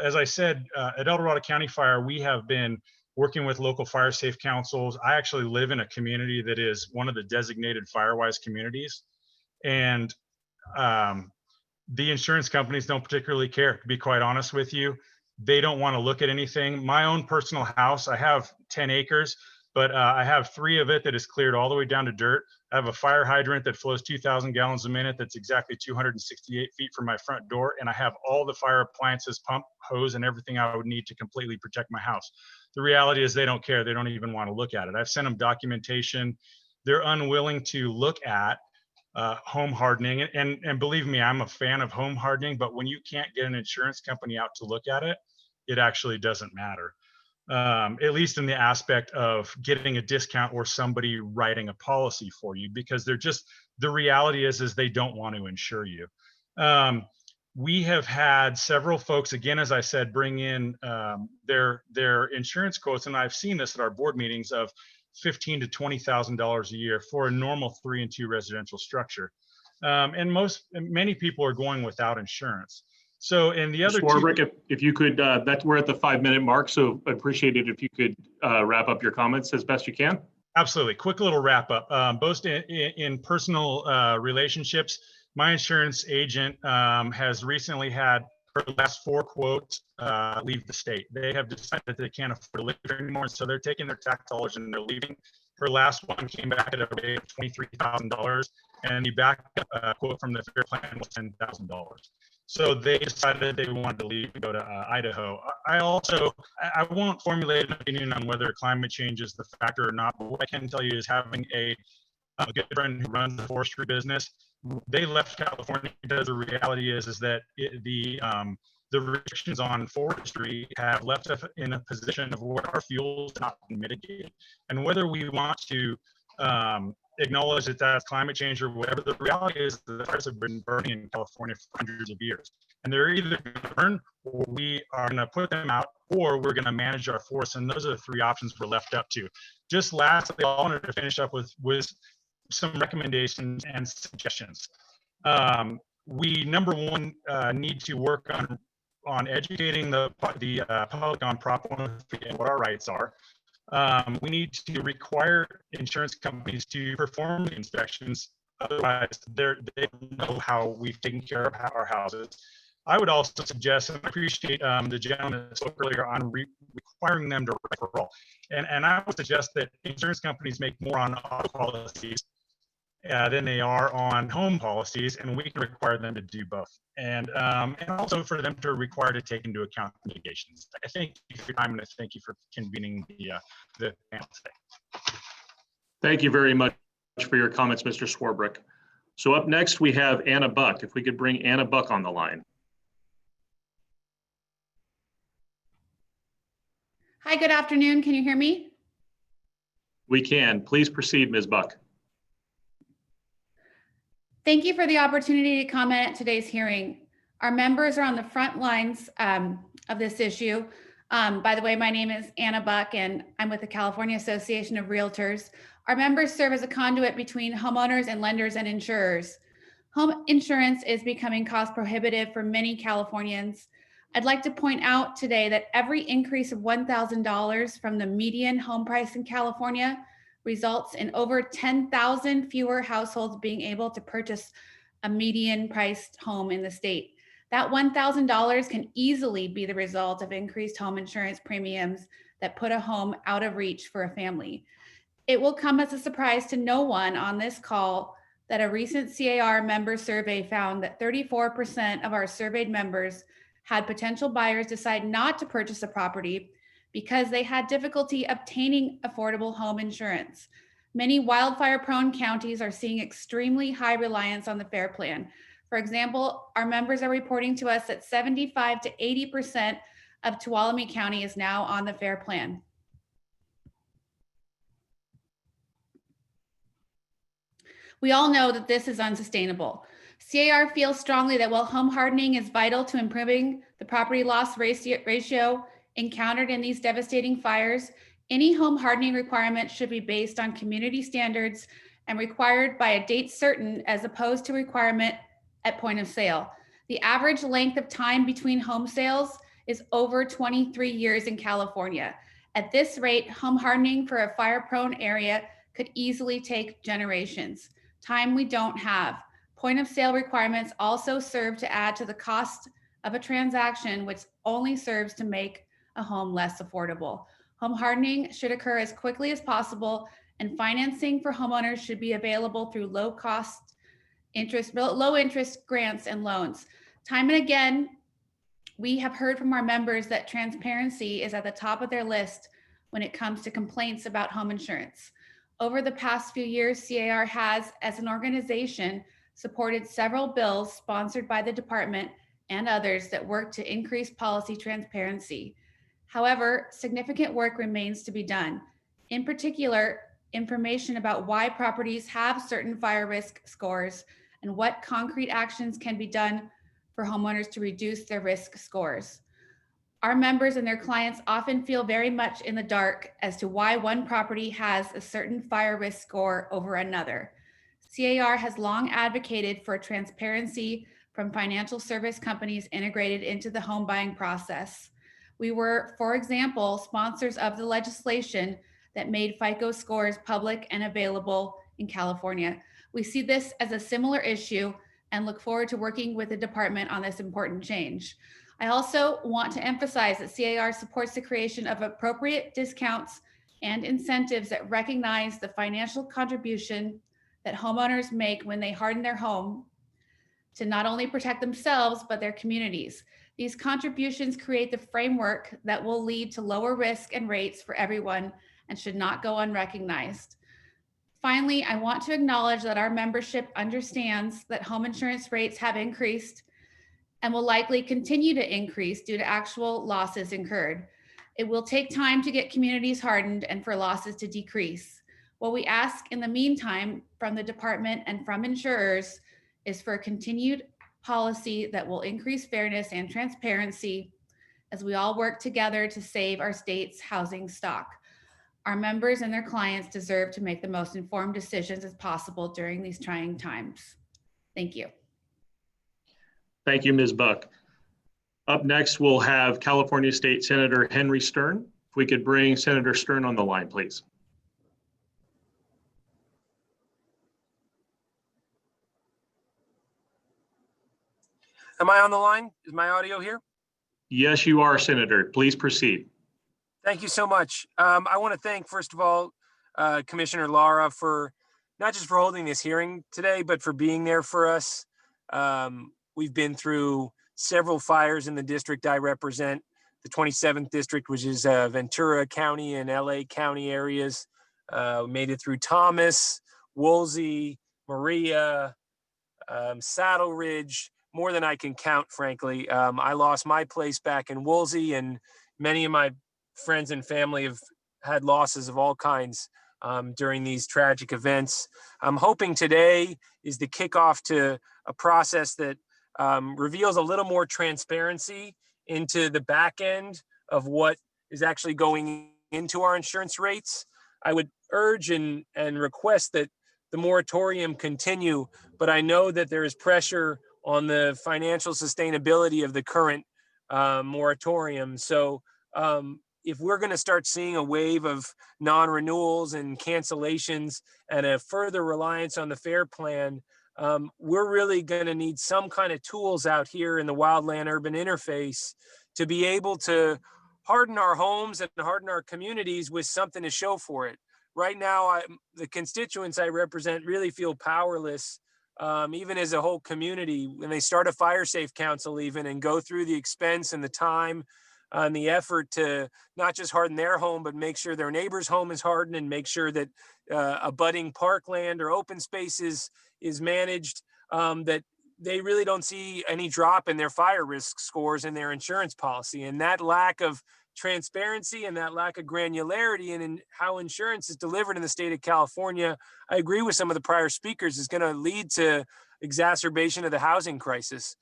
Speaker 18: as I said, at El Dorado County Fire, we have been working with local fire safe councils. I actually live in a community that is one of the designated FireWise communities. And the insurance companies don't particularly care, to be quite honest with you. They don't want to look at anything. My own personal house, I have 10 acres, but I have 3 of it that is cleared all the way down to dirt. I have a fire hydrant that flows 2,000 gallons a minute. That's exactly 268 feet from my front door. And I have all the fire appliances, pump, hose, and everything I would need to completely protect my house. The reality is they don't care. They don't even want to look at it. I've sent them documentation. They're unwilling to look at home hardening. And believe me, I'm a fan of home hardening, but when you can't get an insurance company out to look at it, it actually doesn't matter. At least in the aspect of getting a discount or somebody writing a policy for you, because the reality is they don't want to insure you. We have had several folks, again, as I said, bring in their insurance quotes, and I've seen this at our board meetings, of $15,000 to $20,000 a year for a normal 3 and 2 residential structure. And many people are going without insurance. So in the other
Speaker 2: Swarbrick, if you could, we're at the 5-minute mark, so I appreciate it if you could wrap up your comments as best you can.
Speaker 18: Absolutely. Quick little wrap up. Both in personal relationships, my insurance agent has recently had her last 4 quotes leave the state. They have decided that they can't afford to live here anymore, so they're taking their tax dollars and they're leaving. Her last one came back at a rate of $23,000, and the backup quote from the fair plan was $10,000. So they decided they wanted to leave and go to Idaho. I won't formulate an opinion on whether climate change is the factor or not, but what I can tell you is, having a good friend who runs a forestry business, they left California because the reality is that the restrictions on forestry have left us in a position of where our fuels not been mitigated. And whether we want to acknowledge that that's climate change or whatever, the reality is that the fires have been burning in California for hundreds of years. And they're either going to burn, or we are going to put them out, or we're going to manage our forests. And those are the 3 options we're left up to. Just lastly, I wanted to finish up with some recommendations and suggestions. We, number one, need to work on educating the public on Prop 103 and what our rights are. We need to require insurance companies to perform the inspections. Otherwise, they don't know how we've taken care of our houses. I would also suggest, and I appreciate the gentleman that spoke earlier on requiring them to write for all. And I would suggest that insurance companies make more on auto policies than they are on home policies, and we can require them to do both. And also for them to require to take into account mitigations. I thank you for your time, and I thank you for convening the panel today.
Speaker 2: Thank you very much for your comments, Mr. Swarbrick. So up next, we have Anna Buck. If we could bring Anna Buck on the line.
Speaker 19: Hi, good afternoon. Can you hear me?
Speaker 2: We can. Please proceed, Ms. Buck.
Speaker 19: Thank you for the opportunity to comment at today's hearing. Our members are on the front lines of this issue. By the way, my name is Anna Buck, and I'm with the California Association of Realtors. Our members serve as a conduit between homeowners and lenders and insurers. Home insurance is becoming cost prohibitive for many Californians. I'd like to point out today that every increase of $1,000 from the median home price in California results in over 10,000 fewer households being able to purchase a median priced home in the state. That $1,000 can easily be the result of increased home insurance premiums that put a home out of reach for a family. It will come as a surprise to no one on this call that a recent CAR member survey found that 34% of our surveyed members had potential buyers decide not to purchase a property because they had difficulty obtaining affordable home insurance. Many wildfire-prone counties are seeing extremely high reliance on the FAIR Plan. For example, our members are reporting to us that 75 to 80% of Tuolumne County is now on the FAIR Plan. We all know that this is unsustainable. CAR feels strongly that while home hardening is vital to improving the property loss ratio encountered in these devastating fires, any home hardening requirement should be based on community standards and required by a date certain as opposed to requirement at point of sale. The average length of time between home sales is over 23 years in California. At this rate, home hardening for a fire-prone area could easily take generations, time we don't have. Point of sale requirements also serve to add to the cost of a transaction, which only serves to make a home less affordable. Home hardening should occur as quickly as possible, and financing for homeowners should be available through low interest grants and loans. Time and again, we have heard from our members that transparency is at the top of their list when it comes to complaints about home insurance. Over the past few years, CAR has, as an organization, supported several bills sponsored by the department and others that work to increase policy transparency. However, significant work remains to be done. In particular, information about why properties have certain fire risk scores and what concrete actions can be done for homeowners to reduce their risk scores. Our members and their clients often feel very much in the dark as to why one property has a certain fire risk score over another. CAR has long advocated for transparency from financial service companies integrated into the home buying process. We were, for example, sponsors of the legislation that made FICO scores public and available in California. We see this as a similar issue and look forward to working with the department on this important change. I also want to emphasize that CAR supports the creation of appropriate discounts and incentives that recognize the financial contribution that homeowners make when they harden their home to not only protect themselves, but their communities. These contributions create the framework that will lead to lower risk and rates for everyone and should not go unrecognized. Finally, I want to acknowledge that our membership understands that home insurance rates have increased and will likely continue to increase due to actual losses incurred. It will take time to get communities hardened and for losses to decrease. What we ask in the meantime from the department and from insurers is for a continued policy that will increase fairness and transparency as we all work together to save our state's housing stock. Our members and their clients deserve to make the most informed decisions as possible during these trying times. Thank you.
Speaker 2: Thank you, Ms. Buck. Up next, we'll have California State Senator Henry Stern. If we could bring Senator Stern on the line, please.
Speaker 20: Am I on the line? Is my audio here?
Speaker 2: Yes, you are, Senator. Please proceed.
Speaker 20: Thank you so much. I want to thank, first of all, Commissioner Lara for not just for holding this hearing today, but for being there for us. We've been through several fires in the district I represent, the 27th district, which is Ventura County and LA County areas. We made it through Thomas, Woolsey, Maria, Saddle Ridge, more than I can count, frankly. I lost my place back in Woolsey, and many of my friends and family have had losses of all kinds during these tragic events. I'm hoping today is the kickoff to a process that reveals a little more transparency into the back end of what is actually going into our insurance rates. I would urge and request that the moratorium continue, but I know that there is pressure on the financial sustainability of the current moratorium. So if we're going to start seeing a wave of non-renewals and cancellations and a further reliance on the FAIR Plan, we're really going to need some kind of tools out here in the wildland-urban interface to be able to harden our homes and harden our communities with something to show for it. right now, the constituents I represent really feel powerless, even as a whole community, when they start a fire safe council even and go through the expense and the time and the effort to not just harden their home, but make sure their neighbor's home is hardened and make sure that abutting parkland or open spaces is managed, that they really don't see any drop in their fire risk scores in their insurance policy. And that lack of transparency and that lack of granularity in how insurance is delivered in the state of California, I agree with some of the prior speakers, is going to lead to exacerbation of the housing crisis.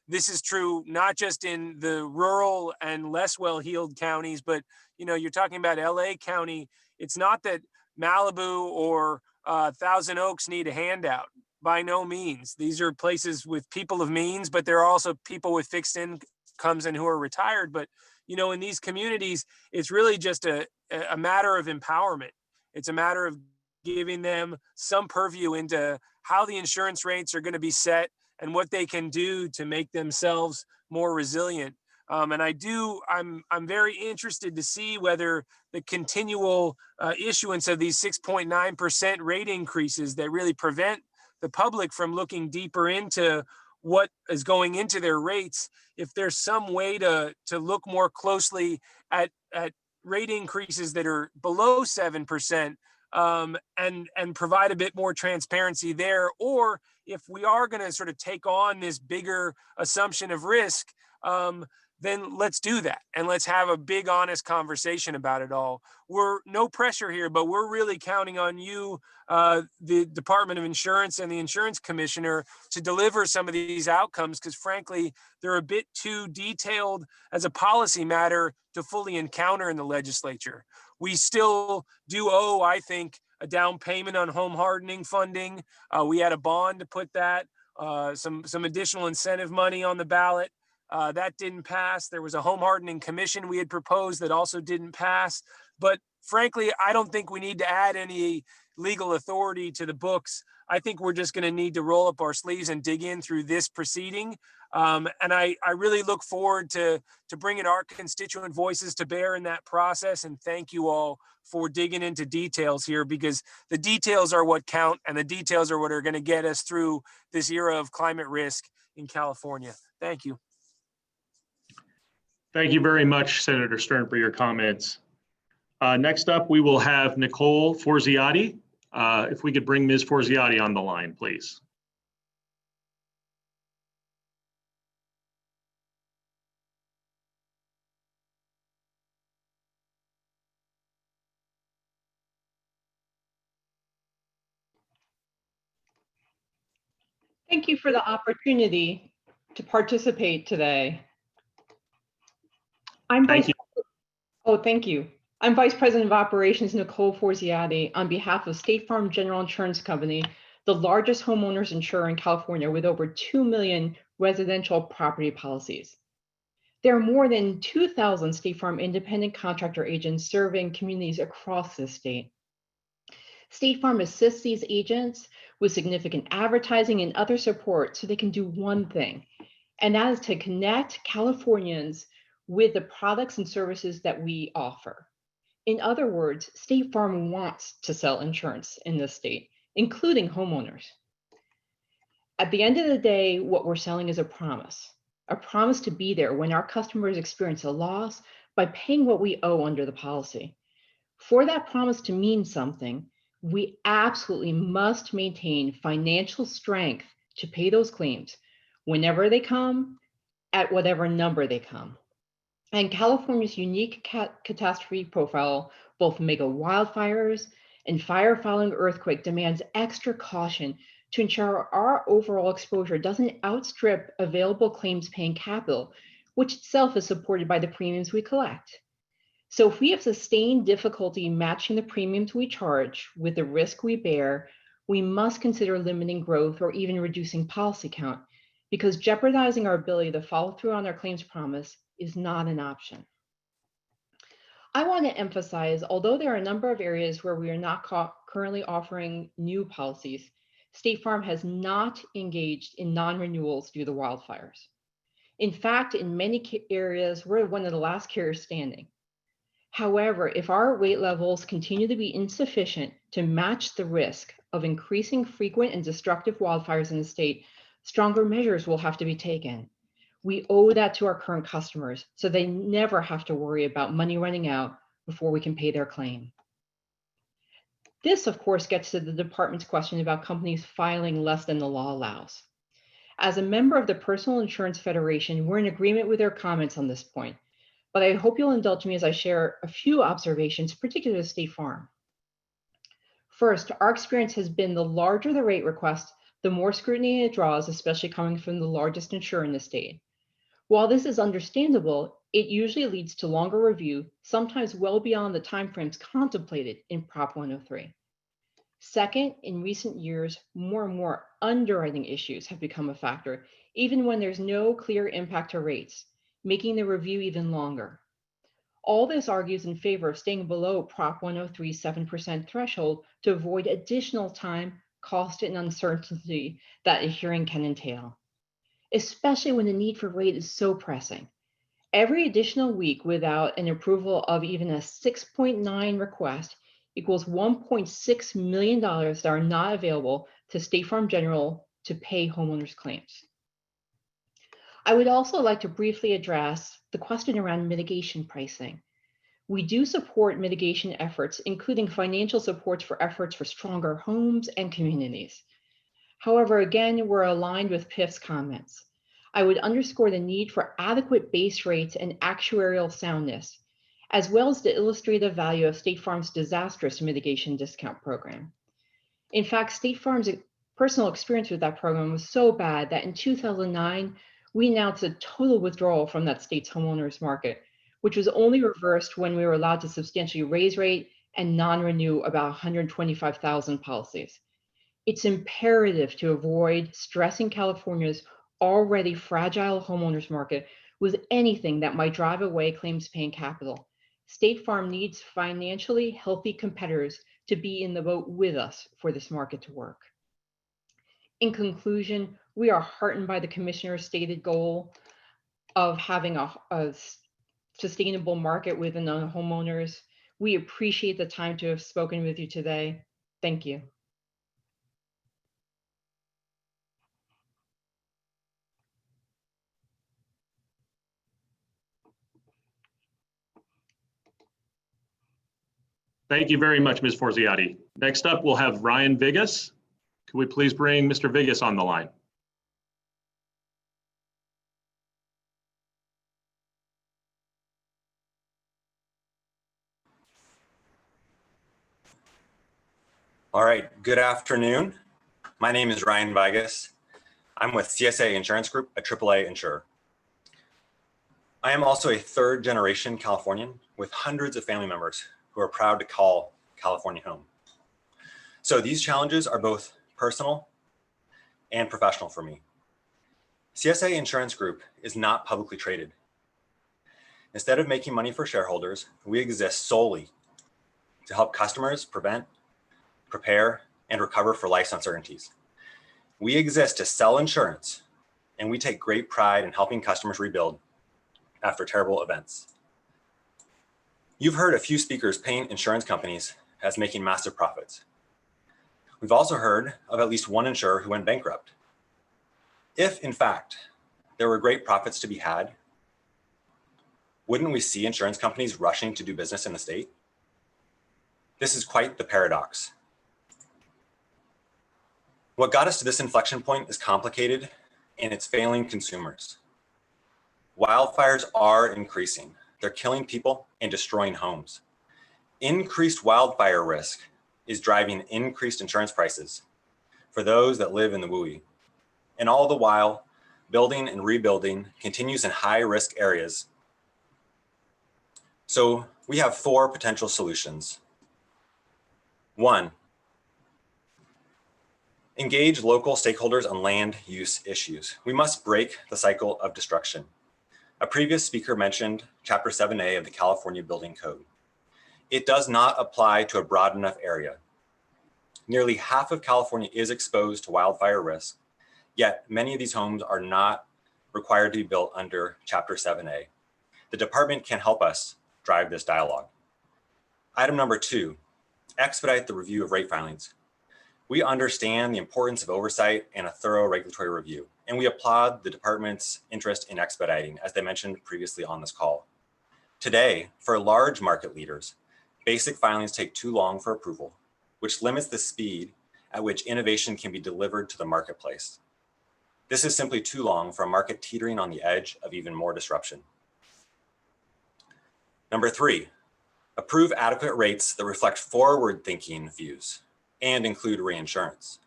Speaker 20: This is true not just in the rural and less well-heeled counties, but you're talking about LA County. It's not that Malibu or Thousand Oaks need a handout. By no means. These are places with people of means, but there are also people with fixed incomes and who are retired. But in these communities, it's really just a matter of empowerment. It's a matter of giving them some purview into how the insurance rates are going to be set and what they can do to make themselves more resilient. And I'm very interested to see whether the continual issuance of these 6.9% rate increases that really prevent the public from looking deeper into what is going into their rates, if there's some way to look more closely at rate increases that are below 7%, and provide a bit more transparency there, or if we are going to sort of take on this bigger assumption of risk, then let's do that. And let's have a big, honest conversation about it all. We're no pressure here, but we're really counting on you, the Department of Insurance and the Insurance Commissioner, to deliver some of these outcomes, because frankly, they're a bit too detailed as a policy matter to fully encounter in the legislature. We still do owe, I think, a down payment on home hardening funding. We had a bond to put that, some additional incentive money on the ballot. That didn't pass. There was a home hardening commission we had proposed that also didn't pass. But frankly, I don't think we need to add any legal authority to the books. I think we're just going to need to roll up our sleeves and dig in through this proceeding. And I really look forward to bringing our constituent voices to bear in that process. And thank you all for digging into details here, because the details are what count, and the details are what are going to get us through this era of climate risk in California. Thank you.
Speaker 2: Thank you very much, Senator Stern, for your comments. Next up, we will have Nicole Forziati. If we could bring Ms. Forziati on the line, please.
Speaker 21: Thank you for the opportunity to participate today. Thank you. I'm Vice President of Operations Nicole Forziati on behalf of State Farm General Insurance Company, the largest homeowners insurer in California with over 2 million residential property policies. There are more than 2,000 State Farm independent contractor agents serving communities across the state. State Farm assists these agents with significant advertising and other support so they can do one thing, and that is to connect Californians with the products and services that we offer. In other words, State Farm wants to sell insurance in this state, including homeowners. At the end of the day, what we're selling is a promise to be there when our customers experience a loss by paying what we owe under the policy. For that promise to mean something, we absolutely must maintain financial strength to pay those claims whenever they come, at whatever number they come. And California's unique catastrophe profile, both mega wildfires and fire following earthquake, demands extra caution to ensure our overall exposure doesn't outstrip available claims paying capital, which itself is supported by the premiums we collect. So if we have sustained difficulty matching the premiums we charge with the risk we bear, we must consider limiting growth or even reducing policy count, because jeopardizing our ability to follow through on our claims promise is not an option. I want to emphasize, although there are a number of areas where we are not currently offering new policies, State Farm has not engaged in non-renewals due to wildfires. In fact, in many areas, we're one of the last carriers standing. However, if our rate levels continue to be insufficient to match the risk of increasing frequent and destructive wildfires in the state, stronger measures will have to be taken. We owe that to our current customers so they never have to worry about money running out before we can pay their claim. This, of course, gets to the department's question about companies filing less than the law allows. As a member of the Personal Insurance Federation, we're in agreement with their comments on this point, but I hope you'll indulge me as I share a few observations, particularly to State Farm. First, our experience has been the larger the rate request, the more scrutiny it draws, especially coming from the largest insurer in the state. While this is understandable, it usually leads to longer review, sometimes well beyond the timeframes contemplated in Prop 103. Second, in recent years, more and more underwriting issues have become a factor, even when there's no clear impact to rates, making the review even longer. All this argues in favor of staying below Prop 103's 7% threshold to avoid additional time, cost, and uncertainty that a hearing can entail, especially when the need for rate is so pressing. Every additional week without an approval of even a 6.9 request equals $1.6 million that are not available to State Farm General to pay homeowners' claims. I would also like to briefly address the question around mitigation pricing. We do support mitigation efforts, including financial supports for efforts for stronger homes and communities. However, again, we're aligned with PIF's comments. I would underscore the need for adequate base rates and actuarial soundness, as well as the illustrative value of State Farm's disastrous mitigation discount program. In fact, State Farm's personal experience with that program was so bad that in 2009, we announced a total withdrawal from that state's homeowners market, which was only reversed when we were allowed to substantially raise rate and non-renew about 125,000 policies. It's imperative to avoid stressing California's already fragile homeowners market with anything that might drive away claims paying capital. State Farm needs financially healthy competitors to be in the boat with us for this market to work. In conclusion, we are heartened by the Commissioner's stated goal of having a sustainable market within the homeowners. We appreciate the time to have spoken with you today. Thank you.
Speaker 2: Thank you very much, Ms. Forziati. Next up, we'll have Ryan Vigas. Could we please bring Mr. Vigas on the line?
Speaker 3: All right, good afternoon. My name is Ryan Vigas. I'm with CSA Insurance Group, a AAA insurer. I am also a third-generation Californian with hundreds of family members who are proud to call California home. So these challenges are both personal and professional for me. CSA Insurance Group is not publicly traded. Instead of making money for shareholders, we exist solely to help customers prevent, prepare, and recover for life's uncertainties. We exist to sell insurance, and we take great pride in helping customers rebuild after terrible events. You've heard a few speakers paint insurance companies as making massive profits. We've also heard of at least one insurer who went bankrupt. If, in fact, there were great profits to be had, wouldn't we see insurance companies rushing to do business in the state? This is quite the paradox. What got us to this inflection point is complicated, and it's failing consumers. Wildfires are increasing. They're killing people and destroying homes. Increased wildfire risk is driving increased insurance prices for those that live in the WUI. And all the while, building and rebuilding continues in high-risk areas. So we have 4 potential solutions. 1, engage local stakeholders on land use issues. We must break the cycle of destruction. A previous speaker mentioned Chapter 7A of the California Building Code. It does not apply to a broad enough area. Nearly half of California is exposed to wildfire risk, yet many of these homes are not required to be built under Chapter 7A. The department can help us drive this dialogue. Item number 2, expedite the review of rate filings. We understand the importance of oversight and a thorough regulatory review, and we applaud the department's interest in expediting, as they mentioned previously on this call. Today, for large market leaders, basic filings take too long for approval, which limits the speed at which innovation can be delivered to the marketplace. This is simply too long for a market teetering on the edge of even more disruption. Number 3, approve adequate rates that reflect forward-thinking views and include reinsurance.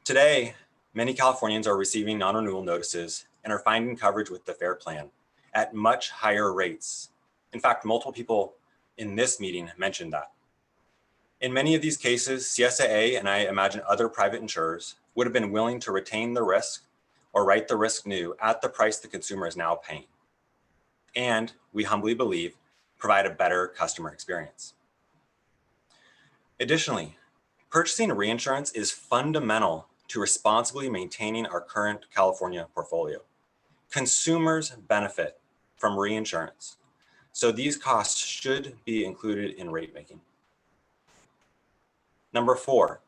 Speaker 3: Today, many Californians are receiving non-renewal notices and are finding coverage with the FAIR plan at much higher rates. In fact, multiple people in this meeting mentioned that. In many of these cases, CSAA and I imagine other private insurers would have been willing to retain the risk or write the risk new at the price the consumer is now paying. And we humbly believe provide a better customer experience. Additionally, purchasing reinsurance is fundamental to responsibly maintaining our current California portfolio. Consumers benefit from reinsurance, so these costs should be included in rate making. Number 4,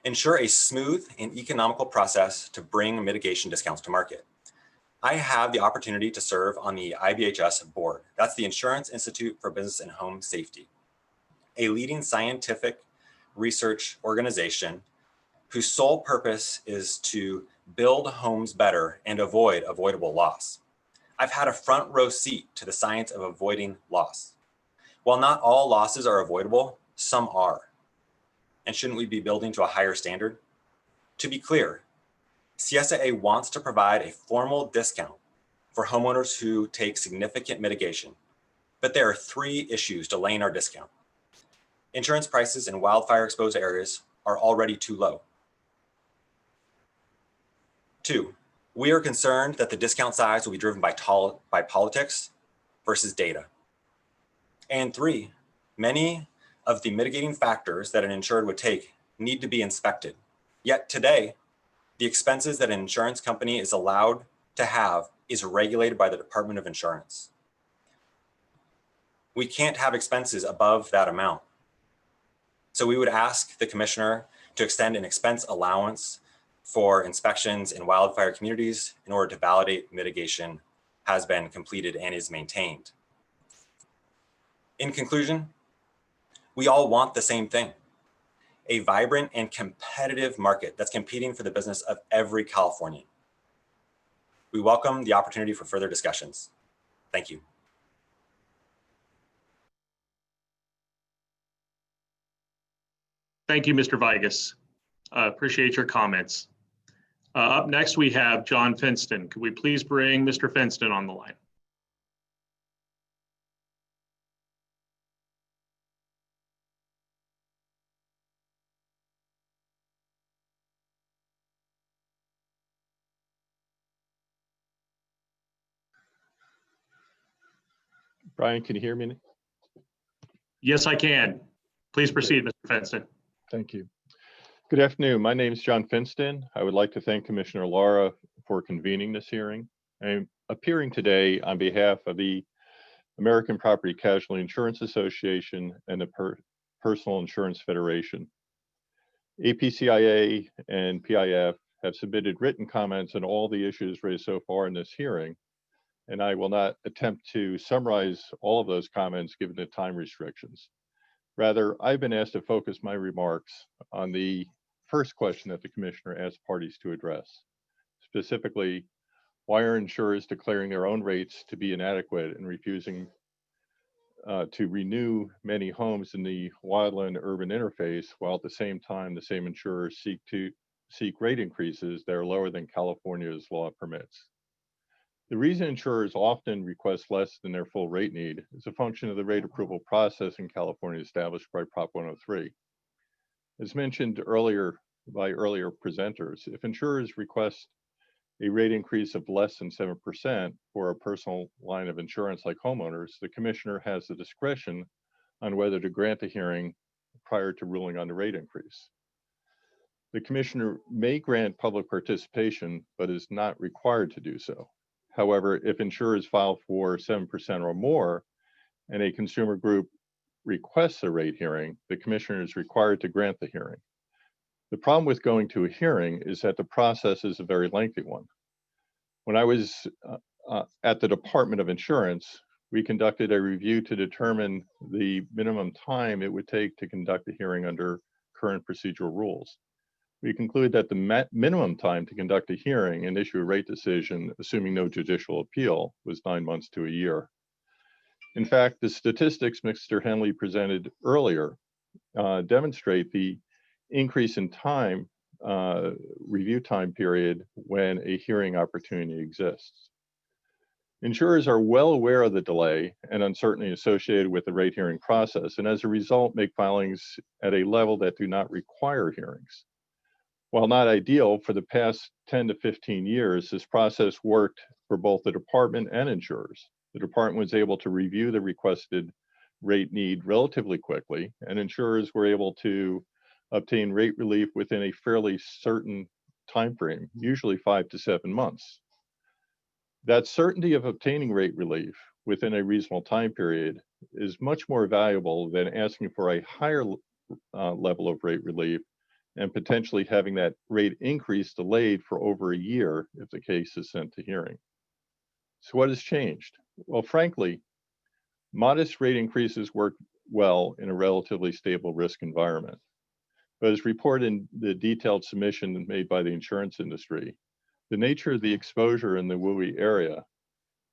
Speaker 3: ensure a smooth and economical process to bring mitigation discounts to market. I have the opportunity to serve on the IBHS board. That's the Insurance Institute for Business and Home Safety, a leading scientific research organization whose sole purpose is to build homes better and avoid avoidable loss. I've had a front row seat to the science of avoiding loss. While not all losses are avoidable, some are. And shouldn't we be building to a higher standard? To be clear, CSAA wants to provide a formal discount for homeowners who take significant mitigation, but there are 3 issues delaying our discount. Insurance prices in wildfire exposed areas are already too low. 2, we are concerned that the discount size will be driven by politics versus data. And 3, many of the mitigating factors that an insured would take need to be inspected. Yet today, the expenses that an insurance company is allowed to have is regulated by the Department of Insurance. We can't have expenses above that amount. So we would ask the commissioner to extend an expense allowance for inspections in wildfire communities in order to validate mitigation has been completed and is maintained. In conclusion, we all want the same thing: a vibrant and competitive market that's competing for the business of every Californian. We welcome the opportunity for further discussions. Thank you.
Speaker 2: Thank you, Mr. Vigas. Appreciate your comments. Up next, we have John Finston. Could we please bring Mr. Finston on the line?
Speaker 4: Brian, can you hear me?
Speaker 2: Yes, I can. Please proceed, Mr. Finston.
Speaker 4: Thank you. Good afternoon. My name is John Finston. I would like to thank Commissioner Lara for convening this hearing. I'm appearing today on behalf of the American Property Casualty Insurance Association and the Personal Insurance Federation. APCIA and PIF have submitted written comments on all the issues raised so far in this hearing, and I will not attempt to summarize all of those comments given the time restrictions. Rather, I've been asked to focus my remarks on the first question that the Commissioner asked parties to address. Specifically, why are insurers declaring their own rates to be inadequate and refusing to renew many homes in the wildland-urban interface, while at the same time the same insurers seek rate increases that are lower than California's law permits? The reason insurers often request less than their full rate need is a function of the rate approval process in California established by Prop 103. As mentioned earlier by earlier presenters, if insurers request a rate increase of less than 7% for a personal line of insurance like homeowners, the commissioner has the discretion on whether to grant the hearing prior to ruling on the rate increase. The commissioner may grant public participation, but is not required to do so. However, if insurers file for 7% or more, and a consumer group requests a rate hearing, the commissioner is required to grant the hearing. The problem with going to a hearing is that the process is a very lengthy one. When I was at the Department of Insurance, we conducted a review to determine the minimum time it would take to conduct a hearing under current procedural rules. We concluded that the minimum time to conduct a hearing and issue a rate decision, assuming no judicial appeal, was 9 months to a year. In fact, the statistics Mr. Henley presented earlier demonstrate the increase in time, review time period when a hearing opportunity exists. Insurers are well aware of the delay and uncertainty associated with the rate hearing process, and as a result, make filings at a level that do not require hearings. While not ideal, for the past 10 to 15 years, this process worked for both the department and insurers. The department was able to review the requested rate need relatively quickly, and insurers were able to obtain rate relief within a fairly certain time frame, usually 5 to 7 months. That certainty of obtaining rate relief within a reasonable time period is much more valuable than asking for a higher level of rate relief and potentially having that rate increase delayed for over a year if the case is sent to hearing. So what has changed? Well, frankly, modest rate increases work well in a relatively stable risk environment. But as reported in the detailed submission made by the insurance industry, the nature of the exposure in the WUI area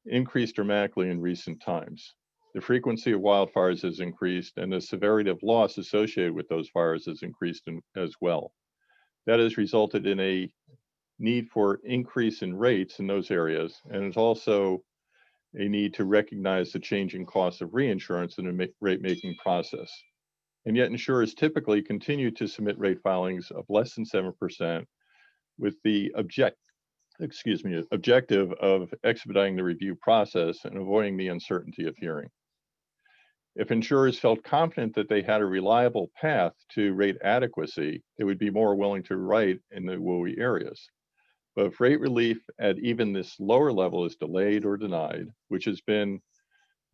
Speaker 4: increased dramatically in recent times. The frequency of wildfires has increased, and the severity of loss associated with those fires has increased as well. That has resulted in a need for increase in rates in those areas, and it's also a need to recognize the changing costs of reinsurance in the rate-making process. And yet insurers typically continue to submit rate filings of less than 7% with the objective of expediting the review process and avoiding the uncertainty of hearing. If insurers felt confident that they had a reliable path to rate adequacy, they would be more willing to write in the WUI areas. But if rate relief at even this lower level is delayed or denied, which has been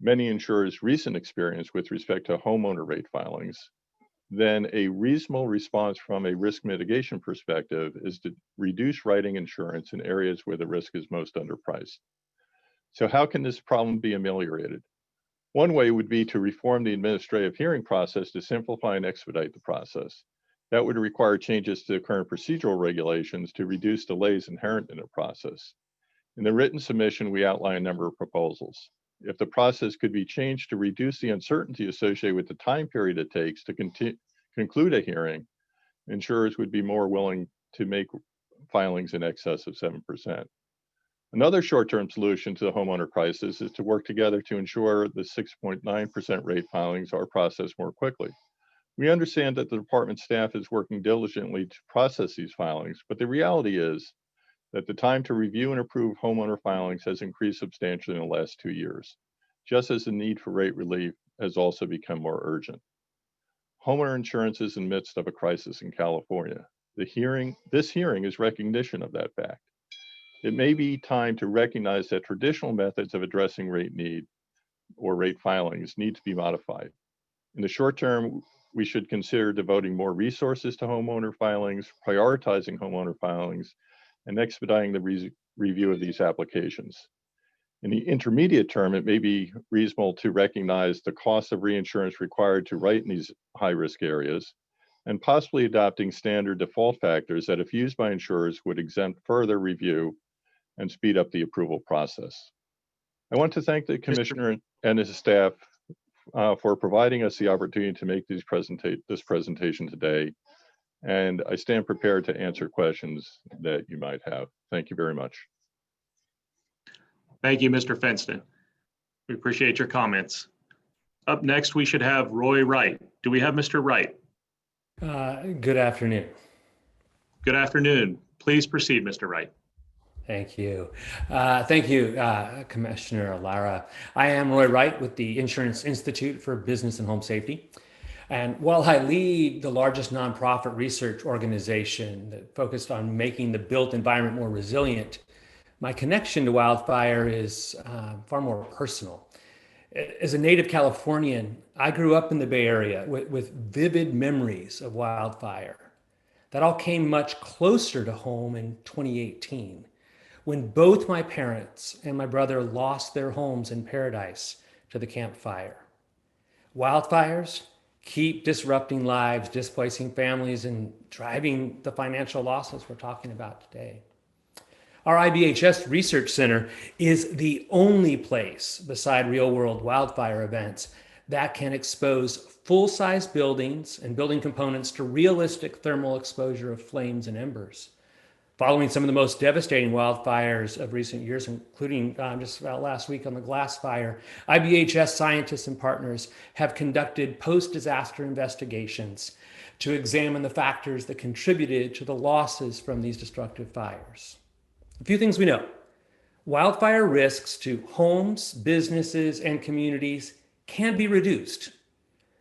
Speaker 4: many insurers' recent experience with respect to homeowner rate filings, then a reasonable response from a risk mitigation perspective is to reduce writing insurance in areas where the risk is most underpriced. So how can this problem be ameliorated? One way would be to reform the administrative hearing process to simplify and expedite the process. That would require changes to the current procedural regulations to reduce delays inherent in the process. In the written submission, we outline a number of proposals. If the process could be changed to reduce the uncertainty associated with the time period it takes to conclude a hearing, insurers would be more willing to make filings in excess of 7%. Another short-term solution to the homeowner crisis is to work together to ensure the 6.9% rate filings are processed more quickly. We understand that the department staff is working diligently to process these filings, but the reality is that the time to review and approve homeowner filings has increased substantially in the last 2 years, just as the need for rate relief has also become more urgent. Homeowner insurance is in the midst of a crisis in California. This hearing is recognition of that fact. It may be time to recognize that traditional methods of addressing rate need or rate filings need to be modified. In the short term, we should consider devoting more resources to homeowner filings, prioritizing homeowner filings, and expediting the review of these applications. In the intermediate term, it may be reasonable to recognize the cost of reinsurance required to write in these high-risk areas, and possibly adopting standard default factors that, if used by insurers, would exempt further review and speed up the approval process. I want to thank the Commissioner and his staff for providing us the opportunity to make this presentation today. And I stand prepared to answer questions that you might have. Thank you very much.
Speaker 2: Thank you, Mr. Fenston. We appreciate your comments. Up next, we should have Roy Wright. Do we have Mr. Wright?
Speaker 5: Good afternoon.
Speaker 2: Good afternoon. Please proceed, Mr. Wright.
Speaker 5: Thank you. Thank you, Commissioner Lara. I am Roy Wright with the Insurance Institute for Business and Home Safety. And while I lead the largest nonprofit research organization that focused on making the built environment more resilient, my connection to wildfire is far more personal. As a native Californian, I grew up in the Bay Area with vivid memories of wildfire. That all came much closer to home in 2018, when both my parents and my brother lost their homes in Paradise to the Camp Fire. Wildfires keep disrupting lives, displacing families, and driving the financial losses we're talking about today. Our IBHS Research Center is the only place beside real-world wildfire events that can expose full-size buildings and building components to realistic thermal exposure of flames and embers. Following some of the most devastating wildfires of recent years, including just about last week on the Glass Fire, IBHS scientists and partners have conducted post-disaster investigations to examine the factors that contributed to the losses from these destructive fires. A few things we know. Wildfire risks to homes, businesses, and communities can be reduced,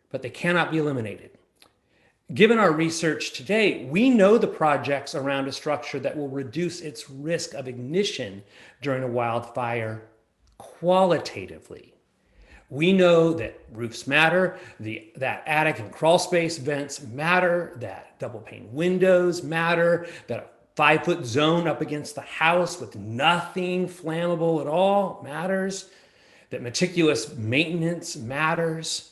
Speaker 5: but they cannot be eliminated. Given our research today, we know the projects around a structure that will reduce its risk of ignition during a wildfire qualitatively. We know that roofs matter, that attic and crawl space vents matter, that double pane windows matter, that a 5-foot zone up against the house with nothing flammable at all matters, that meticulous maintenance matters.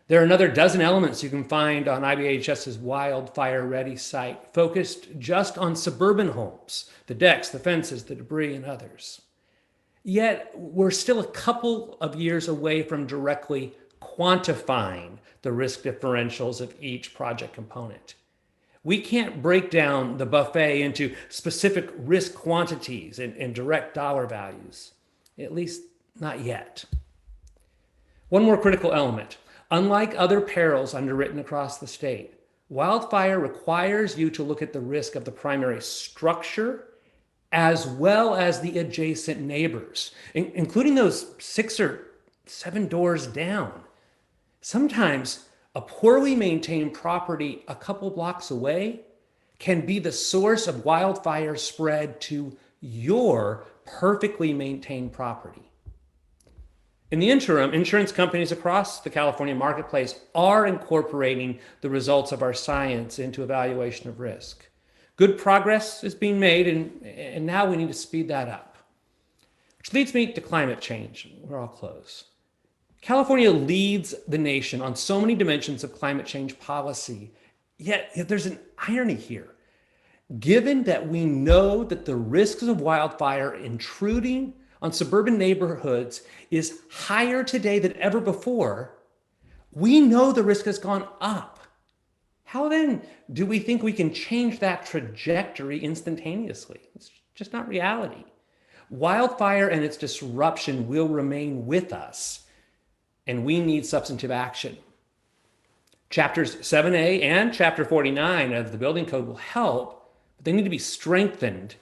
Speaker 5: There are another dozen elements you can find on IBHS's Wildfire Ready site, focused just on suburban homes, the decks, the fences, the debris, and others. Yet, we're still a couple of years away from directly quantifying the risk differentials of each project component. We can't break down the buffet into specific risk quantities and direct dollar values, at least not yet. One more critical element. Unlike other perils underwritten across the state, wildfire requires you to look at the risk of the primary structure as well as the adjacent neighbors, including those 6 or 7 doors down. Sometimes a poorly maintained property a couple blocks away can be the source of wildfire spread to your perfectly maintained property. In the interim, insurance companies across the California marketplace are incorporating the results of our science into evaluation of risk. Good progress is being made, and now we need to speed that up. Which leads me to climate change. We're all close. California leads the nation on so many dimensions of climate change policy, yet there's an irony here. Given that we know that the risks of wildfire intruding on suburban neighborhoods is higher today than ever before, we know the risk has gone up. How then do we think we can change that trajectory instantaneously? It's just not reality. Wildfire and its disruption will remain with us, and we need substantive action. Chapters 7A and Chapter 49 of the Building Code will help, but they need to be strengthened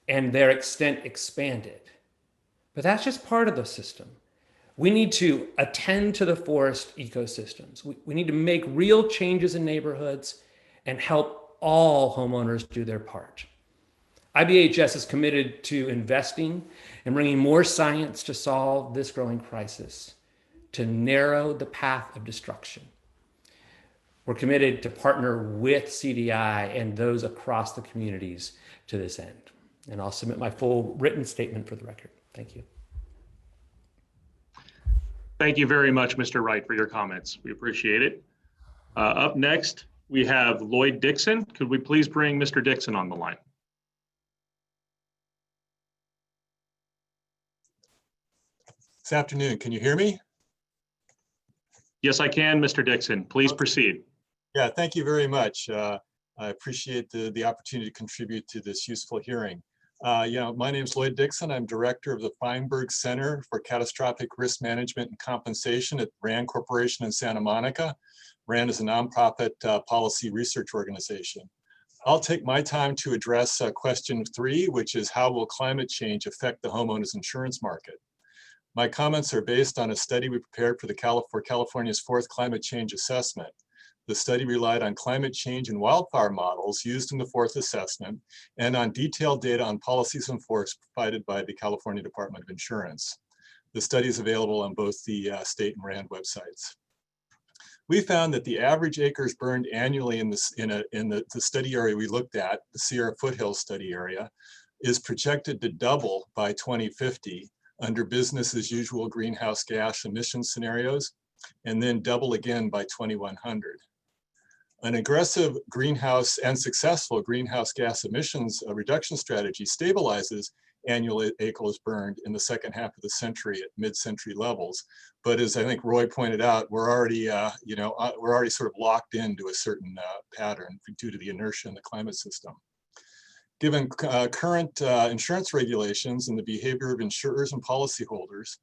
Speaker 5: and their extent expanded. But that's just part of the system. We need to attend to the forest ecosystems. We need to make real changes in neighborhoods and help all homeowners do their part. IBHS is committed to investing and bringing more science to solve this growing crisis, to narrow the path of destruction. We're committed to partner with CDI and those across the communities to this end. And I'll submit my full written statement for the record. Thank you.
Speaker 2: Thank you very much, Mr. Wright, for your comments. We appreciate it. Up next, we have Lloyd Dixon. Could we please bring Mr. Dixon on the line?
Speaker 1: This afternoon, can you hear me?
Speaker 2: Yes, I can, Mr. Dixon. Please proceed.
Speaker 1: Yeah, thank you very much. I appreciate the opportunity to contribute to this useful hearing. My name is Lloyd Dixon. I'm director of the Feinberg Center for Catastrophic Risk Management and Compensation at RAND Corporation in Santa Monica. RAND is a nonprofit policy research organization. I'll take my time to address question 3, which is how will climate change affect the homeowners insurance market? My comments are based on a study we prepared for California's 4th climate change assessment. The study relied on climate change and wildfire models used in the 4th assessment and on detailed data on policies in force provided by the California Department of Insurance. The study is available on both the state and RAND websites. We found that the average acres burned annually in the study area we looked at, the Sierra Foothills study area, is projected to double by 2050 under business as usual greenhouse gas emission scenarios, and then double again by 2100. An aggressive greenhouse and successful greenhouse gas emissions reduction strategy stabilizes annual acres burned in the second half of the century at mid-century levels. But as I think Roy pointed out, we're already, we're already sort of locked into a certain pattern due to the inertia in the climate system. Given current insurance regulations and the behavior of insurers and policyholders,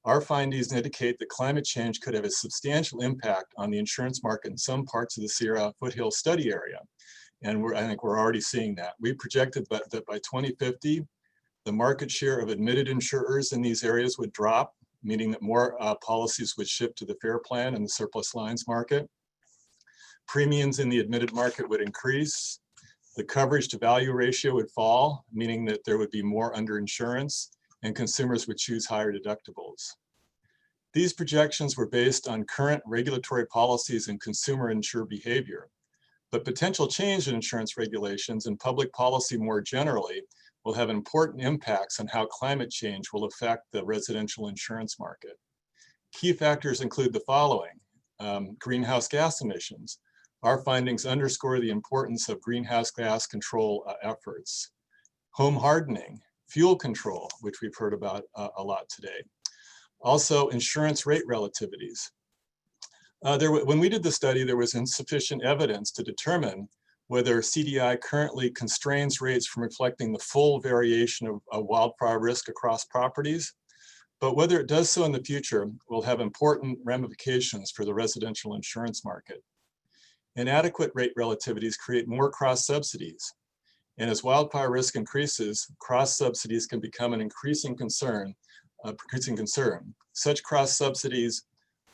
Speaker 1: our findings indicate that climate change could have a substantial impact on the insurance market in some parts of the Sierra Foothills study area. And I think we're already seeing that. We projected that by 2050, the market share of admitted insurers in these areas would drop, meaning that more policies would shift to the fair plan and the surplus lines market. Premiums in the admitted market would increase. The coverage to value ratio would fall, meaning that there would be more underinsurance, and consumers would choose higher deductibles. These projections were based on current regulatory policies and consumer insured behavior. But potential change in insurance regulations and public policy more generally will have important impacts on how climate change will affect the residential insurance market. Key factors include the following: greenhouse gas emissions. Our findings underscore the importance of greenhouse gas control efforts. Home hardening, fuel control, which we've heard about a lot today. Also, insurance rate relativities. When we did the study, there was insufficient evidence to determine whether CDI currently constrains rates from reflecting the full variation of wildfire risk across properties, but whether it does so in the future will have important ramifications for the residential insurance market. Inadequate rate relativities create more cross subsidies. And as wildfire risk increases, cross subsidies can become an increasing concern. Such cross subsidies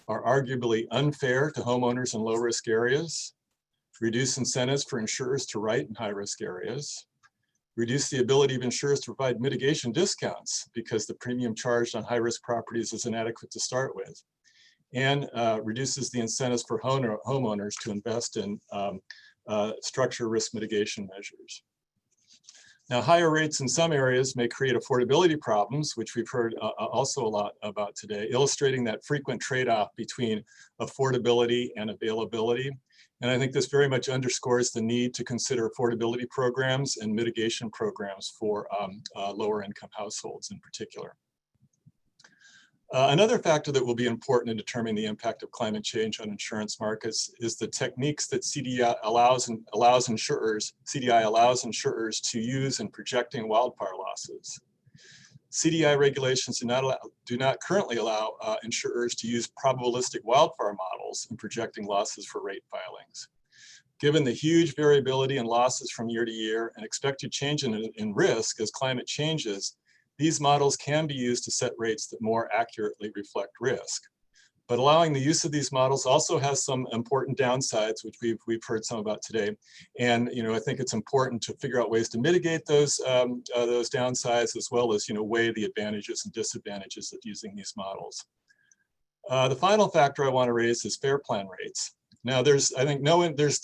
Speaker 1: are arguably unfair to homeowners in low risk areas, reduce incentives for insurers to write in high risk areas, reduce the ability of insurers to provide mitigation discounts because the premium charged on high risk properties is inadequate to start with, and reduces the incentives for homeowners to invest in structure risk mitigation measures. Now, higher rates in some areas may create affordability problems, which we've heard also a lot about today, illustrating that frequent trade-off between affordability and availability. And I think this very much underscores the need to consider affordability programs and mitigation programs for lower income households in particular. Another factor that will be important in determining the impact of climate change on insurance markets is the techniques that CDI allows insurers to use in projecting wildfire losses. CDI regulations do not currently allow insurers to use probabilistic wildfire models in projecting losses for rate filings. Given the huge variability in losses from year to year and expected change in risk as climate changes, these models can be used to set rates that more accurately reflect risk. But allowing the use of these models also has some important downsides, which we've heard some about today. And I think it's important to figure out ways to mitigate those downsides, as well as weigh the advantages and disadvantages of using these models. The final factor I want to raise is fair plan rates. Now, there's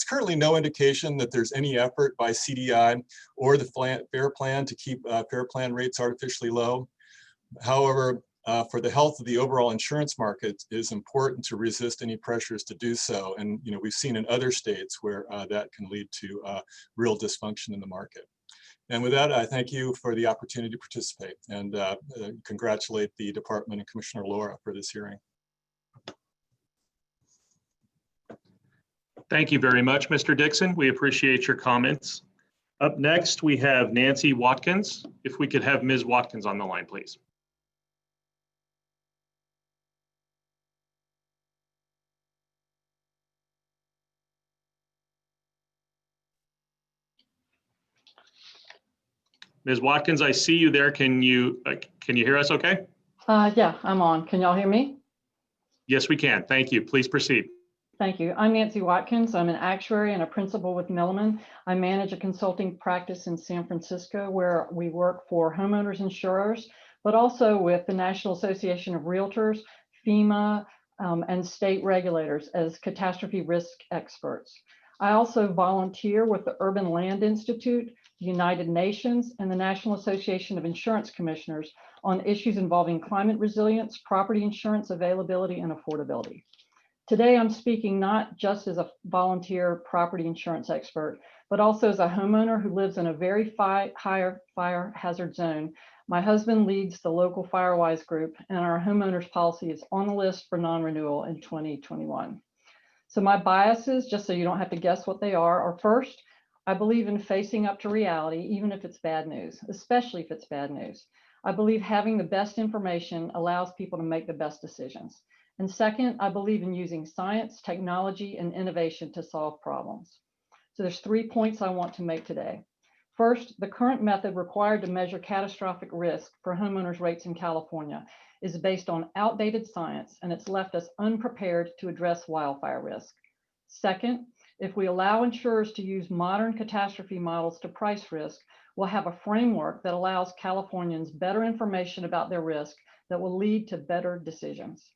Speaker 1: currently no indication that there's any effort by CDI or the fair plan to keep fair plan rates artificially low. However, for the health of the overall insurance market, it is important to resist any pressures to do so. And we've seen in other states where that can lead to real dysfunction in the market. And with that, I thank you for the opportunity to participate and congratulate the department and Commissioner Lara for this hearing.
Speaker 2: Thank you very much, Mr. Dixon. We appreciate your comments. Up next, we have Nancy Watkins. If we could have Ms. Watkins on the line, please. Ms. Watkins, I see you there. Can you hear us okay?
Speaker 6: Yeah, I'm on. Can y'all hear me?
Speaker 2: Yes, we can. Thank you. Please proceed.
Speaker 6: Thank you. I'm Nancy Watkins. I'm an actuary and a principal with Milliman. I manage a consulting practice in San Francisco where we work for homeowners insurers, but also with the National Association of Realtors, FEMA, and state regulators as catastrophe risk experts. I also volunteer with the Urban Land Institute, the United Nations, and the National Association of Insurance Commissioners on issues involving climate resilience, property insurance availability, and affordability. Today, I'm speaking not just as a volunteer property insurance expert, but also as a homeowner who lives in a very high fire hazard zone. My husband leads the local Firewise group, and our homeowners policy is on the list for non-renewal in 2021. So my biases, just so you don't have to guess what they are first, I believe in facing up to reality, even if it's bad news, especially if it's bad news. I believe having the best information allows people to make the best decisions. And second, I believe in using science, technology, and innovation to solve problems. So there's 3 points I want to make today. First, the current method required to measure catastrophic risk for homeowners rates in California is based on outdated science, and it's left us unprepared to address wildfire risk. Second, if we allow insurers to use modern catastrophe models to price risk, we'll have a framework that allows Californians better information about their risk that will lead to better decisions.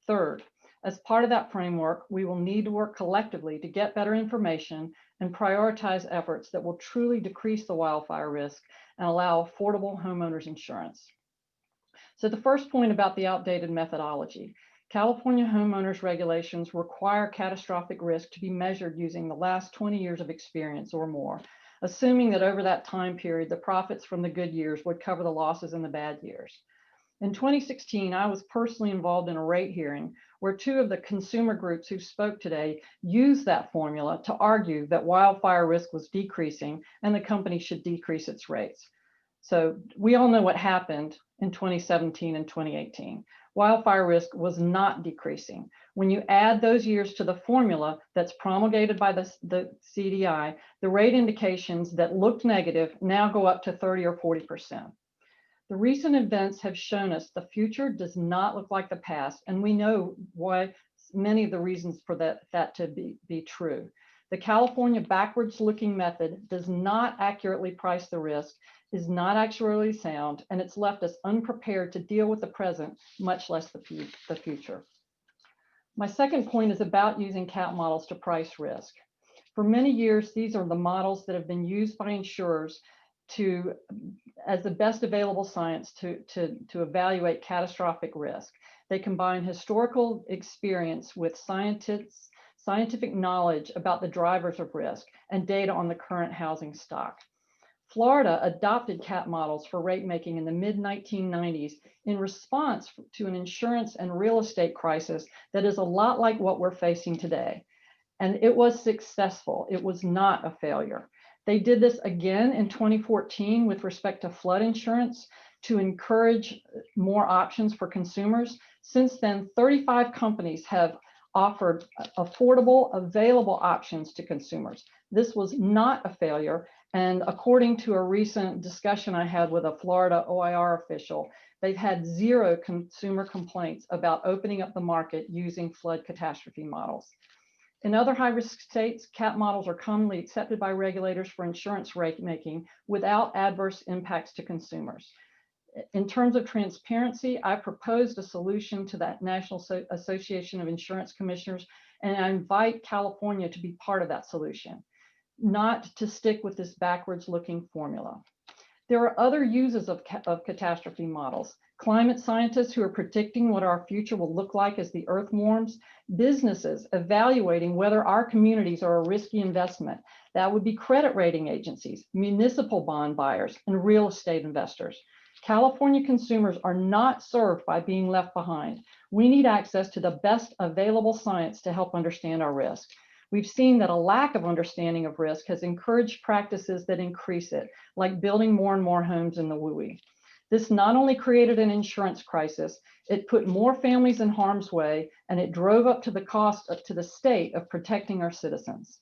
Speaker 6: Third, as part of that framework, we will need to work collectively to get better information and prioritize efforts that will truly decrease the wildfire risk and allow affordable homeowners insurance. So the first point about the outdated methodology, California homeowners regulations require catastrophic risk to be measured using the last 20 years of experience or more, assuming that over that time period, the profits from the good years would cover the losses in the bad years. In 2016, I was personally involved in a rate hearing where 2 of the consumer groups who spoke today used that formula to argue that wildfire risk was decreasing and the company should decrease its rates. So we all know what happened in 2017 and 2018. Wildfire risk was not decreasing. When you add those years to the formula that's promulgated by the CDI, the rate indications that looked negative now go up to 30 or 40%. The recent events have shown us the future does not look like the past, and we know why many of the reasons for that to be true. The California backwards-looking method does not accurately price the risk, is not actuarially sound, and it's left us unprepared to deal with the present, much less the future. My second point is about using CAT models to price risk. For many years, these are the models that have been used by insurers as the best available science to evaluate catastrophic risk. They combine historical experience with scientific knowledge about the drivers of risk and data on the current housing stock. Florida adopted CAT models for rate making in the mid-1990s in response to an insurance and real estate crisis that is a lot like what we're facing today. And it was successful. It was not a failure. They did this again in 2014 with respect to flood insurance to encourage more options for consumers. Since then, 35 companies have offered affordable, available options to consumers. This was not a failure. And according to a recent discussion I had with a Florida OIR official, they've had 0 consumer complaints about opening up the market using flood catastrophe models. In other high-risk states, CAT models are commonly accepted by regulators for insurance rate making without adverse impacts to consumers. In terms of transparency, I proposed a solution to that National Association of Insurance Commissioners, and I invite California to be part of that solution, not to stick with this backwards-looking formula. There are other uses of catastrophe models. Climate scientists who are predicting what our future will look like as the Earth warms, businesses evaluating whether our communities are a risky investment. That would be credit rating agencies, municipal bond buyers, and real estate investors. California consumers are not served by being left behind. We need access to the best available science to help understand our risk. We've seen that a lack of understanding of risk has encouraged practices that increase it, like building more and more homes in the WUI. This not only created an insurance crisis, it put more families in harm's way, and it drove up to the cost to the state of protecting our citizens.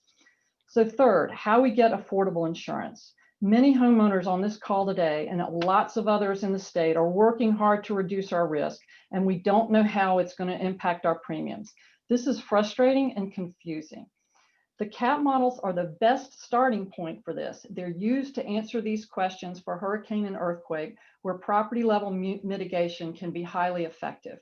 Speaker 6: So third, how we get affordable insurance. Many homeowners on this call today and lots of others in the state are working hard to reduce our risk, and we don't know how it's going to impact our premiums. This is frustrating and confusing. The CAT models are the best starting point for this. They're used to answer these questions for hurricane and earthquake, where property level mitigation can be highly effective.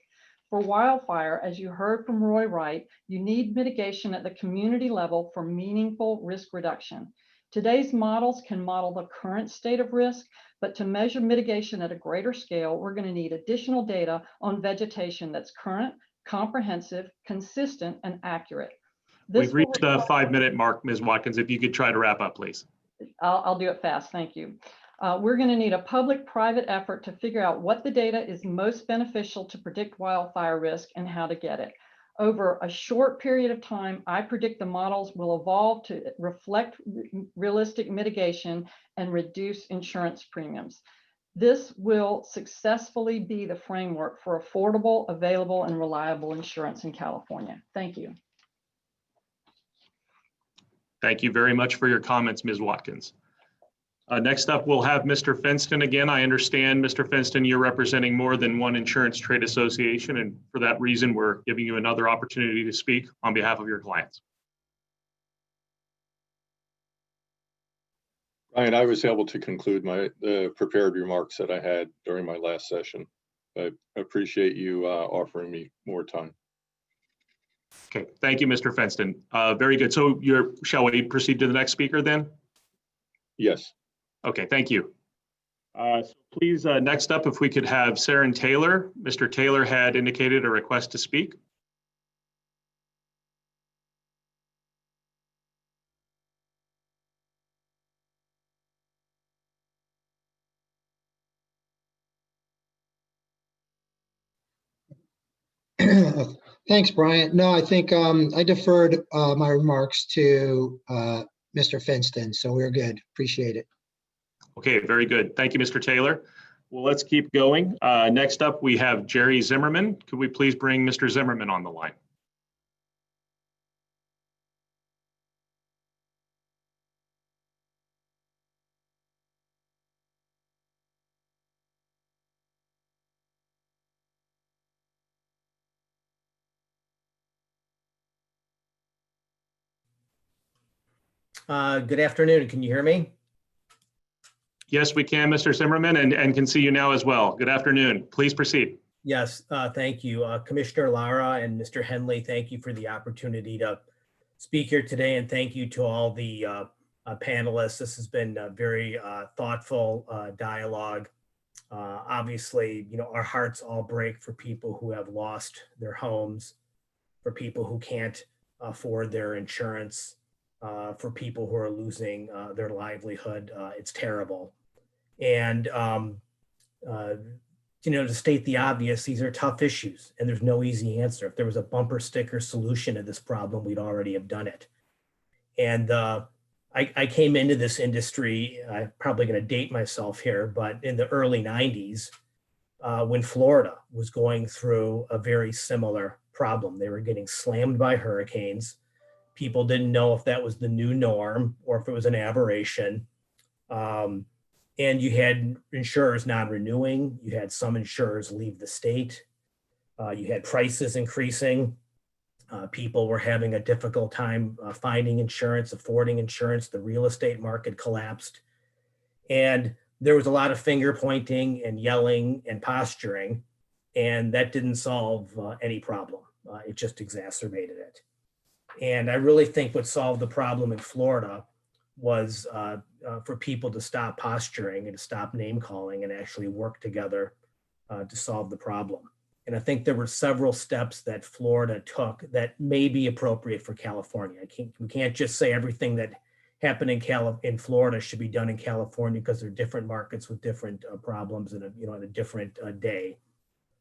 Speaker 6: For wildfire, as you heard from Roy Wright, you need mitigation at the community level for meaningful risk reduction. Today's models can model the current state of risk, but to measure mitigation at a greater scale, we're going to need additional data on vegetation that's current, comprehensive, consistent, and accurate.
Speaker 2: We've reached the 5-minute mark, Ms. Watkins. If you could try to wrap up, please.
Speaker 6: I'll do it fast. Thank you. We're going to need a public-private effort to figure out what the data is most beneficial to predict wildfire risk and how to get it. Over a short period of time, I predict the models will evolve to reflect realistic mitigation and reduce insurance premiums. This will successfully be the framework for affordable, available, and reliable insurance in California. Thank you.
Speaker 2: Thank you very much for your comments, Ms. Watkins. Next up, we'll have Mr. Fenston again. I understand, Mr. Fenston, you're representing more than one insurance trade association, and for that reason, we're giving you another opportunity to speak on behalf of your clients.
Speaker 4: Ryan, I was able to conclude the prepared remarks that I had during my last session. I appreciate you offering me more time.
Speaker 2: Okay, thank you, Mr. Fenston. Very good. So shall we proceed to the next speaker then?
Speaker 4: Yes.
Speaker 2: Okay, thank you. So please, next up, if we could have Saren Taylor. Mr. Taylor had indicated a request to speak.
Speaker 7: Thanks, Brian. No, I think I deferred my remarks to Mr. Fenston, so we're good. Appreciate it.
Speaker 2: Okay, very good. Thank you, Mr. Taylor. Well, let's keep going. Next up, we have Jerry Zimmerman. Could we please bring Mr. Zimmerman on the line?
Speaker 22: Good afternoon. Can you hear me?
Speaker 2: Yes, we can, Mr. Zimmerman, and can see you now as well. Good afternoon. Please proceed.
Speaker 22: Yes, thank you. Commissioner Lara and Mr. Henley, thank you for the opportunity to speak here today, and thank you to all the panelists. This has been a very thoughtful dialogue. Obviously, our hearts all break for people who have lost their homes, for people who can't afford their insurance, for people who are losing their livelihood. It's terrible. And, to state the obvious, these are tough issues and there's no easy answer. If there was a bumper sticker solution to this problem, we'd already have done it. And I came into this industry, I'm probably going to date myself here, but in the early 90s, when Florida was going through a very similar problem. They were getting slammed by hurricanes. People didn't know if that was the new norm or if it was an aberration. And you had insurers non-renewing. You had some insurers leave the state. You had prices increasing. People were having a difficult time finding insurance, affording insurance. The real estate market collapsed. And there was a lot of finger pointing and yelling and posturing, and that didn't solve any problem. It just exacerbated it. And I really think what solved the problem in Florida was for people to stop posturing and to stop name calling and actually work together to solve the problem. And I think there were several steps that Florida took that may be appropriate for California. We can't just say everything that happened in Florida should be done in California because they're different markets with different problems and on a different day.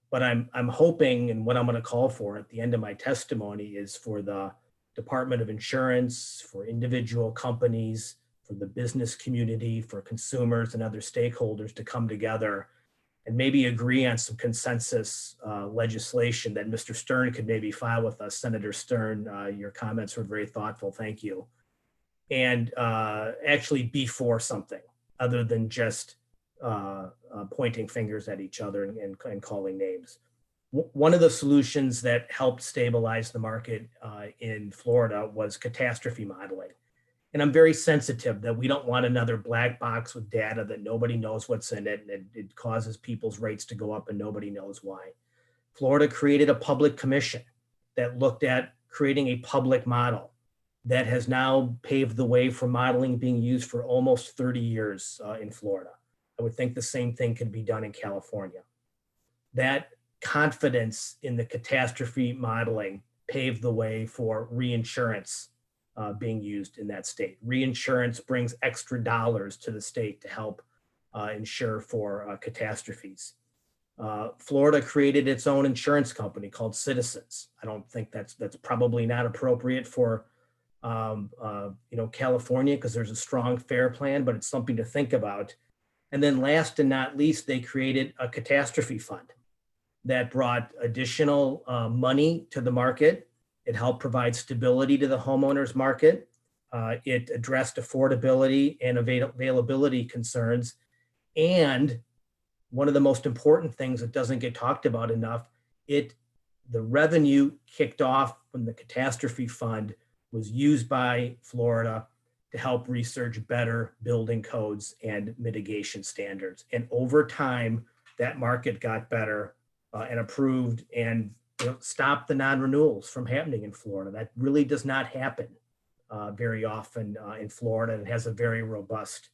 Speaker 22: But I'm hoping, and what I'm going to call for at the end of my testimony is for the Department of Insurance, for individual companies, for the business community, for consumers and other stakeholders to come together and maybe agree on some consensus legislation that Mr. Stern could maybe file with us. Senator Stern, your comments were very thoughtful. Thank you. And actually be for something other than just pointing fingers at each other and calling names. one of the solutions that helped stabilize the market in Florida was catastrophe modeling. And I'm very sensitive that we don't want another black box with data that nobody knows what's in it, and it causes people's rates to go up and nobody knows why. Florida created a public commission that looked at creating a public model that has now paved the way for modeling being used for almost 30 years in Florida. I would think the same thing could be done in California. That confidence in the catastrophe modeling paved the way for reinsurance being used in that state. Reinsurance brings extra dollars to the state to help insure for catastrophes. Florida created its own insurance company called Citizens. I don't think that's probably not appropriate for California, because there's a strong FAIR plan, but it's something to think about. And then last and not least, they created a catastrophe fund that brought additional money to the market. It helped provide stability to the homeowners market. It addressed affordability and availability concerns. And one of the most important things that doesn't get talked about enough, the revenue kicked off from the catastrophe fund was used by Florida to help research better building codes and mitigation standards. And over time, that market got better and approved and stopped the non-renewals from happening in Florida. That really does not happen very often in Florida, and has a very robust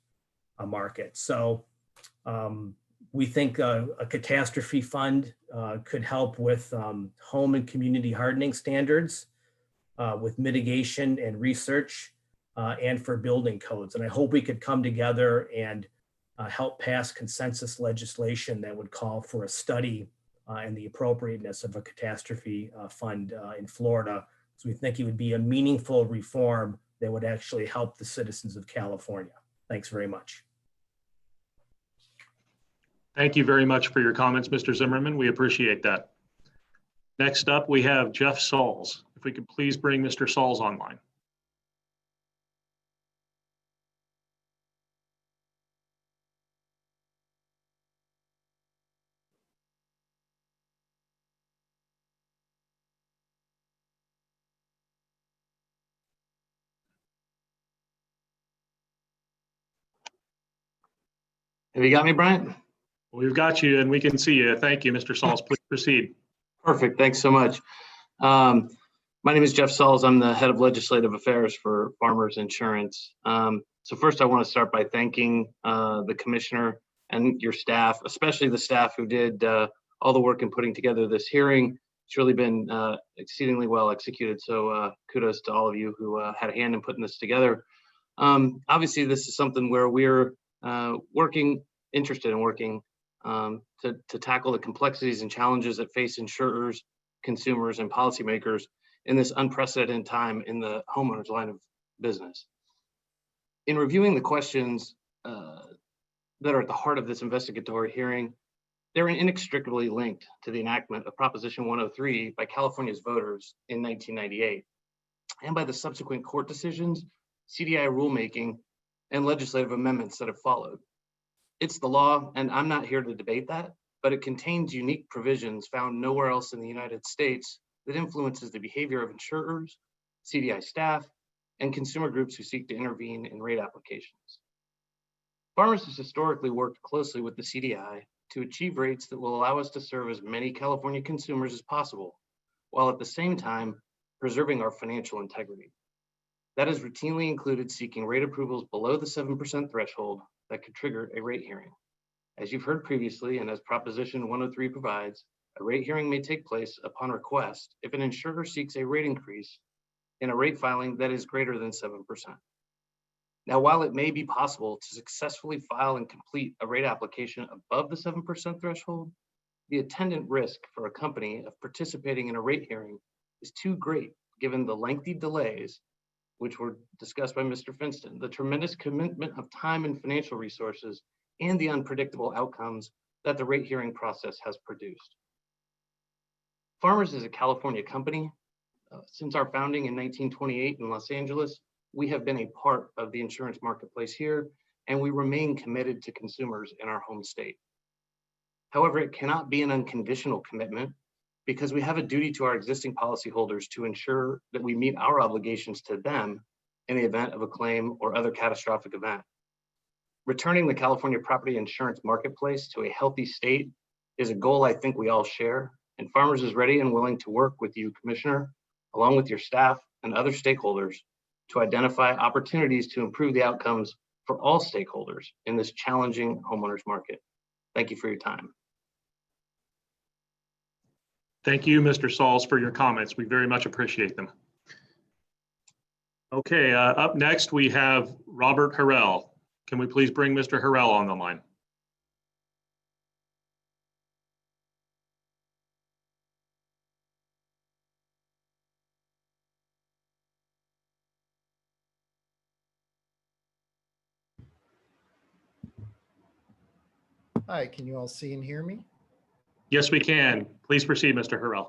Speaker 22: market. So we think a catastrophe fund could help with home and community hardening standards, with mitigation and research, and for building codes. And I hope we could come together and help pass consensus legislation that would call for a study and the appropriateness of a catastrophe fund in Florida. So we think it would be a meaningful reform that would actually help the citizens of California. Thanks very much.
Speaker 2: Thank you very much for your comments, Mr. Zimmerman. We appreciate that. Next up, we have Jeff Sauls. If we could please bring Mr. Sauls online.
Speaker 8: Have you got me, Bryant?
Speaker 2: We've got you and we can see you. Thank you, Mr. Sauls. Please proceed.
Speaker 8: Perfect. Thanks so much. My name is Jeff Sauls. I'm the head of legislative affairs for Farmers Insurance. So first, I want to start by thanking the commissioner and your staff, especially the staff who did all the work in putting together this hearing. It's really been exceedingly well executed. So kudos to all of you who had a hand in putting this together. Obviously, this is something where we're interested in working to tackle the complexities and challenges that face insurers, consumers, and policymakers in this unprecedented time in the homeowners line of business. In reviewing the questions that are at the heart of this investigatory hearing, they're inextricably linked to the enactment of Proposition 103 by California's voters in 1998, and by the subsequent court decisions, CDI rulemaking, and legislative amendments that have followed. It's the law, and I'm not here to debate that, but it contains unique provisions found nowhere else in the United States that influences the behavior of insurers, CDI staff, and consumer groups who seek to intervene in rate applications. Farmers has historically worked closely with the CDI to achieve rates that will allow us to serve as many California consumers as possible, while at the same time preserving our financial integrity. That has routinely included seeking rate approvals below the 7% threshold that could trigger a rate hearing. As you've heard previously, and as Proposition 103 provides, a rate hearing may take place upon request if an insurer seeks a rate increase in a rate filing that is greater than 7%. Now, while it may be possible to successfully file and complete a rate application above the 7% threshold, the attendant risk for a company of participating in a rate hearing is too great given the lengthy delays, which were discussed by Mr. Finston, the tremendous commitment of time and financial resources, and the unpredictable outcomes that the rate hearing process has produced. Farmers is a California company. Since our founding in 1928 in Los Angeles, we have been a part of the insurance marketplace here, and we remain committed to consumers in our home state. However, it cannot be an unconditional commitment, because we have a duty to our existing policyholders to ensure that we meet our obligations to them in the event of a claim or other catastrophic event. Returning the California property insurance marketplace to a healthy state is a goal I think we all share, and Farmers is ready and willing to work with you, Commissioner, along with your staff and other stakeholders to identify opportunities to improve the outcomes for all stakeholders in this challenging homeowners market. Thank you for your time.
Speaker 2: Thank you, Mr. Sauls, for your comments. We very much appreciate them. Okay, up next we have Robert Harrell. Can we please bring Mr. Harrell on the line?
Speaker 9: Hi, can you all see and hear me?
Speaker 2: Yes, we can. Please proceed, Mr. Harrell.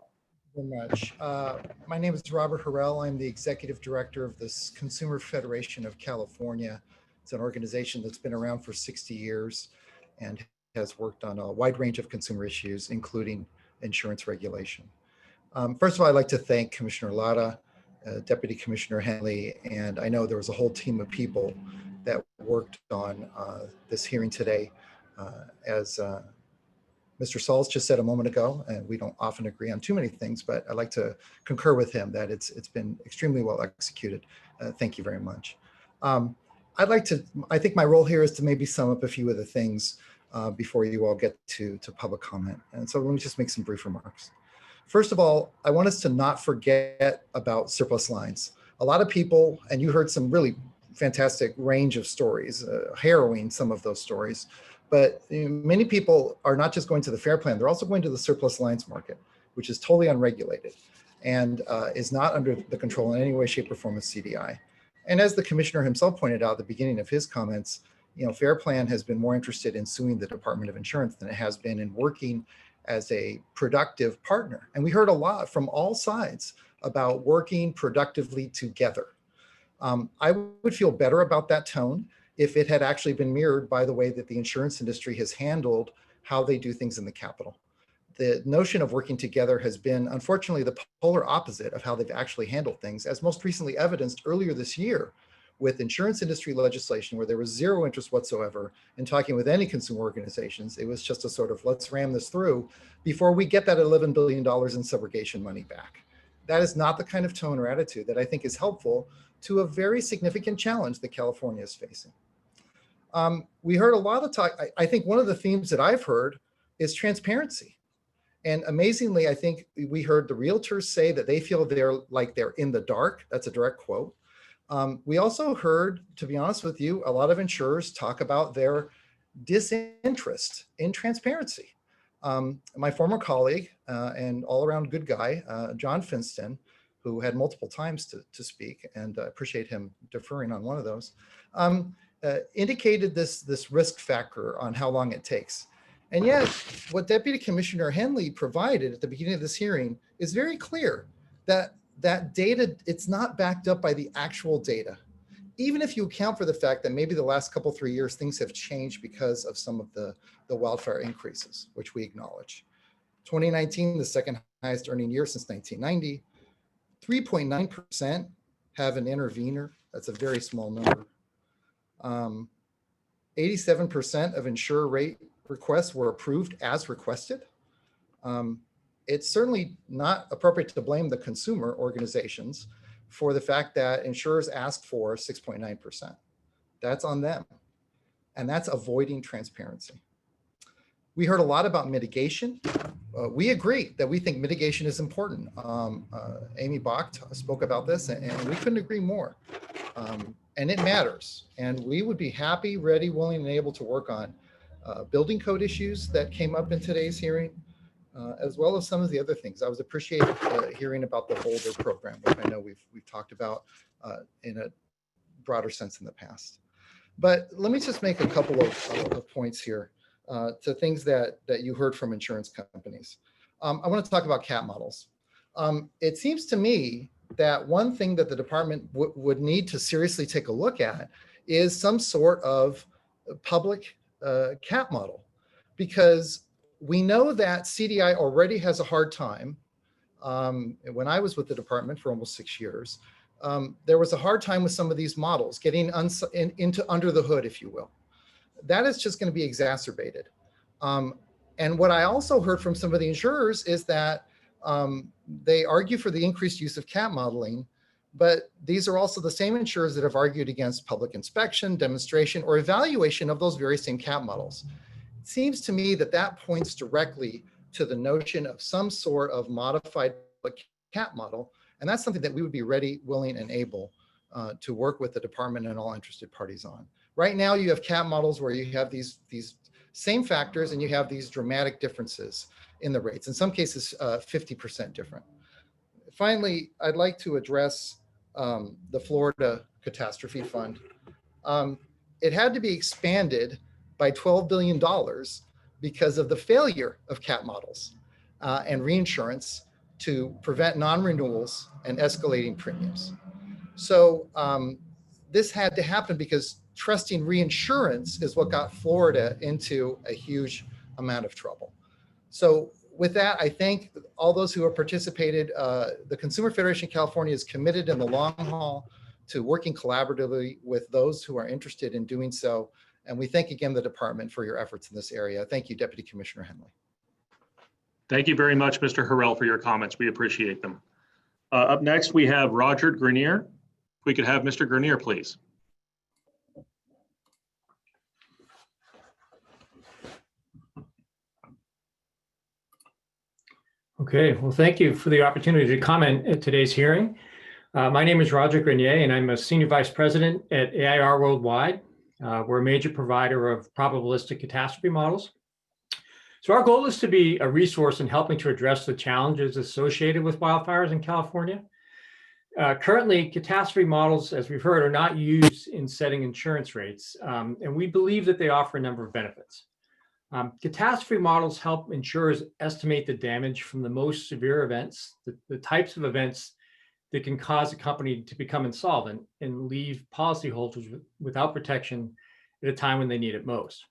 Speaker 9: Very much. My name is Robert Harrell. I'm the Executive Director of the Consumer Federation of California. It's an organization that's been around for 60 years and has worked on a wide range of consumer issues, including insurance regulation. First of all, I'd like to thank Commissioner Lara, Deputy Commissioner Henley, and I know there was a whole team of people that worked on this hearing today. As Mr. Sauls just said a moment ago, and we don't often agree on too many things, but I'd like to concur with him that it's been extremely well executed. Thank you very much. I think my role here is to maybe sum up a few of the things before you all get to public comment. And so let me just make some brief remarks. First of all, I want us to not forget about surplus lines. A lot of people, and you heard some really fantastic range of stories, harrowing some of those stories, but many people are not just going to the FAIR plan, they're also going to the surplus lines market, which is totally unregulated and is not under the control in any way, shape, or form of CDI. And as the commissioner himself pointed out at the beginning of his comments, FAIR Plan has been more interested in suing the Department of Insurance than it has been in working as a productive partner. And we heard a lot from all sides about working productively together. I would feel better about that tone if it had actually been mirrored by the way that the insurance industry has handled how they do things in the Capitol. The notion of working together has been, unfortunately, the polar opposite of how they've actually handled things, as most recently evidenced earlier this year with insurance industry legislation where there was zero interest whatsoever in talking with any consumer organizations. It was just a sort of, let's ram this through before we get that $11 billion in subrogation money back. That is not the kind of tone or attitude that I think is helpful to a very significant challenge that California is facing. We heard a lot of talk. I think one of the themes that I've heard is transparency. And amazingly, I think we heard the realtors say that they feel they're in the dark. That's a direct quote. We also heard, to be honest with you, a lot of insurers talk about their disinterest in transparency. My former colleague and all-around good guy, John Finston, who had multiple times to speak, and I appreciate him deferring on one of those, indicated this risk factor on how long it takes. And yet, what Deputy Commissioner Henley provided at the beginning of this hearing is very clear that data, it's not backed up by the actual data. Even if you account for the fact that maybe the last couple, 3 years, things have changed because of some of the wildfire increases, which we acknowledge. 2019, the second highest earning year since 1990, 3.9% have an intervener. That's a very small number. 87% of insurer rate requests were approved as requested. It's certainly not appropriate to blame the consumer organizations for the fact that insurers asked for 6.9%. That's on them. And that's avoiding transparency. We heard a lot about mitigation. We agree that we think mitigation is important. Amy Bach spoke about this, and we couldn't agree more. And it matters. And we would be happy, ready, willing, and able to work on building code issues that came up in today's hearing, as well as some of the other things. I was appreciating hearing about the Boulder program, which I know we've talked about in a broader sense in the past. But let me just make a couple of points here to things that you heard from insurance companies. I want to talk about CAT models. It seems to me that one thing that the department would need to seriously take a look at is some sort of public CAT model, because we know that CDI already has a hard time when I was with the department for almost 6 years, there was a hard time with some of these models getting into under the hood, if you will. That is just going to be exacerbated. And what I also heard from some of the insurers is that they argue for the increased use of CAT modeling, but these are also the same insurers that have argued against public inspection, demonstration, or evaluation of those very same CAT models. It seems to me that that points directly to the notion of some sort of modified CAT model, and that's something that we would be ready, willing, and able to work with the department and all interested parties on. Right now, you have CAT models where you have these same factors and you have these dramatic differences in the rates, in some cases 50% different. Finally, I'd like to address the Florida Catastrophe Fund. It had to be expanded by $12 billion because of the failure of CAT models and reinsurance to prevent non-renewals and escalating premiums. So this had to happen because trusting reinsurance is what got Florida into a huge amount of trouble. So with that, I thank all those who have participated. The Consumer Federation of California is committed in the long haul to working collaboratively with those who are interested in doing so. And we thank again the department for your efforts in this area. Thank you, Deputy Commissioner Henley.
Speaker 2: Thank you very much, Mr. Harrell, for your comments. We appreciate them. Up next, we have Roger Grenier. If we could have Mr. Grenier, please.
Speaker 10: Okay, well, thank you for the opportunity to comment at today's hearing. My name is Roger Grenier, and I'm a Senior Vice President at AIR Worldwide. We're a major provider of probabilistic catastrophe models. So our goal is to be a resource in helping to address the challenges associated with wildfires in California. Currently, catastrophe models, as we've heard, are not used in setting insurance rates, and we believe that they offer a number of benefits. Catastrophe models help insurers estimate the damage from the most severe events, the types of events that can cause a company to become insolvent and leave policyholders without protection at a time when they need it most.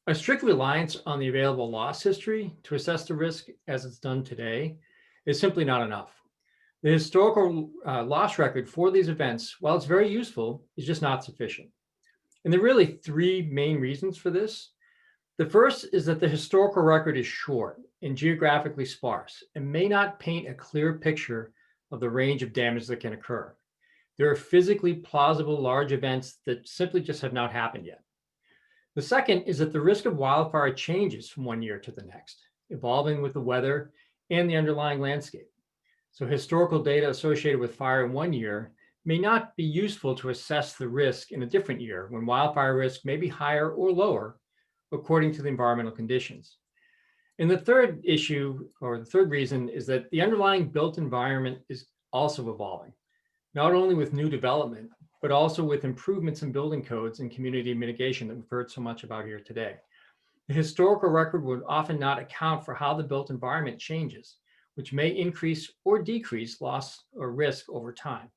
Speaker 10: A strict reliance on the available loss history to assess the risk as it's done today is simply not enough. The historical loss record for these events, while it's very useful, is just not sufficient. And there are really three main reasons for this. The first is that the historical record is short and geographically sparse and may not paint a clear picture of the range of damage that can occur. There are physically plausible large events that simply just have not happened yet. The second is that the risk of wildfire changes from one year to the next, evolving with the weather and the underlying landscape. So historical data associated with fire in one year may not be useful to assess the risk in a different year when wildfire risk may be higher or lower according to the environmental conditions. And the third issue, or the third reason, is that the underlying built environment is also evolving, not only with new development, but also with improvements in building codes and community mitigation that we've heard so much about here today. The historical record would often not account for how the built environment changes, which may increase or decrease loss or risk over time.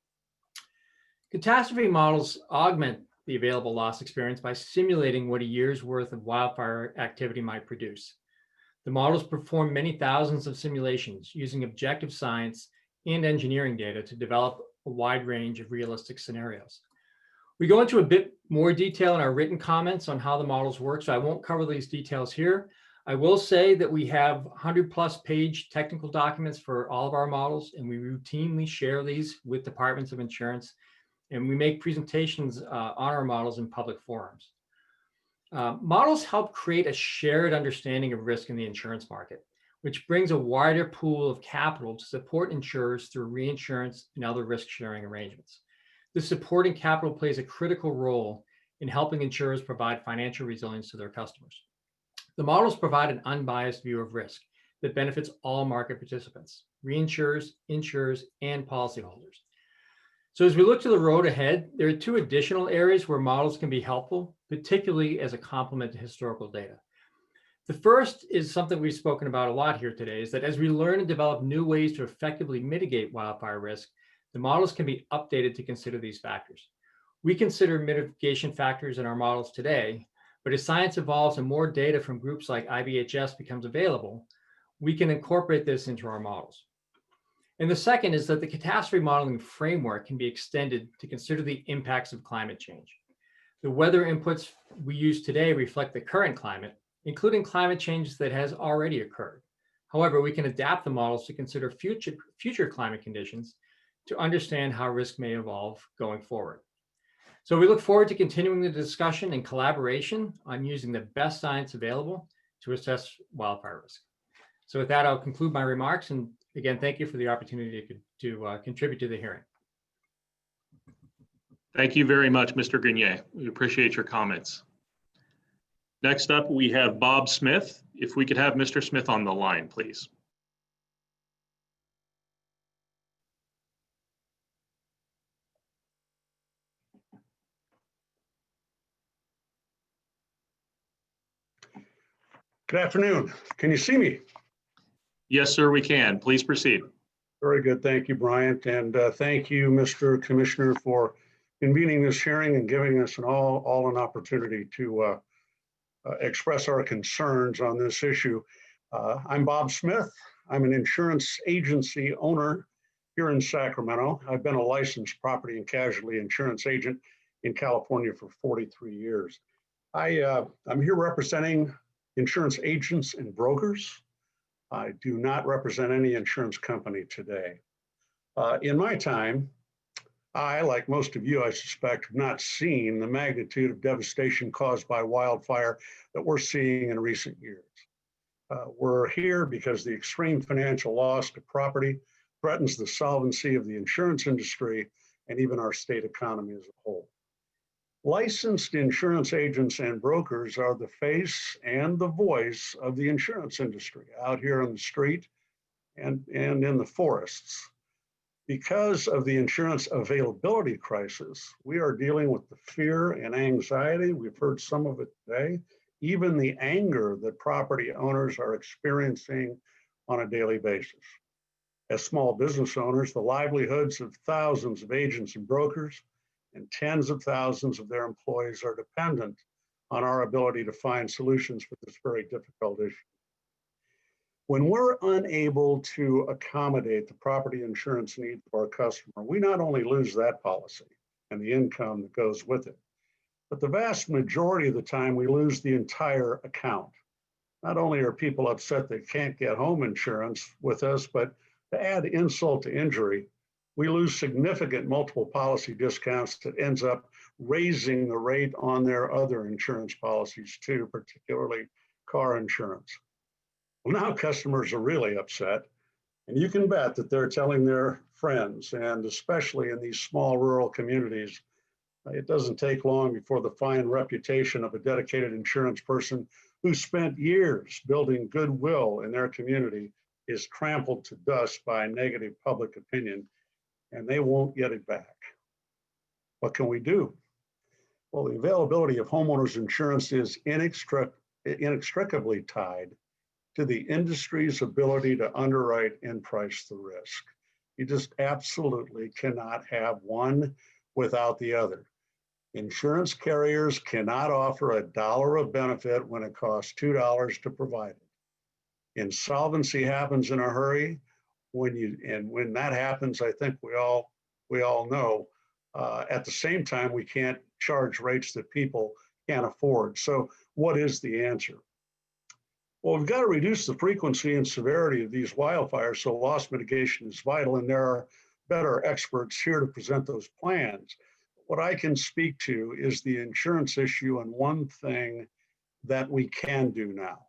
Speaker 10: Catastrophe models augment the available loss experience by simulating what a year's worth of wildfire activity might produce. The models perform many thousands of simulations using objective science and engineering data to develop a wide range of realistic scenarios. We go into a bit more detail in our written comments on how the models work, so I won't cover these details here. I will say that we have 100+ page technical documents for all of our models, and we routinely share these with departments of insurance, and we make presentations on our models in public forums. Models help create a shared understanding of risk in the insurance market, which brings a wider pool of capital to support insurers through reinsurance and other risk-sharing arrangements. This supporting capital plays a critical role in helping insurers provide financial resilience to their customers. The models provide an unbiased view of risk that benefits all market participants, reinsurers, insurers, and policyholders. So as we look to the road ahead, there are two additional areas where models can be helpful, particularly as a complement to historical data. The first is something we've spoken about a lot here today, is that as we learn and develop new ways to effectively mitigate wildfire risk, the models can be updated to consider these factors. We consider mitigation factors in our models today, but as science evolves and more data from groups like IBHS becomes available, we can incorporate this into our models. And the second is that the catastrophe modeling framework can be extended to consider the impacts of climate change. The weather inputs we use today reflect the current climate, including climate change that has already occurred. However, we can adapt the models to consider future climate conditions to understand how risk may evolve going forward. So we look forward to continuing the discussion and collaboration on using the best science available to assess wildfire risk. So with that, I'll conclude my remarks. And again, thank you for the opportunity to contribute to the hearing.
Speaker 2: Thank you very much, Mr. Grenier. We appreciate your comments. Next up, we have Bob Smith. If we could have Mr. Smith on the line, please.
Speaker 11: Good afternoon. Can you see me?
Speaker 2: Yes, sir, we can. Please proceed.
Speaker 11: Very good. Thank you, Bryant. And thank you, Mr. Commissioner, for convening this hearing and giving us all an opportunity to express our concerns on this issue. I'm Bob Smith. I'm an insurance agency owner here in Sacramento. I've been a licensed property and casualty insurance agent in California for 43 years. I'm here representing insurance agents and brokers. I do not represent any insurance company today. In my time, I, like most of you, I suspect, have not seen the magnitude of devastation caused by wildfire that we're seeing in recent years. We're here because the extreme financial loss to property threatens the solvency of the insurance industry and even our state economy as a whole. Licensed insurance agents and brokers are the face and the voice of the insurance industry out here on the street and in the forests. Because of the insurance availability crisis, we are dealing with the fear and anxiety. We've heard some of it today, even the anger that property owners are experiencing on a daily basis. As small business owners, the livelihoods of thousands of agents and brokers and tens of thousands of their employees are dependent on our ability to find solutions for this very difficult issue. When we're unable to accommodate the property insurance needs of our customer, we not only lose that policy and the income that goes with it, but the vast majority of the time we lose the entire account. Not only are people upset they can't get home insurance with us, but to add insult to injury, we lose significant multiple policy discounts that ends up raising the rate on their other insurance policies too, particularly car insurance. Well, now customers are really upset, and you can bet that they're telling their friends, and especially in these small rural communities, it doesn't take long before the fine reputation of a dedicated insurance person who spent years building goodwill in their community is trampled to dust by negative public opinion, and they won't get it back. What can we do? Well, the availability of homeowners insurance is inextricably tied to the industry's ability to underwrite and price the risk. You just absolutely cannot have one without the other. Insurance carriers cannot offer $1 of benefit when it costs $2 to provide it. Insolvency happens in a hurry. When that happens, I think we all know. At the same time, we can't charge rates that people can't afford. So, what is the answer? Well, we've got to reduce the frequency and severity of these wildfires, so loss mitigation is vital, and there are better experts here to present those plans. What I can speak to is the insurance issue and one thing that we can do now,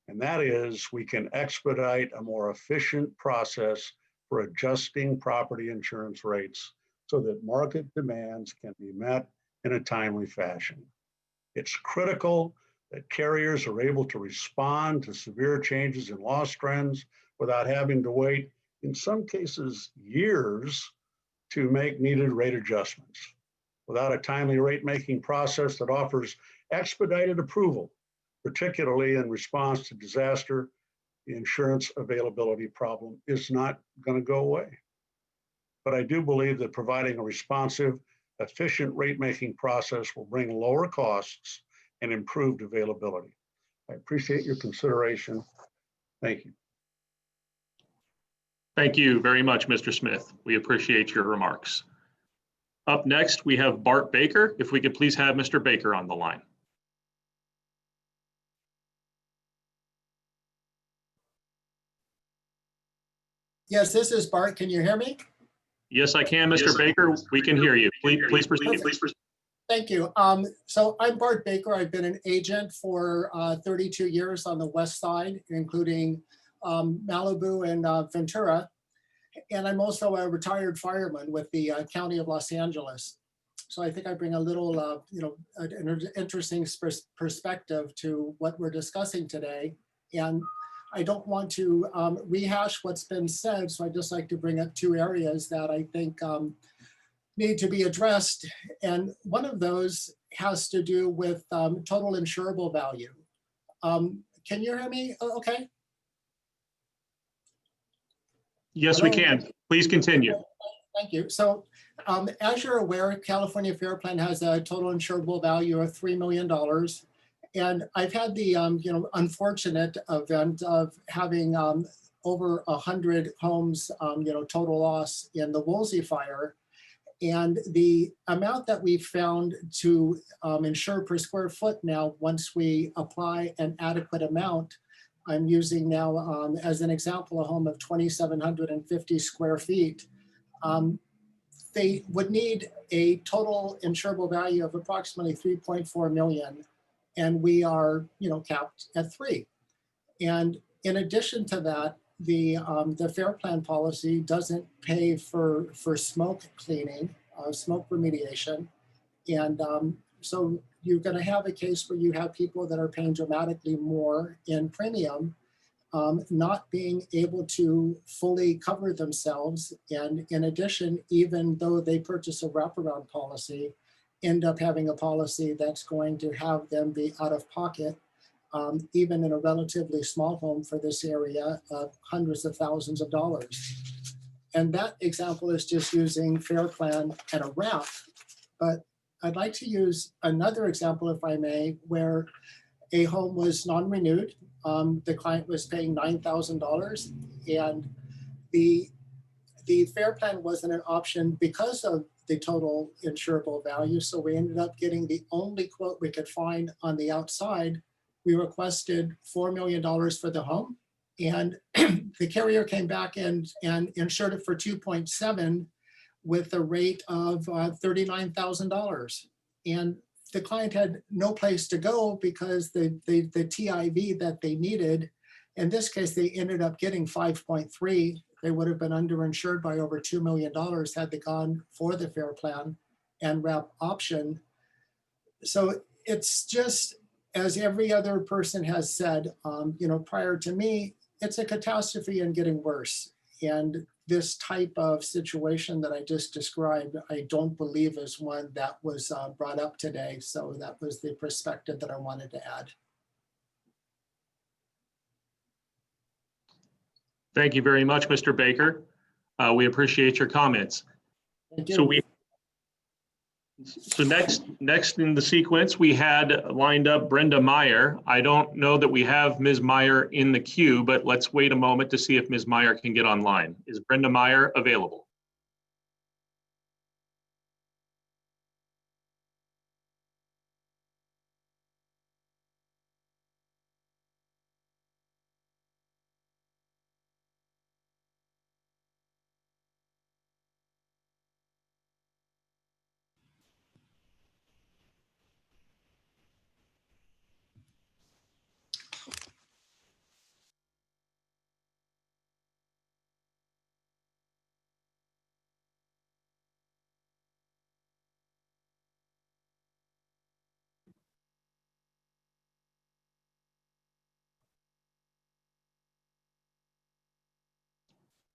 Speaker 11: and that is we can expedite a more efficient process for adjusting property insurance rates so that market demands can be met in a timely fashion. It's critical that carriers are able to respond to severe changes in loss trends without having to wait, in some cases, years to make needed rate adjustments. Without a timely rate-making process that offers expedited approval, particularly in response to disaster, the insurance availability problem is not going to go away. But I do believe that providing a responsive, efficient rate-making process will bring lower costs and improved availability. I appreciate your consideration. Thank you.
Speaker 2: Thank you very much, Mr. Smith. We appreciate your remarks. Up next, we have Bart Baker. If we could please have Mr. Baker on the line.
Speaker 12: Yes, this is Bart. Can you hear me?
Speaker 2: Yes, I can, Mr. Baker. We can hear you. Please proceed.
Speaker 12: Thank you. So I'm Bart Baker. I've been an agent for 32 years on the west side, including Malibu and Ventura. And I'm also a retired fireman with the County of Los Angeles. So I think I bring a little, an interesting perspective to what we're discussing today. And I don't want to rehash what's been said, so I'd just like to bring up two areas that I think need to be addressed. And one of those has to do with total insurable value. Can you hear me okay?
Speaker 2: Yes, we can. Please continue.
Speaker 12: Thank you. So as you're aware, California Fair Plan has a total insurable value of $3 million. And I've had the unfortunate event of having over 100 homes, total loss in the Woolsey fire. And the amount that we found to insure per square foot now, once we apply an adequate amount, I'm using now as an example, a home of 2,750 square feet. They would need a total insurable value of approximately 3.4 million. And we are, capped at 3. And in addition to that, the Fair Plan policy doesn't pay for smoke cleaning, smoke remediation. And so you're going to have a case where you have people that are paying dramatically more in premium, not being able to fully cover themselves. And in addition, even though they purchase a wraparound policy, end up having a policy that's going to have them be out of pocket, even in a relatively small home for this area, hundreds of thousands of dollars. And that example is just using Fair Plan and a wrap. But I'd like to use another example, if I may, where a home was non-renewed. The client was paying $9,000, and the Fair Plan wasn't an option because of the total insurable value. So we ended up getting the only quote we could find on the outside. We requested $4 million for the home, and the carrier came back and insured it for 2.7 with a rate of $39,000. And the client had no place to go because the TIV that they needed, in this case, they ended up getting 5.3. They would have been underinsured by over $2 million had they gone for the Fair Plan and wrap option. So it's just, as every other person has said, prior to me, it's a catastrophe and getting worse. And this type of situation that I just described, I don't believe is one that was brought up today. So that was the perspective that I wanted to add.
Speaker 2: Thank you very much, Mr. Baker. We appreciate your comments.
Speaker 12: Thank you.
Speaker 2: So next in the sequence, we had lined up Brenda Meyer. I don't know that we have Ms. Meyer in the queue, but let's wait a moment to see if Ms. Meyer can get online. Is Brenda Meyer available?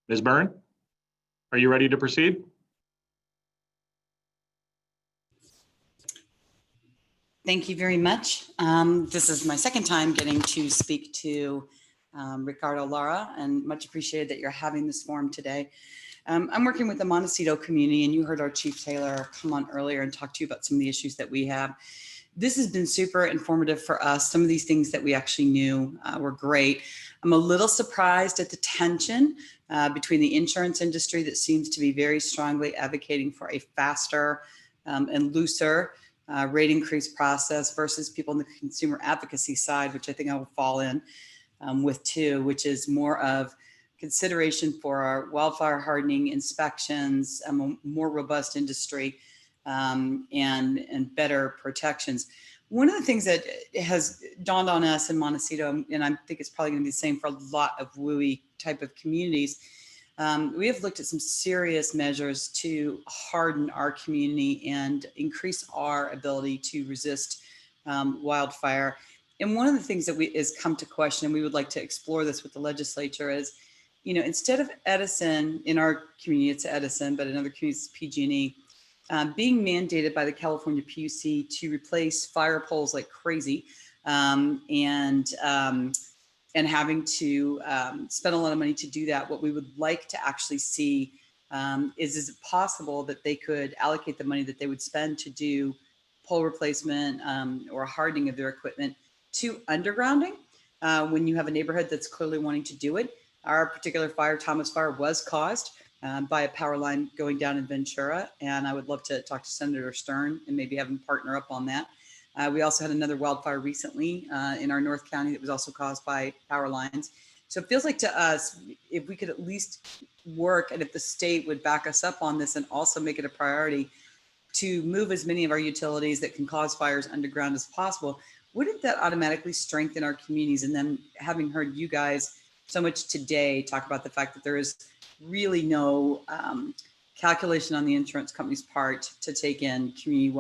Speaker 2: Ms. Byrne, are you ready to proceed?
Speaker 13: Thank you very much. This is my second time getting to speak to Ricardo Lara, and much appreciated that you're having this forum today. I'm working with the Montecito community, and you heard our Chief Taylor come on earlier and talk to you about some of the issues that we have. This has been super informative for us. Some of these things that we actually knew were great. I'm a little surprised at the tension between the insurance industry that seems to be very strongly advocating for a faster and looser rate increase process versus people on the consumer advocacy side, which I think I will fall in with too, which is more of consideration for our wildfire hardening inspections, a more robust industry, and better protections. One of the things that has dawned on us in Montecito, and I think it's probably going to be the same for a lot of WUI type of communities, we have looked at some serious measures to harden our community and increase our ability to resist wildfire. And one of the things that has come to question, and we would like to explore this with the legislature, is, you know, instead of Edison, in our community it's Edison, but in other communities it's PG&E, being mandated by the California PUC to replace fire poles like crazy, and having to spend a lot of money to do that. What we would like to actually see is it possible that they could allocate the money that they would spend to do pole replacement or hardening of their equipment to undergrounding when you have a neighborhood that's clearly wanting to do it. Our particular fire, Thomas Fire, was caused by a power line going down in Ventura, and I would love to talk to Senator Stern and maybe have him partner up on that. We also had another wildfire recently in our North County that was also caused by power lines. So it feels like to us, if we could at least work, and if the state would back us up on this and also make it a priority to move as many of our utilities that can cause fires underground as possible, wouldn't that automatically strengthen our communities? And then having heard you guys so much today talk about the fact that there is really no calculation on the insurance company's part to take in community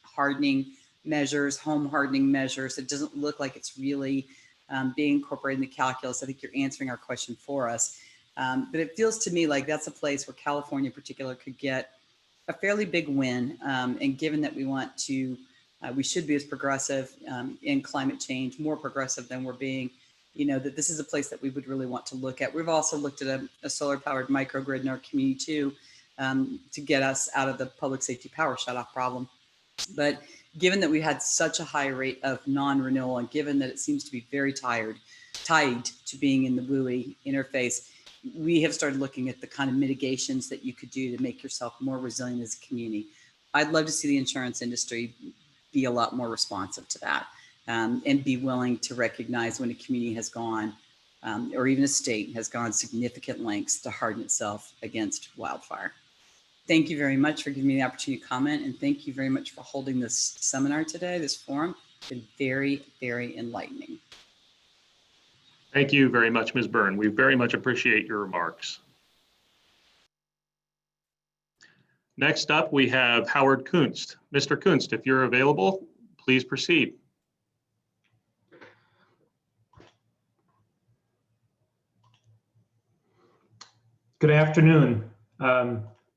Speaker 13: hardening measures, home hardening measures. It doesn't look like it's really being incorporated in the calculus. I think you're answering our question for us. But it feels to me like that's a place where California in particular could get a fairly big win. And given that we want to, we should be as progressive in climate change, more progressive than we're being, you know, that this is a place that we would really want to look at. We've also looked at a solar powered microgrid in our community too, to get us out of the public safety power shutoff problem. But given that we had such a high rate of non-renewal, and given that it seems to be very tied to being in the WUI interface, we have started looking at the kind of mitigations that you could do to make yourself more resilient as a community. I'd love to see the insurance industry be a lot more responsive to that, and be willing to recognize when a community has gone, or even a state has gone significant lengths to harden itself against wildfire. Thank you very much for giving me the opportunity to comment, and thank you very much for holding this seminar today, this forum. It's been very, very enlightening.
Speaker 2: Thank you very much, Ms. Byrne. We very much appreciate your remarks. Next up, we have Howard Kunst. Mr. Kunst, if you're available, please proceed.
Speaker 10: Good afternoon.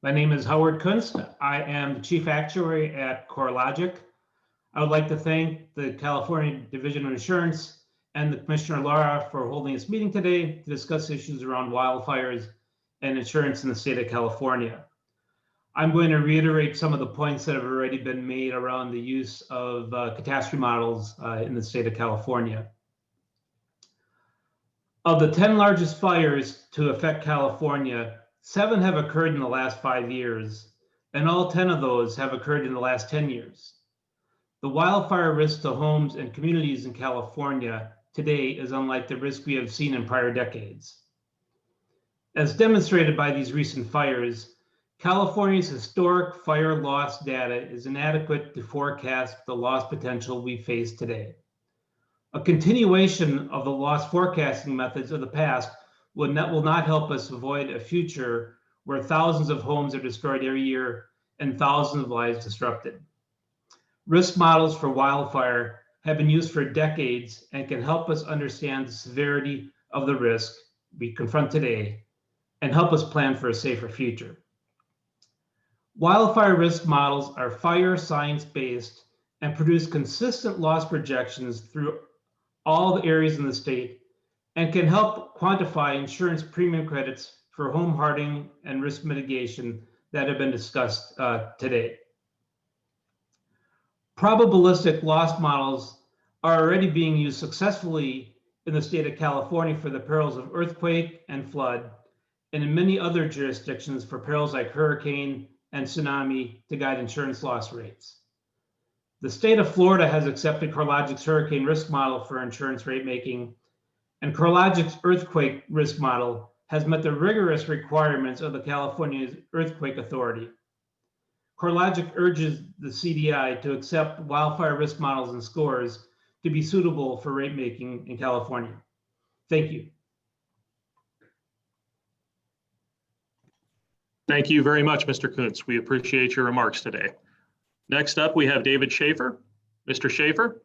Speaker 10: My name is Howard Kunst. I am the Chief Actuary at CoreLogic. I would like to thank the California Division of Insurance and the Commissioner Lara for holding this meeting today to discuss issues around wildfires and insurance in the state of California. I'm going to reiterate some of the points that have already been made around the use of catastrophe models in the state of California. Of the 10 largest fires to affect California, 7 have occurred in the last 5 years, and all 10 of those have occurred in the last 10 years. The wildfire risk to homes and communities in California today is unlike the risk we have seen in prior decades. As demonstrated by these recent fires, California's historic fire loss data is inadequate to forecast the loss potential we face today. A continuation of the loss forecasting methods of the past will not help us avoid a future where thousands of homes are destroyed every year and thousands of lives disrupted. Risk models for wildfire have been used for decades and can help us understand the severity of the risk we confront today and help us plan for a safer future. Wildfire risk models are fire science-based and produce consistent loss projections through all the areas in the state and can help quantify insurance premium credits for home hardening and risk mitigation that have been discussed today.
Speaker 14: Probabilistic loss models are already being used successfully in the state of California for the perils of earthquake and flood, and in many other jurisdictions for perils like hurricane and tsunami to guide insurance loss rates. The state of Florida has accepted CoreLogic's hurricane risk model for insurance rate making, and CoreLogic's earthquake risk model has met the rigorous requirements of the California Earthquake Authority. CoreLogic urges the CDI to accept wildfire risk models and scores to be suitable for rate making in California. Thank you.
Speaker 2: Thank you very much, Mr. Kuntz. We appreciate your remarks today. Next up, we have David Schaefer. Mr. Schaefer.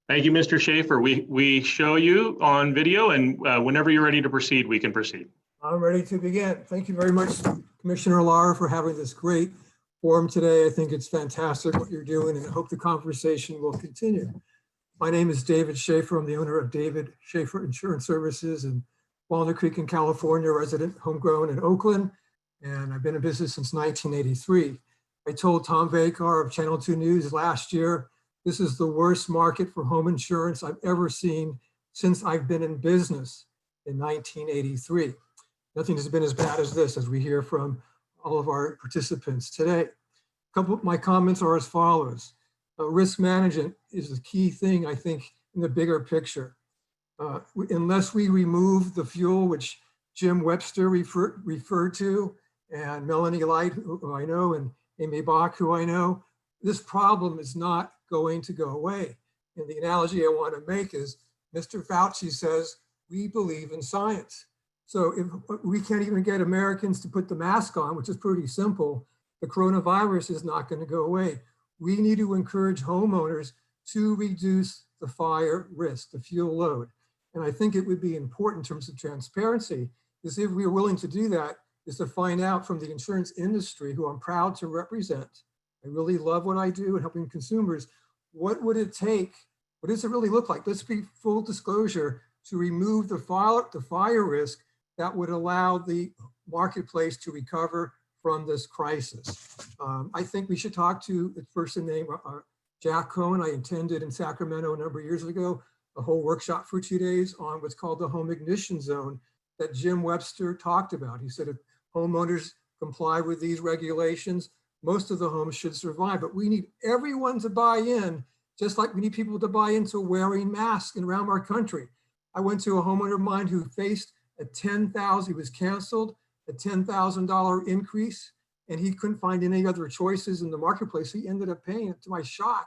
Speaker 2: Thank you, Mr. Schaefer. We show you on video, and whenever you're ready to proceed, we can proceed.
Speaker 15: I'm ready to begin. Thank you very much, Commissioner Lara, for having this great forum today. I think it's fantastic what you're doing, and I hope the conversation will continue. My name is David Schaefer. I'm the owner of David Schaefer Insurance Services in Walnut Creek in California, resident, homegrown in Oakland, and I've been in business since 1983. I told Tom Vakar of Channel 2 News last year, this is the worst market for home insurance I've ever seen since I've been in business in 1983. Nothing has been as bad as this, as we hear from all of our participants today. A couple of my comments are as follows. Risk management is the key thing, I think, in the bigger picture. Unless we remove the fuel, which Jim Webster referred to, and Melanie Light, who I know, and Amy Bach, who I know, this problem is not going to go away. And the analogy I want to make is Mr. Fauci says, we believe in science. So if we can't even get Americans to put the mask on, which is pretty simple, the coronavirus is not going to go away. We need to encourage homeowners to reduce the fire risk, the fuel load. And I think it would be important in terms of transparency, is if we are willing to do that, is to find out from the insurance industry, who I'm proud to represent. I really love what I do and helping consumers. What would it take? What does it really look like? Let's be full disclosure to remove the fire risk that would allow the marketplace to recover from this crisis. I think we should talk to the person named Jack Cohen. I attended in Sacramento a number of years ago, a whole workshop for 2 days on what's called the home ignition zone that Jim Webster talked about. He said if homeowners comply with these regulations, most of the homes should survive, but we need everyone to buy in, just like we need people to buy into wearing masks around our country. I went to a homeowner of mine who faced a he was canceled, a $10,000 increase, and he couldn't find any other choices in the marketplace. He ended up paying, to my shock,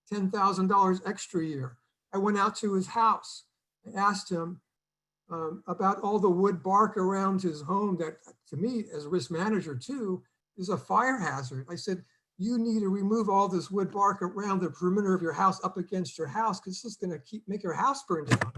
Speaker 15: $10,000 extra a year. I went out to his house. I asked him about all the wood bark around his home that, to me, as a risk manager too, is a fire hazard. I said, you need to remove all this wood bark around the perimeter of your house up against your house, because it's going to make your house burn down.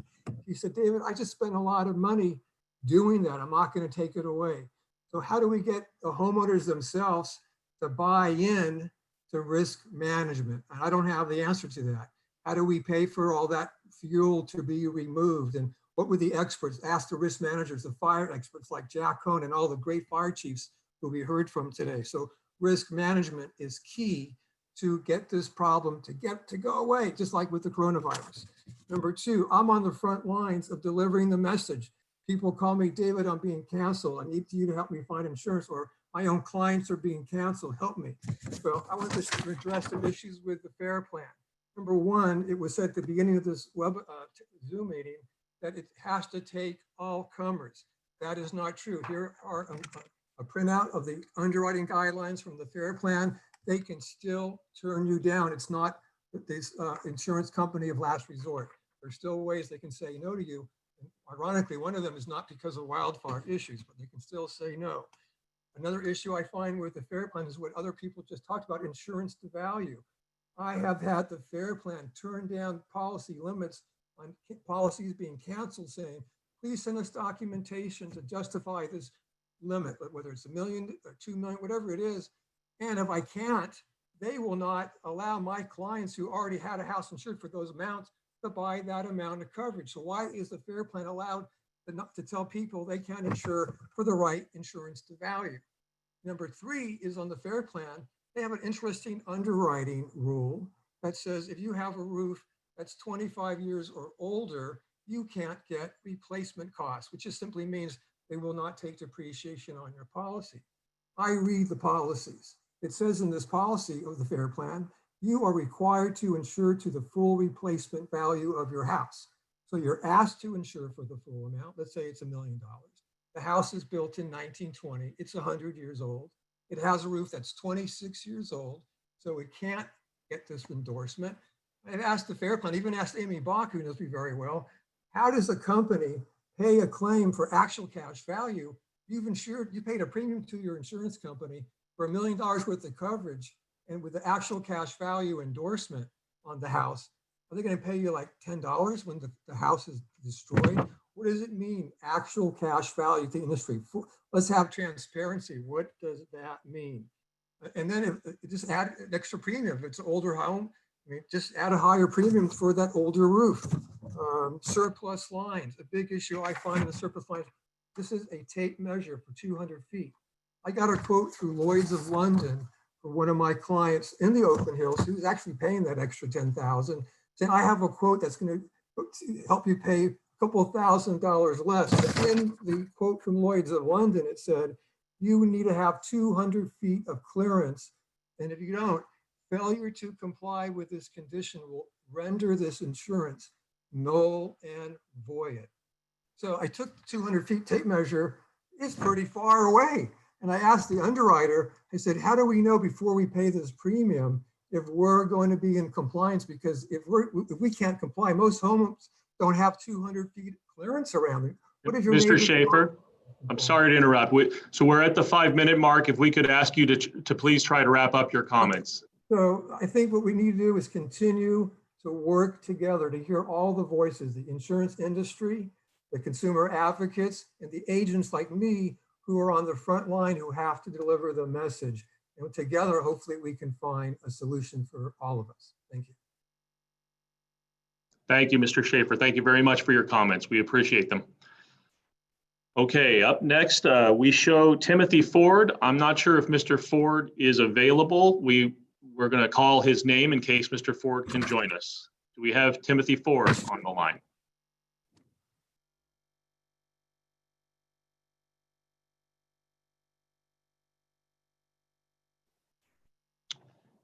Speaker 15: He said, David, I just spent a lot of money doing that. I'm not going to take it away. So how do we get the homeowners themselves to buy in to risk management? And I don't have the answer to that. How do we pay for all that fuel to be removed? And what would the experts ask the risk managers, the fire experts like Jack Cohn and all the great fire chiefs who we heard from today? So risk management is key to get this problem to go away, just like with the coronavirus. Number two, I'm on the front lines of delivering the message. People call me, David, I'm being canceled. I need you to help me find insurance, or my own clients are being canceled, help me. So I want to address some issues with the FAIR plan. Number one, it was said at the beginning of this Zoom meeting that it has to take all comers. That is not true. Here are a printout of the underwriting guidelines from the FAIR plan. They can still turn you down. It's not this insurance company of last resort. There's still ways they can say no to you. And ironically, one of them is not because of wildfire issues, but they can still say no. Another issue I find with the FAIR plan is what other people just talked about, insurance to value. I have had the FAIR plan turn down policy limits on policies being canceled saying, please send us documentation to justify this limit, whether it's $1 million or $2 million, whatever it is. And if I can't, they will not allow my clients who already had a house insured for those amounts to buy that amount of coverage. So why is the FAIR Plan allowed to tell people they can't insure for the right insurance to value? Number 3 is on the FAIR Plan, they have an interesting underwriting rule that says if you have a roof that's 25 years or older, you can't get replacement costs, which just simply means they will not take depreciation on your policy. I read the policies. It says in this policy of the FAIR Plan, you are required to insure to the full replacement value of your house. So you're asked to insure for the full amount. Let's say it's $1 million. The house is built in 1920. It's 100 years old. It has a roof that's 26 years old, so it can't get this endorsement. I've asked the FAIR Plan, even asked Amy Bach, who knows me very well, how does a company pay a claim for actual cash value? You've insured, you paid a premium to your insurance company for $1 million worth of coverage, and with the actual cash value endorsement on the house, are they going to pay you like $10 when the house is destroyed? What does it mean, actual cash value to the industry? Let's have transparency. What does that mean? And then if, just add an extra premium. If it's an older home, I mean, just add a higher premium for that older roof. Surplus lines, a big issue I find in the surplus lines. This is a tape measure for 200 feet. I got a quote through Lloyd's of London for one of my clients in the Oakland Hills who's actually paying that extra $10,000. Saying I have a quote that's going to help you pay a couple of $1,000 less. But in the quote from Lloyd's of London, it said, you need to have 200 feet of clearance. And if you don't, failure to comply with this condition will render this insurance null and void. So I took the 200 feet tape measure. It's pretty far away. And I asked the underwriter, I said, how do we know before we pay this premium if we're going to be in compliance? Because if we can't comply, most homes don't have 200 feet clearance around it. What if your
Speaker 2: Mr.
Speaker 15: neighbor's
Speaker 2: Schaefer, I'm sorry to interrupt. So we're at the 5-minute mark. If we could ask you to please try to wrap up your comments.
Speaker 15: So I think what we need to do is continue to work together to hear all the voices, the insurance industry, the consumer advocates, and the agents like me who are on the front line who have to deliver the message. And together, hopefully we can find a solution for all of us. Thank you.
Speaker 2: Thank you, Mr. Schaefer. Thank you very much for your comments. We appreciate them. Okay, up next, we show Timothy Ford. I'm not sure if Mr. Ford is available. We're going to call his name in case Mr. Ford can join us. Do we have Timothy Ford on the line?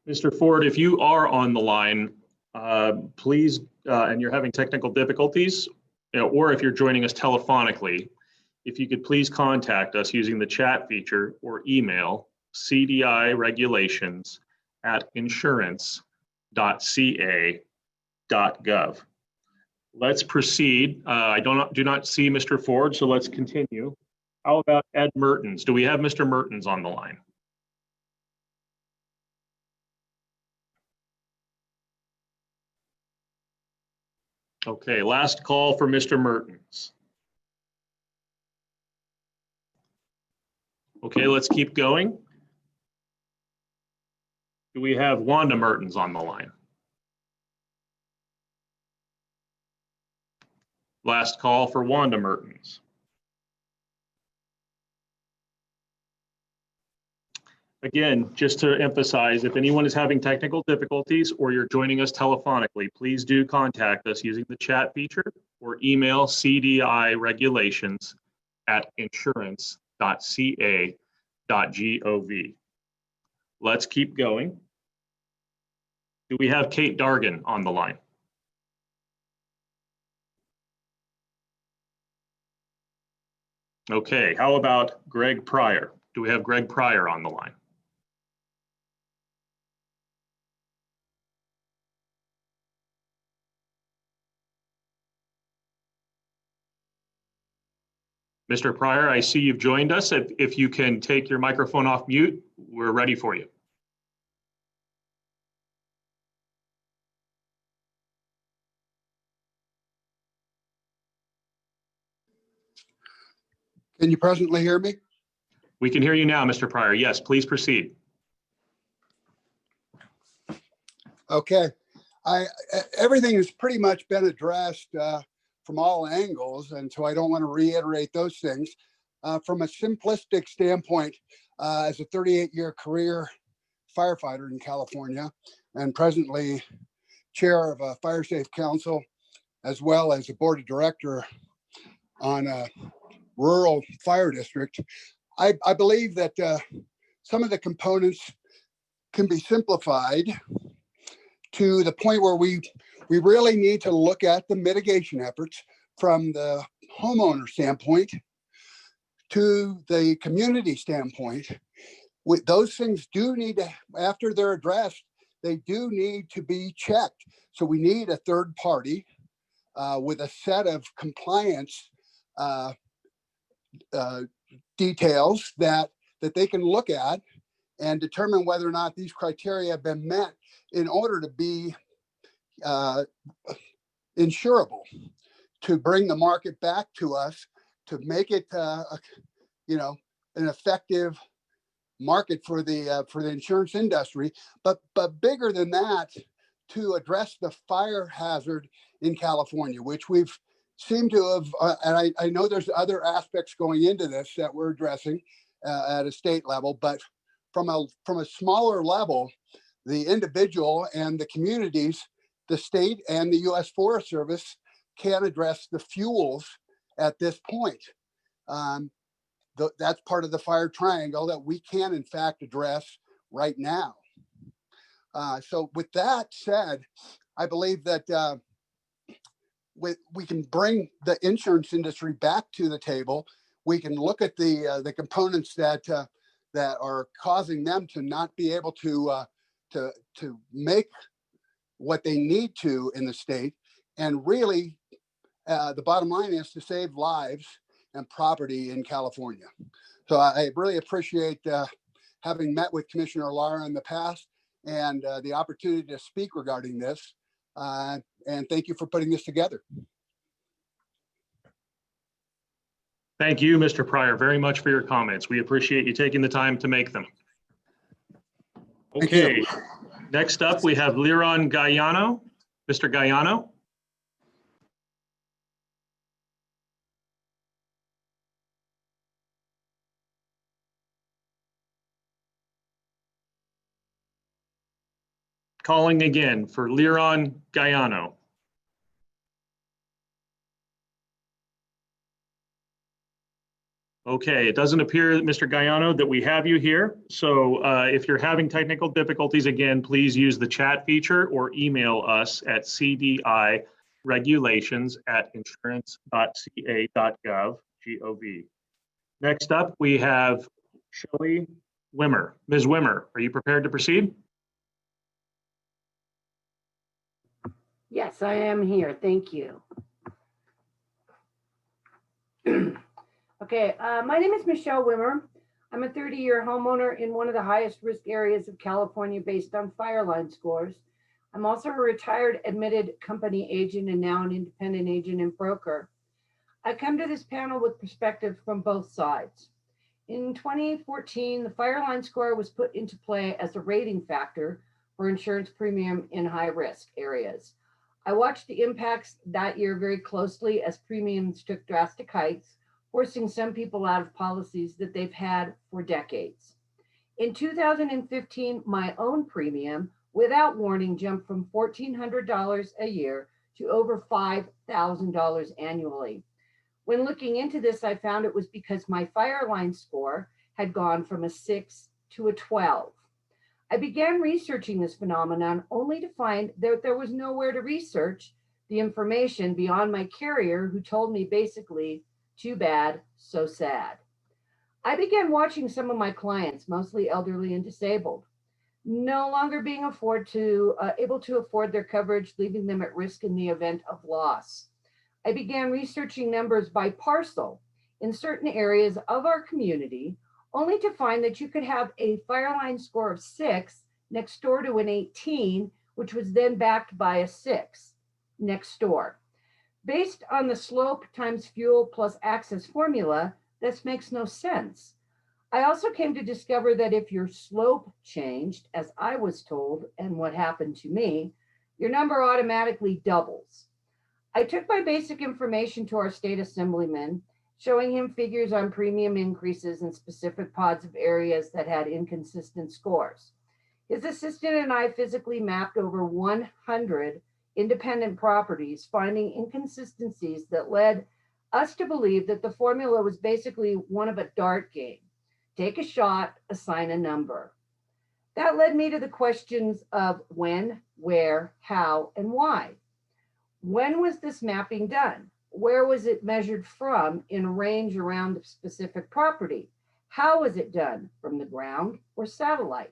Speaker 2: Mr. Ford, if you are on the line, please, and you're having technical difficulties, or if you're joining us telephonically, if you could please contact us using the chat feature or email cdiregulations@insurance.ca.gov. Let's proceed. I do not see Mr. Ford, so let's continue. How about Ed Mertens? Do we have Mr. Mertens on the line? Okay, last call for Mr. Mertens. Okay, let's keep going. Do we have Wanda Mertens on the line? Last call for Wanda Mertens. Again, just to emphasize, if anyone is having technical difficulties or you're joining us telephonically, please do contact us using the chat feature or email cdiregulations@insurance.ca.gov. Let's keep going. Do we have Kate Dargan on the line? Okay, how about Greg Pryor? Do we have Greg Pryor on the line? Mr. Pryor, I see you've joined us. If you can take your microphone off mute, we're ready for you.
Speaker 16: Can you presently hear me?
Speaker 2: We can hear you now, Mr. Pryor. Yes, please proceed.
Speaker 16: Okay. Everything has pretty much been addressed from all angles, and so I don't want to reiterate those things. From a simplistic standpoint, as a 38-year career firefighter in California, and presently chair of a fire safe council, as well as a board of director on a rural fire district, I believe that some of the components can be simplified to the point where we really need to look at the mitigation efforts from the homeowner standpoint to the community standpoint. Those things do need to, after they're addressed, they do need to be checked. So we need a third party with a set of compliance details that they can look at and determine whether or not these criteria have been met in order to be insurable, to bring the market back to us, to make it an effective market for the insurance industry, but bigger than that, to address the fire hazard in California, which we've seemed to have, and I know there's other aspects going into this that we're addressing at a state level, but from a smaller level, the individual and the communities, the state and the U.S. Forest Service can address the fuels at this point. That's part of the fire triangle that we can in fact address right now. So with that said, I believe that we can bring the insurance industry back to the table. We can look at the components that are causing them to not be able to make what they need to in the state, and really the bottom line is to save lives and property in California. So I really appreciate having met with Commissioner Lara in the past and the opportunity to speak regarding this. And thank you for putting this together.
Speaker 2: Thank you, Mr. Pryor, very much for your comments. We appreciate you taking the time to make them. Okay, next up we have Liron Gaiano. Mr. Gaiano. Calling again for Liron Gaiano. Okay, it doesn't appear, Mr. Gaiano, that we have you here. So if you're having technical difficulties, again, please use the chat feature or email us at cdiregulations@insurance.ca.gov. Next up, we have Shelley Wimmer. Ms. Wimmer, are you prepared to proceed?
Speaker 17: Yes, I am here. Thank you. Okay, my name is Michelle Wimmer. I'm a 30-year homeowner in one of the highest risk areas of California based on fire line scores. I'm also a retired admitted company agent and now an independent agent and broker. I come to this panel with perspective from both sides. In 2014, the fire line score was put into play as a rating factor for insurance premium in high risk areas. I watched the impacts that year very closely as premiums took drastic hikes, forcing some people out of policies that they've had for decades. In 2015, my own premium without warning jumped from $1,400 a year to over $5,000 annually. When looking into this, I found it was because my fire line score had gone from a 6 to a 12. I began researching this phenomenon only to find that there was nowhere to research the information beyond my carrier, who told me basically, too bad, so sad. I began watching some of my clients, mostly elderly and disabled, no longer being able to afford their coverage, leaving them at risk in the event of loss. I began researching numbers by parcel in certain areas of our community, only to find that you could have a fire line score of 6 next door to an 18, which was then backed by a 6 next door. Based on the slope times fuel plus access formula This makes no sense. I also came to discover that if your slope changed, as I was told, and what happened to me, your number automatically doubles. I took my basic information to our state assemblyman, showing him figures on premium increases in specific pods of areas that had inconsistent scores. His assistant and I physically mapped over 100 independent properties, finding inconsistencies that led us to believe that the formula was basically one of a dart game. Take a shot, assign a number. That led me to the questions of when, where, how, and why. When was this mapping done? Where was it measured from in a range around the specific property? How was it done, from the ground or satellite?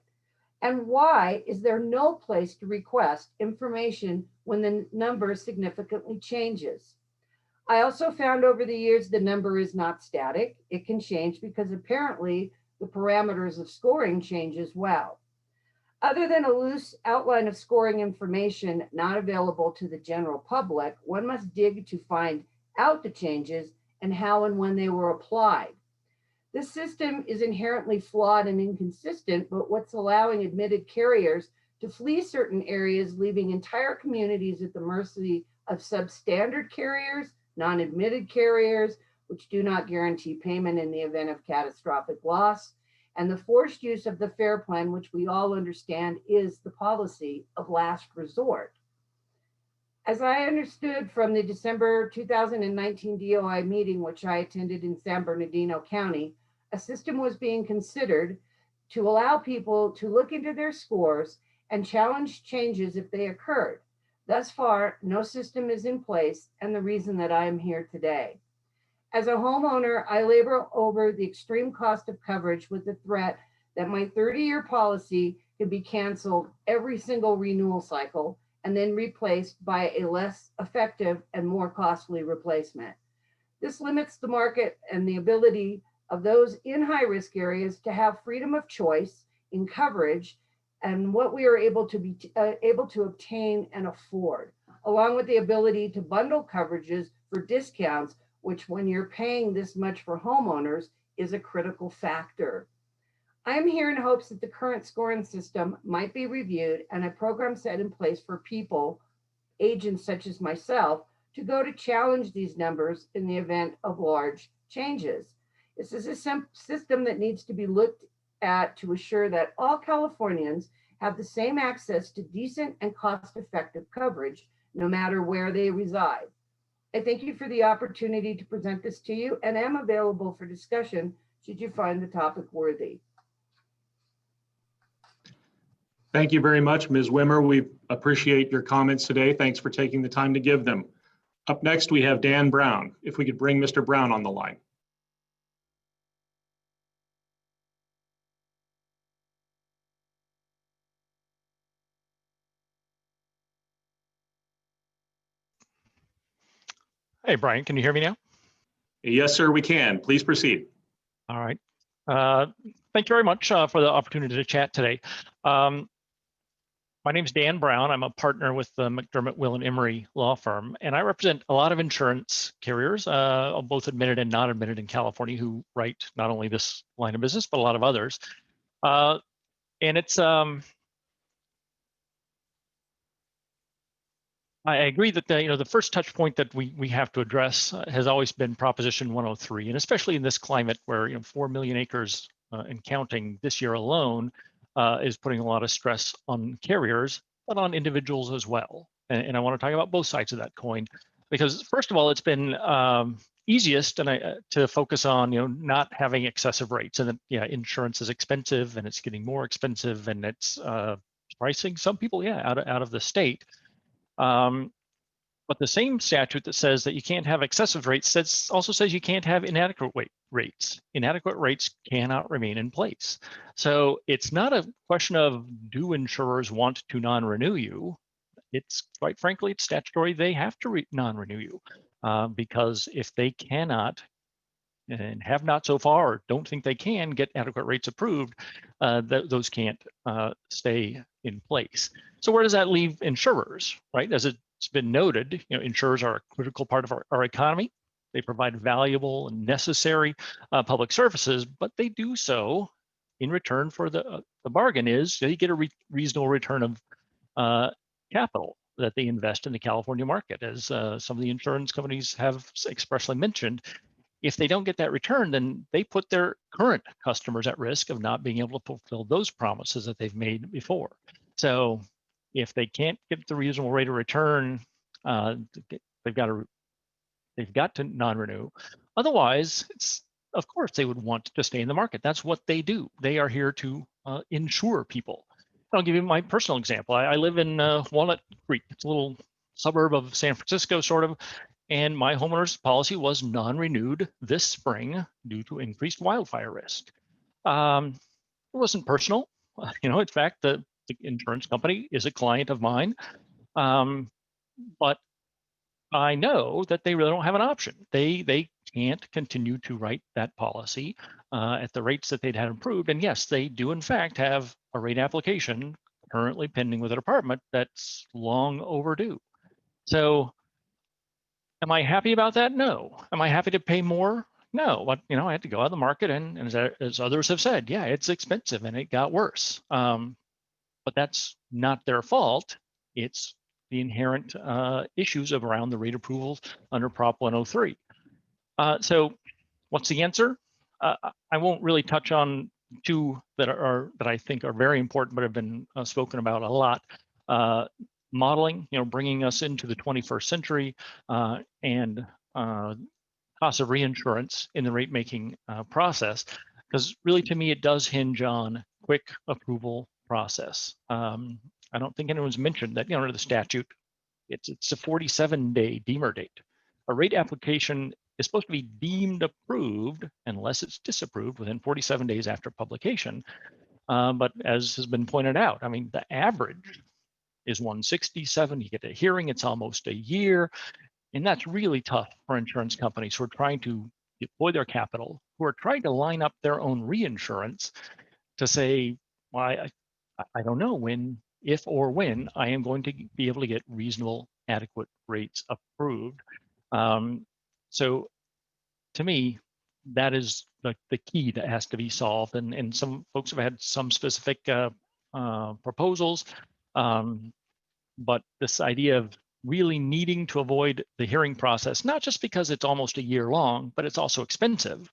Speaker 17: And why is there no place to request information when the number significantly changes? I also found over the years the number is not static. It can change because apparently the parameters of scoring change as well. Other than a loose outline of scoring information not available to the general public, one must dig to find out the changes and how and when they were applied. This system is inherently flawed and inconsistent, but what's allowing admitted carriers to flee certain areas, leaving entire communities at the mercy of substandard carriers, non-admitted carriers, which do not guarantee payment in the event of catastrophic loss, and the forced use of the FAIR Plan, which we all understand is the policy of last resort. As I understood from the December 2019 DOI meeting, which I attended in San Bernardino County, a system was being considered to allow people to look into their scores and challenge changes if they occurred. Thus far, no system is in place, and the reason that I am here today. As a homeowner, I labor over the extreme cost of coverage with the threat that my 30-year policy could be canceled every single renewal cycle and then replaced by a less effective and more costly replacement. This limits the market and the ability of those in high-risk areas to have freedom of choice in coverage and what we are able to obtain and afford, along with the ability to bundle coverages for discounts, which when you're paying this much for homeowners is a critical factor. I am here in hopes that the current scoring system might be reviewed and a program set in place for people, agents such as myself, to go to challenge these numbers in the event of large changes. This is a system that needs to be looked at to assure that all Californians have the same access to decent and cost-effective coverage, no matter where they reside. I thank you for the opportunity to present this to you and am available for discussion should you find the topic worthy.
Speaker 2: Thank you very much, Ms. Wimmer. We appreciate your comments today. Thanks for taking the time to give them. Up next, we have Dan Brown. If we could bring Mr. Brown on the line.
Speaker 18: Hey, Brian, can you hear me now?
Speaker 2: Yes, sir, we can. Please proceed.
Speaker 18: All right. Thank you very much for the opportunity to chat today. My name is Dan Brown. I'm a partner with the McDermott, Will & Emery law firm, and I represent a lot of insurance carriers, both admitted and not admitted in California, who write not only this line of business, but a lot of others. And it's, I agree that the first touch point that we have to address has always been Proposition 103, and especially in this climate where 4 million acres and counting this year alone is putting a lot of stress on carriers, but on individuals as well. And I want to talk about both sides of that coin, because first of all, it's been easiest to focus on not having excessive rates, and that insurance is expensive and it's getting more expensive, and it's pricing some people out of the state. But the same statute that says that you can't have excessive rates also says you can't have inadequate rates. Inadequate rates cannot remain in place. So it's not a question of do insurers want to non-renew you. It's quite frankly, it's statutory. They have to non-renew you because if they cannot and have not so far, or don't think they can get adequate rates approved, those can't stay in place. So where does that leave insurers, right? As it's been noted, insurers are a critical part of our economy. They provide valuable and necessary public services, but they do so in return for the bargain is they get a reasonable return of capital that they invest in the California market. As some of the insurance companies have expressly mentioned, if they don't get that return, then they put their current customers at risk of not being able to fulfill those promises that they've made before. So if they can't get the reasonable rate of return, they've got to non-renew. Otherwise, of course, they would want to stay in the market. That's what they do. They are here to insure people. I'll give you my personal example. I live in Walnut Creek. It's a little suburb of San Francisco, sort of. And my homeowner's policy was non-renewed this spring due to increased wildfire risk. It wasn't personal. In fact, the insurance company is a client of mine. But I know that they really don't have an option. They can't continue to write that policy at the rates that they'd had approved. And yes, they do in fact have a rate application currently pending with the department that's long overdue. So am I happy about that? No. Am I happy to pay more? No. But I had to go out of the market, and as others have said, yeah, it's expensive and it got worse. But that's not their fault. It's the inherent issues around the rate approvals under Prop 103. So what's the answer? I won't really touch on two that I think are very important, but have been spoken about a lot. Modeling, bringing us into the 21st century, and cost of reinsurance in the rate making process, because really to me it does hinge on quick approval process. I don't think anyone's mentioned that under the statute, it's a 47-day deemer date. A rate application is supposed to be deemed approved unless it's disapproved within 47 days after publication. But as has been pointed out, the average is 167. You get a hearing, it's almost a year. And that's really tough for insurance companies who are trying to deploy their capital, who are trying to line up their own reinsurance to say, well, I don't know if or when I am going to be able to get reasonable, adequate rates approved. So to me, that is the key that has to be solved. And some folks have had some specific proposals, but this idea of really needing to avoid the hearing process, not just because it's almost a year long, but it's also expensive.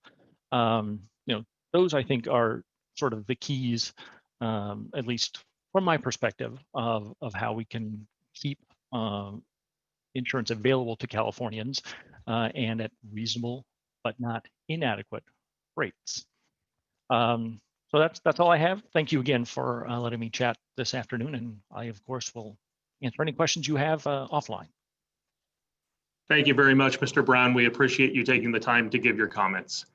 Speaker 18: Those I think are sort of the keys, at least from my perspective, of how we can keep insurance available to Californians and at reasonable but not inadequate rates. So that's all I have. Thank you again for letting me chat this afternoon, and I of course will answer any questions you have offline.
Speaker 2: Thank you very much, Mr. Brown. We appreciate you taking the time to give your comments.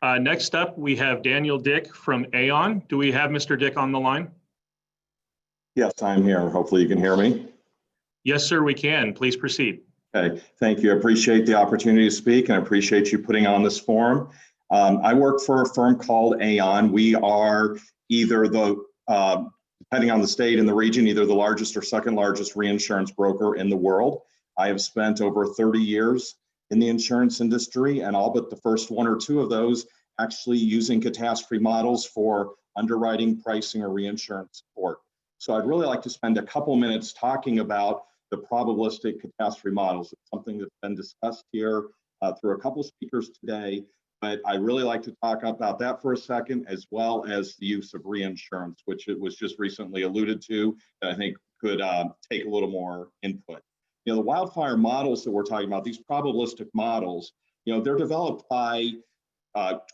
Speaker 2: Next up, we have Daniel Dick from Aon. Do we have Mr. Dick on the line?
Speaker 19: Yes, I'm here. Hopefully you can hear me.
Speaker 2: Yes, sir, we can. Please proceed.
Speaker 19: Okay, thank you. I appreciate the opportunity to speak, and I appreciate you putting on this forum. I work for a firm called Aon. We are either depending on the state and the region, either the largest or second largest reinsurance broker in the world. I have spent over 30 years in the insurance industry, and all but the first one or two of those actually using catastrophe models for underwriting, pricing, or reinsurance support. So I'd really like to spend a couple minutes talking about the probabilistic catastrophe models. It's something that's been discussed here through a couple speakers today, but I really like to talk about that for a second, as well as the use of reinsurance, which it was just recently alluded to, that I think could take a little more input. The wildfire models that we're talking about, these probabilistic models, they're developed by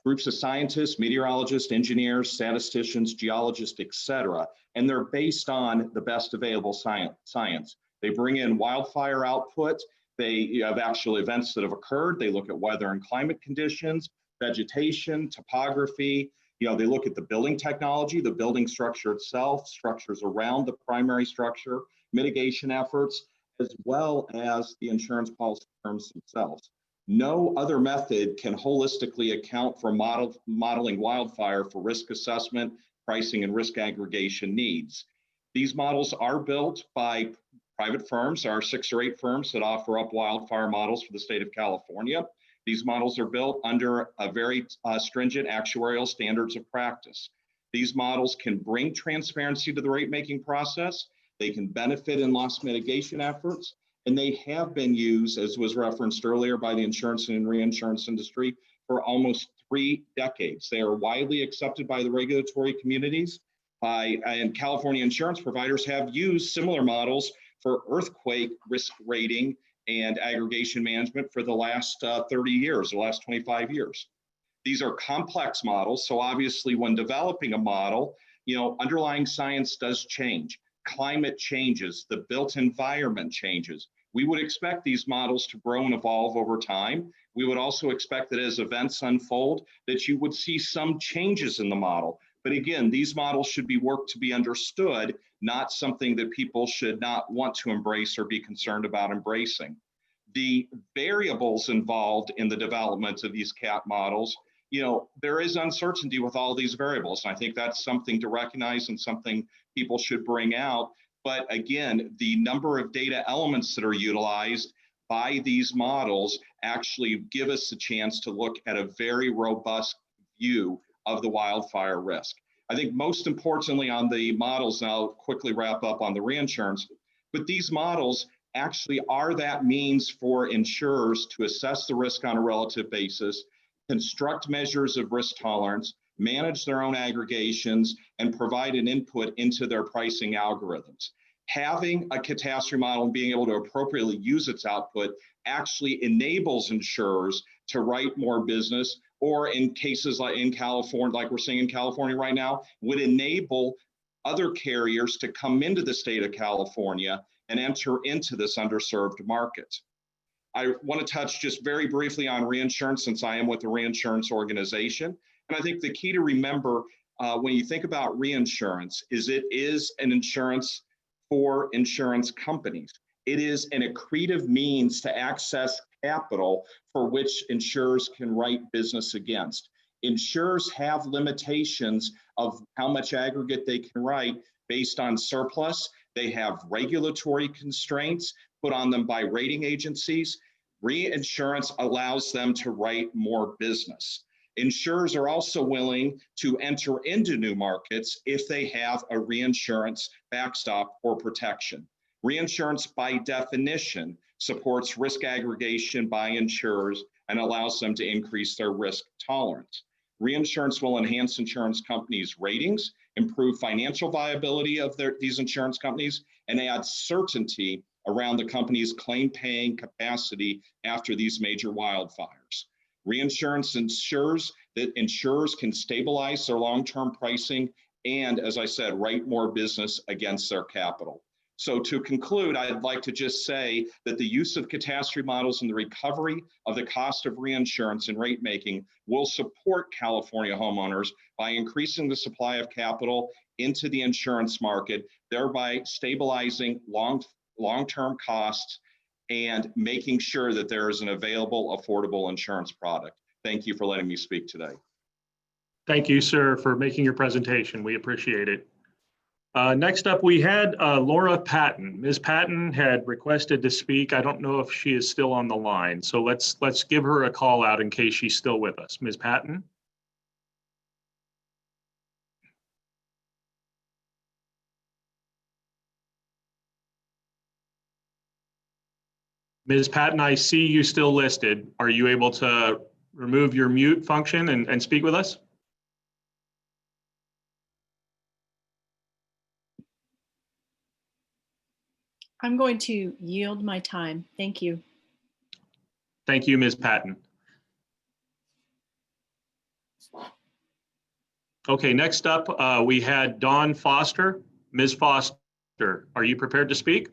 Speaker 19: groups of scientists, meteorologists, engineers, statisticians, geologists, etc. And they're based on the best available science. They bring in wildfire output. They have actual events that have occurred. They look at weather and climate conditions, vegetation, topography. They look at the building technology, the building structure itself, structures around the primary structure, mitigation efforts, as well as the insurance policy terms themselves. No other method can holistically account for modeling wildfire for risk assessment, pricing, and risk aggregation needs. These models are built by private firms. There are 6 or 8 firms that offer up wildfire models for the state of California. These models are built under a very stringent actuarial standards of practice. These models can bring transparency to the rate-making process. They can benefit in loss mitigation efforts, and they have been used, as was referenced earlier, by the insurance and reinsurance industry for almost 3 decades. They are widely accepted by the regulatory communities, and California insurance providers have used similar models for earthquake risk rating and aggregation management for the last 30 years, the last 25 years. These are complex models, so obviously when developing a model, underlying science does change. Climate changes, the built environment changes. We would expect these models to grow and evolve over time. We would also expect that as events unfold, that you would see some changes in the model. But again, these models should be worked to be understood, not something that people should not want to embrace or be concerned about embracing. The variables involved in the development of these CAT models, there is uncertainty with all these variables. And I think that's something to recognize and something people should bring out. But again, the number of data elements that are utilized by these models actually give us a chance to look at a very robust view of the wildfire risk. I think most importantly on the models, and I'll quickly wrap up on the reinsurance, but these models actually are that means for insurers to assess the risk on a relative basis, construct measures of risk tolerance, manage their own aggregations, and provide an input into their pricing algorithms. Having a catastrophe model and being able to appropriately use its output actually enables insurers to write more business, or in cases like in California, like we're seeing in California right now, would enable other carriers to come into the state of California and enter into this underserved market. I want to touch just very briefly on reinsurance, since I am with the reinsurance organization. And I think the key to remember when you think about reinsurance is it is an insurance for insurance companies. It is an accretive means to access capital for which insurers can write business against. Insurers have limitations of how much aggregate they can write based on surplus. They have regulatory constraints put on them by rating agencies. Reinsurance allows them to write more business. Insurers are also willing to enter into new markets if they have a reinsurance backstop or protection. Reinsurance, by definition, supports risk aggregation by insurers and allows them to increase their risk tolerance. Reinsurance will enhance insurance companies' ratings, improve financial viability of these insurance companies, and add certainty around the company's claim-paying capacity after these major wildfires. Reinsurance ensures that insurers can stabilize their long-term pricing and, as I said, write more business against their capital. So to conclude, I'd like to just say that the use of catastrophe models and the recovery of the cost of reinsurance and rate making will support California homeowners by increasing the supply of capital into the insurance market, thereby stabilizing long-term costs and making sure that there is an available, affordable insurance product. Thank you for letting me speak today.
Speaker 2: Thank you, sir, for making your presentation. We appreciate it. Next up, we had Laura Patton. Ms. Patton had requested to speak. I don't know if she is still on the line, so let's give her a call out in case she's still with us. Ms. Patton? Ms. Patton, I see you still listed. Are you able to remove your mute function and speak with us?
Speaker 20: I'm going to yield my time. Thank you.
Speaker 2: Thank you, Ms. Patton. Okay, next up, we had Dawn Foster. Ms. Foster, are you prepared to speak?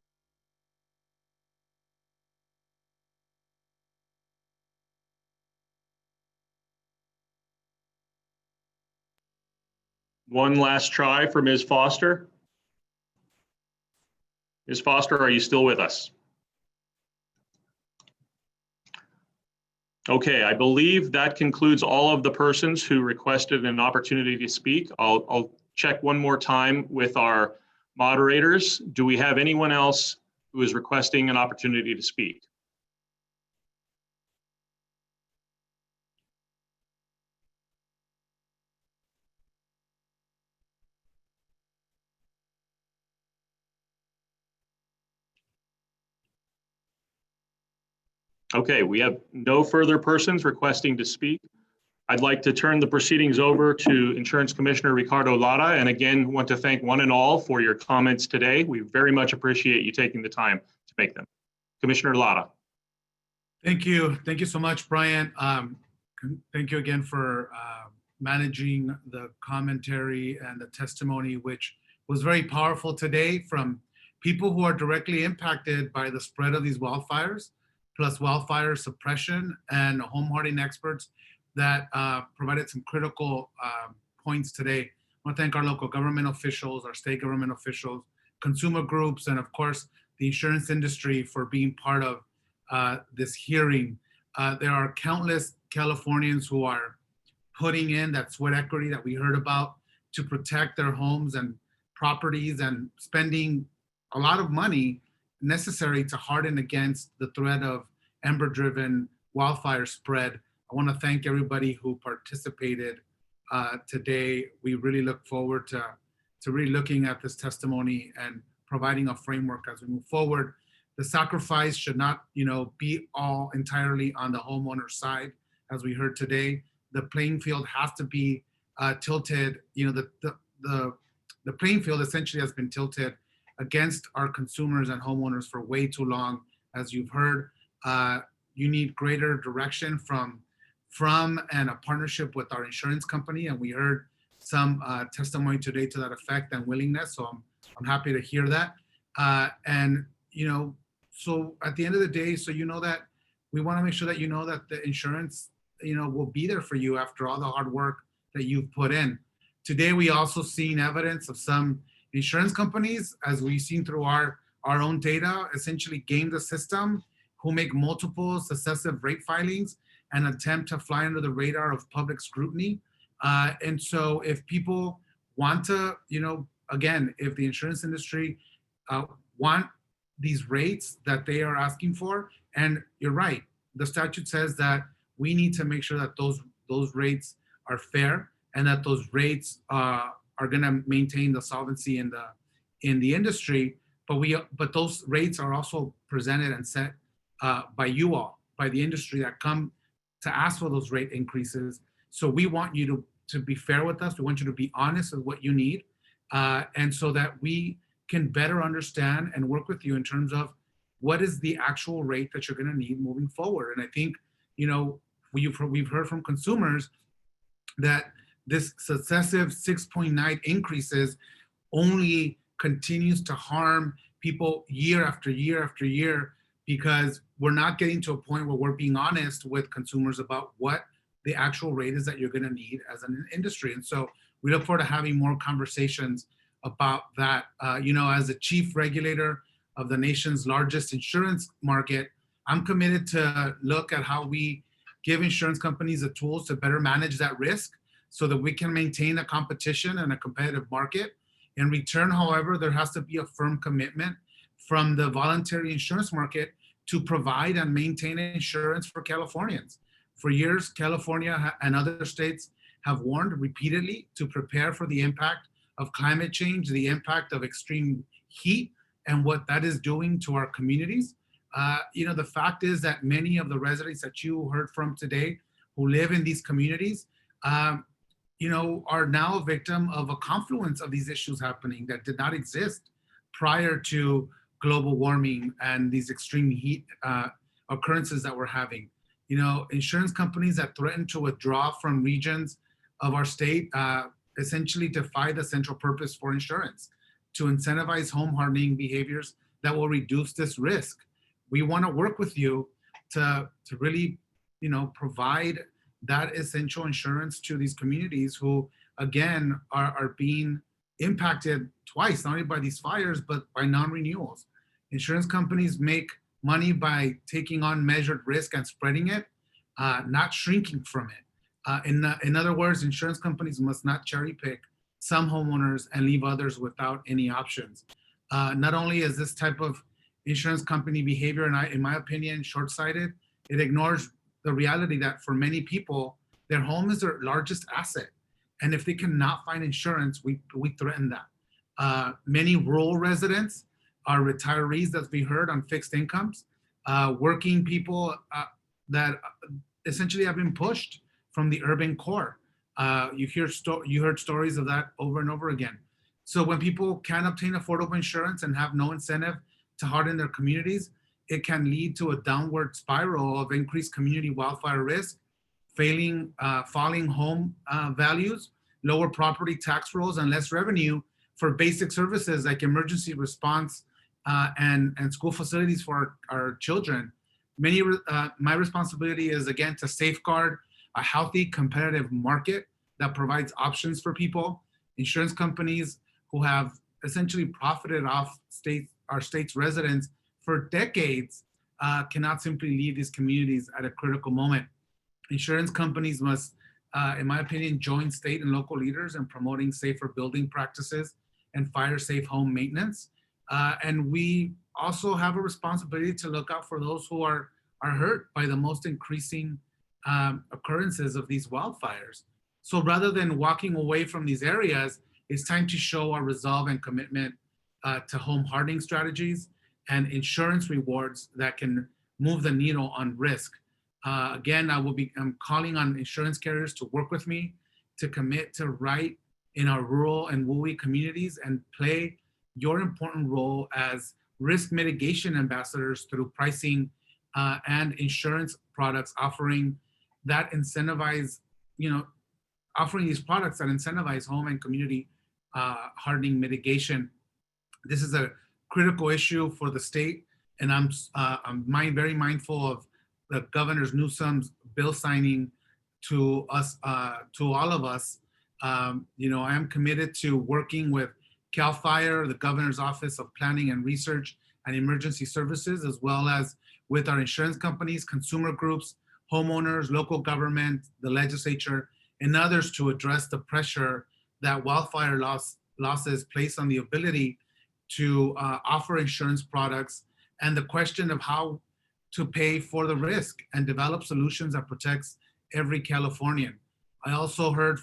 Speaker 2: One last try for Ms. Foster. Ms. Foster, are you still with us? Okay, I believe that concludes all of the persons who requested an opportunity to speak. I'll check one more time with our moderators. Do we have anyone else who is requesting an opportunity to speak? Okay, we have no further persons requesting to speak. I'd like to turn the proceedings over to Insurance Commissioner Ricardo Lara, and again, want to thank one and all for your comments today. We very much appreciate you taking the time to make them. Commissioner Lara.
Speaker 3: Thank you. Thank you so much, Brian. Thank you again for managing the commentary and the testimony, which was very powerful today from people who are directly impacted by the spread of these wildfires, plus wildfire suppression, and home hardening experts that provided some critical points today. I want to thank our local government officials, our state government officials, consumer groups, and of course, the insurance industry for being part of this hearing. There are countless Californians who are putting in that sweat equity that we heard about to protect their homes and properties and spending a lot of money necessary to harden against the threat of ember-driven wildfire spread. I want to thank everybody who participated today. We really look forward to really looking at this testimony and providing a framework as we move forward. The sacrifice should not, be all entirely on the homeowner side, as we heard today. The playing field has to be tilted. The playing field essentially has been tilted against our consumers and homeowners for way too long, as you've heard. You need greater direction from and a partnership with our insurance company, and we heard some testimony today to that effect and willingness. So I'm happy to hear that. So at the end of the day, so that we want to make sure that that the insurance will be there for you after all the hard work that you've put in. Today, we also seen evidence of some insurance companies, as we've seen through our own data, essentially game the system, who make multiple successive rate filings and attempt to fly under the radar of public scrutiny. And so if people want to, again, if the insurance industry want these rates that they are asking for, and you're right, the statute says that we need to make sure that those rates are fair and that those rates are going to maintain the solvency in the industry. But those rates are also presented and set by you all, by the industry that come to ask for those rate increases. So we want you to be fair with us. We want you to be honest with what you need, and so that we can better understand and work with you in terms of what is the actual rate that you're going to need moving forward. And I think, we've heard from consumers that this successive 6.9 increases only continues to harm people year after year after year, because we're not getting to a point where we're being honest with consumers about what the actual rate is that you're going to need as an industry. And so we look forward to having more conversations about that. As the chief regulator of the nation's largest insurance market, I'm committed to look at how we give insurance companies the tools to better manage that risk so that we can maintain a competition and a competitive market. In return, however, there has to be a firm commitment from the voluntary insurance market to provide and maintain insurance for Californians. For years, California and other states have warned repeatedly to prepare for the impact of climate change, the impact of extreme heat, and what that is doing to our communities. The fact is that many of the residents that you heard from today who live in these communities, are now a victim of a confluence of these issues happening that did not exist prior to global warming and these extreme heat occurrences that we're having. Insurance companies that threaten to withdraw from regions of our state essentially defy the central purpose for insurance, to incentivize home hardening behaviors that will reduce this risk. We want to work with you to really, provide that essential insurance to these communities who, again, are being impacted twice, not only by these fires, but by non-renewals. Insurance companies make money by taking on measured risk and spreading it, not shrinking from it. In other words, insurance companies must not cherry pick some homeowners and leave others without any options. Not only is this type of insurance company behavior, in my opinion, short-sighted, it ignores the reality that for many people, their home is their largest asset. And if they cannot find insurance, we threaten that. Many rural residents are retirees, as we heard, on fixed incomes. working people that essentially have been pushed from the urban core. You heard stories of that over and over again. So when people can't obtain affordable insurance and have no incentive to harden their communities, it can lead to a downward spiral of increased community wildfire risk, falling home values, lower property tax rolls, and less revenue for basic services like emergency response and school facilities for our children. My responsibility is, again, to safeguard a healthy, competitive market that provides options for people. Insurance companies who have essentially profited off our state's residents for decades cannot simply leave these communities at a critical moment. Insurance companies must, in my opinion, join state and local leaders in promoting safer building practices and fire-safe home maintenance. And we also have a responsibility to look out for those who are hurt by the most increasing occurrences of these wildfires. So rather than walking away from these areas, it's time to show our resolve and commitment to home hardening strategies and insurance rewards that can move the needle on risk. Again, I'm calling on insurance carriers to work with me to commit to right in our rural and WUI communities and play your important role as risk mitigation ambassadors through pricing and insurance products offering these products that incentivize home and community hardening mitigation. This is a critical issue for the state, and I'm very mindful of the Governor Newsom's bill signing to all of us. I am committed to working with CAL FIRE, the Governor's Office of Planning and Research and Emergency Services, as well as with our insurance companies, consumer groups, homeowners, local government, the legislature, and others to address the pressure that wildfire losses place on the ability to offer insurance products, and the question of how to pay for the risk and develop solutions that protects every Californian. I also heard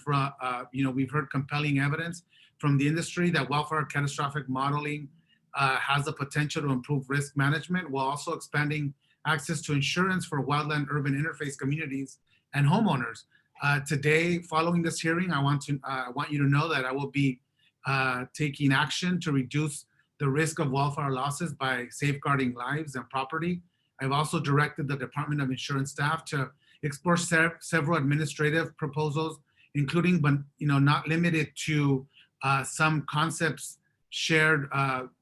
Speaker 3: we've heard compelling evidence from the industry that wildfire catastrophic modeling has the potential to improve risk management while also expanding access to insurance for wildland urban interface communities and homeowners. Today, following this hearing, I want you to know that I will be taking action to reduce the risk of wildfire losses by safeguarding lives and property. I've also directed the Department of Insurance staff to explore several administrative proposals, including, but not limited to, some concepts shared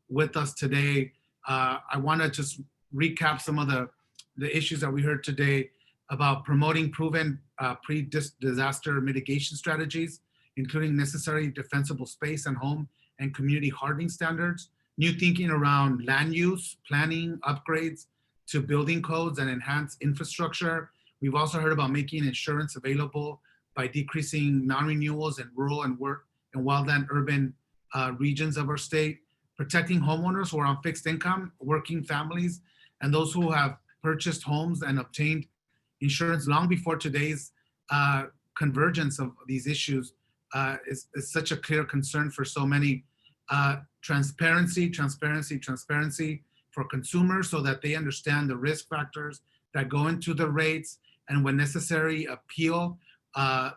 Speaker 3: with us today. I want to just recap some of the issues that we heard today about promoting proven pre-disaster mitigation strategies, including necessary defensible space and home and community hardening standards, new thinking around land use, planning, upgrades to building codes and enhanced infrastructure. We've also heard about making insurance available by decreasing non-renewals in rural and wildland urban regions of our state, protecting homeowners who are on fixed income, working families, and those who have purchased homes and obtained insurance long before today's convergence of these issues is such a clear concern for so many. Transparency for consumers so that they understand the risk factors that go into the rates, and when necessary, appeal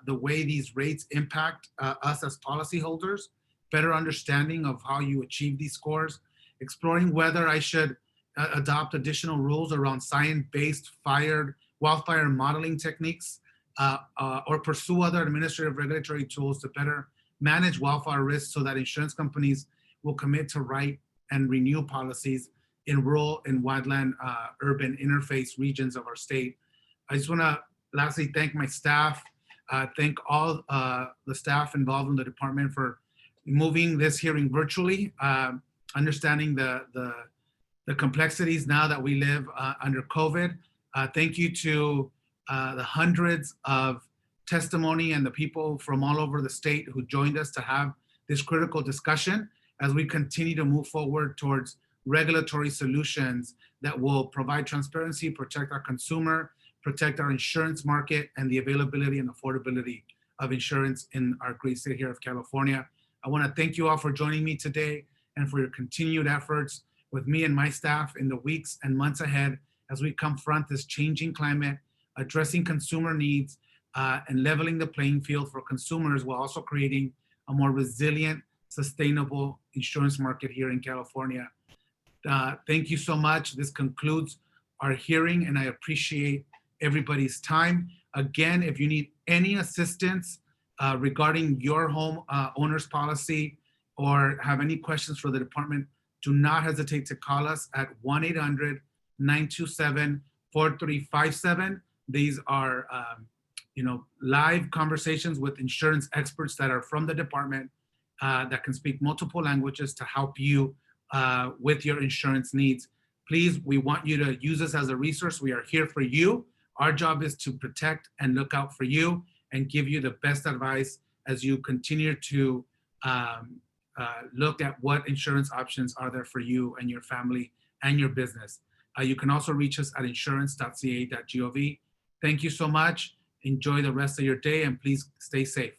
Speaker 3: the way these rates impact us as policyholders, better understanding of how you achieve these scores, exploring whether I should adopt additional rules around science-based wildfire modeling techniques, or pursue other administrative regulatory tools to better manage wildfire risks so that insurance companies will commit to write and renew policies in rural and wildland urban interface regions of our state. I just want to lastly thank my staff, thank all the staff involved in the department for moving this hearing virtually, understanding the complexities now that we live under COVID. Thank you to the hundreds of testimony and the people from all over the state who joined us to have this critical discussion as we continue to move forward towards regulatory solutions that will provide transparency, protect our consumer, protect our insurance market, and the availability and affordability of insurance in our great state here of California. I want to thank you all for joining me today and for your continued efforts with me and my staff in the weeks and months ahead as we confront this changing climate, addressing consumer needs, and leveling the playing field for consumers while also creating a more resilient, sustainable insurance market here in California. Thank you so much. This concludes our hearing, and I appreciate everybody's time. Again, if you need any assistance regarding your home owner's policy or have any questions for the department, do not hesitate to call us at 1-800-927-4357. These are live conversations with insurance experts that are from the department that can speak multiple languages to help you with your insurance needs. Please, we want you to use us as a resource. We are here for you. Our job is to protect and look out for you and give you the best advice as you continue to look at what insurance options are there for you and your family and your business. You can also reach us at insurance.ca.gov. Thank you so much. Enjoy the rest of your day and please stay safe.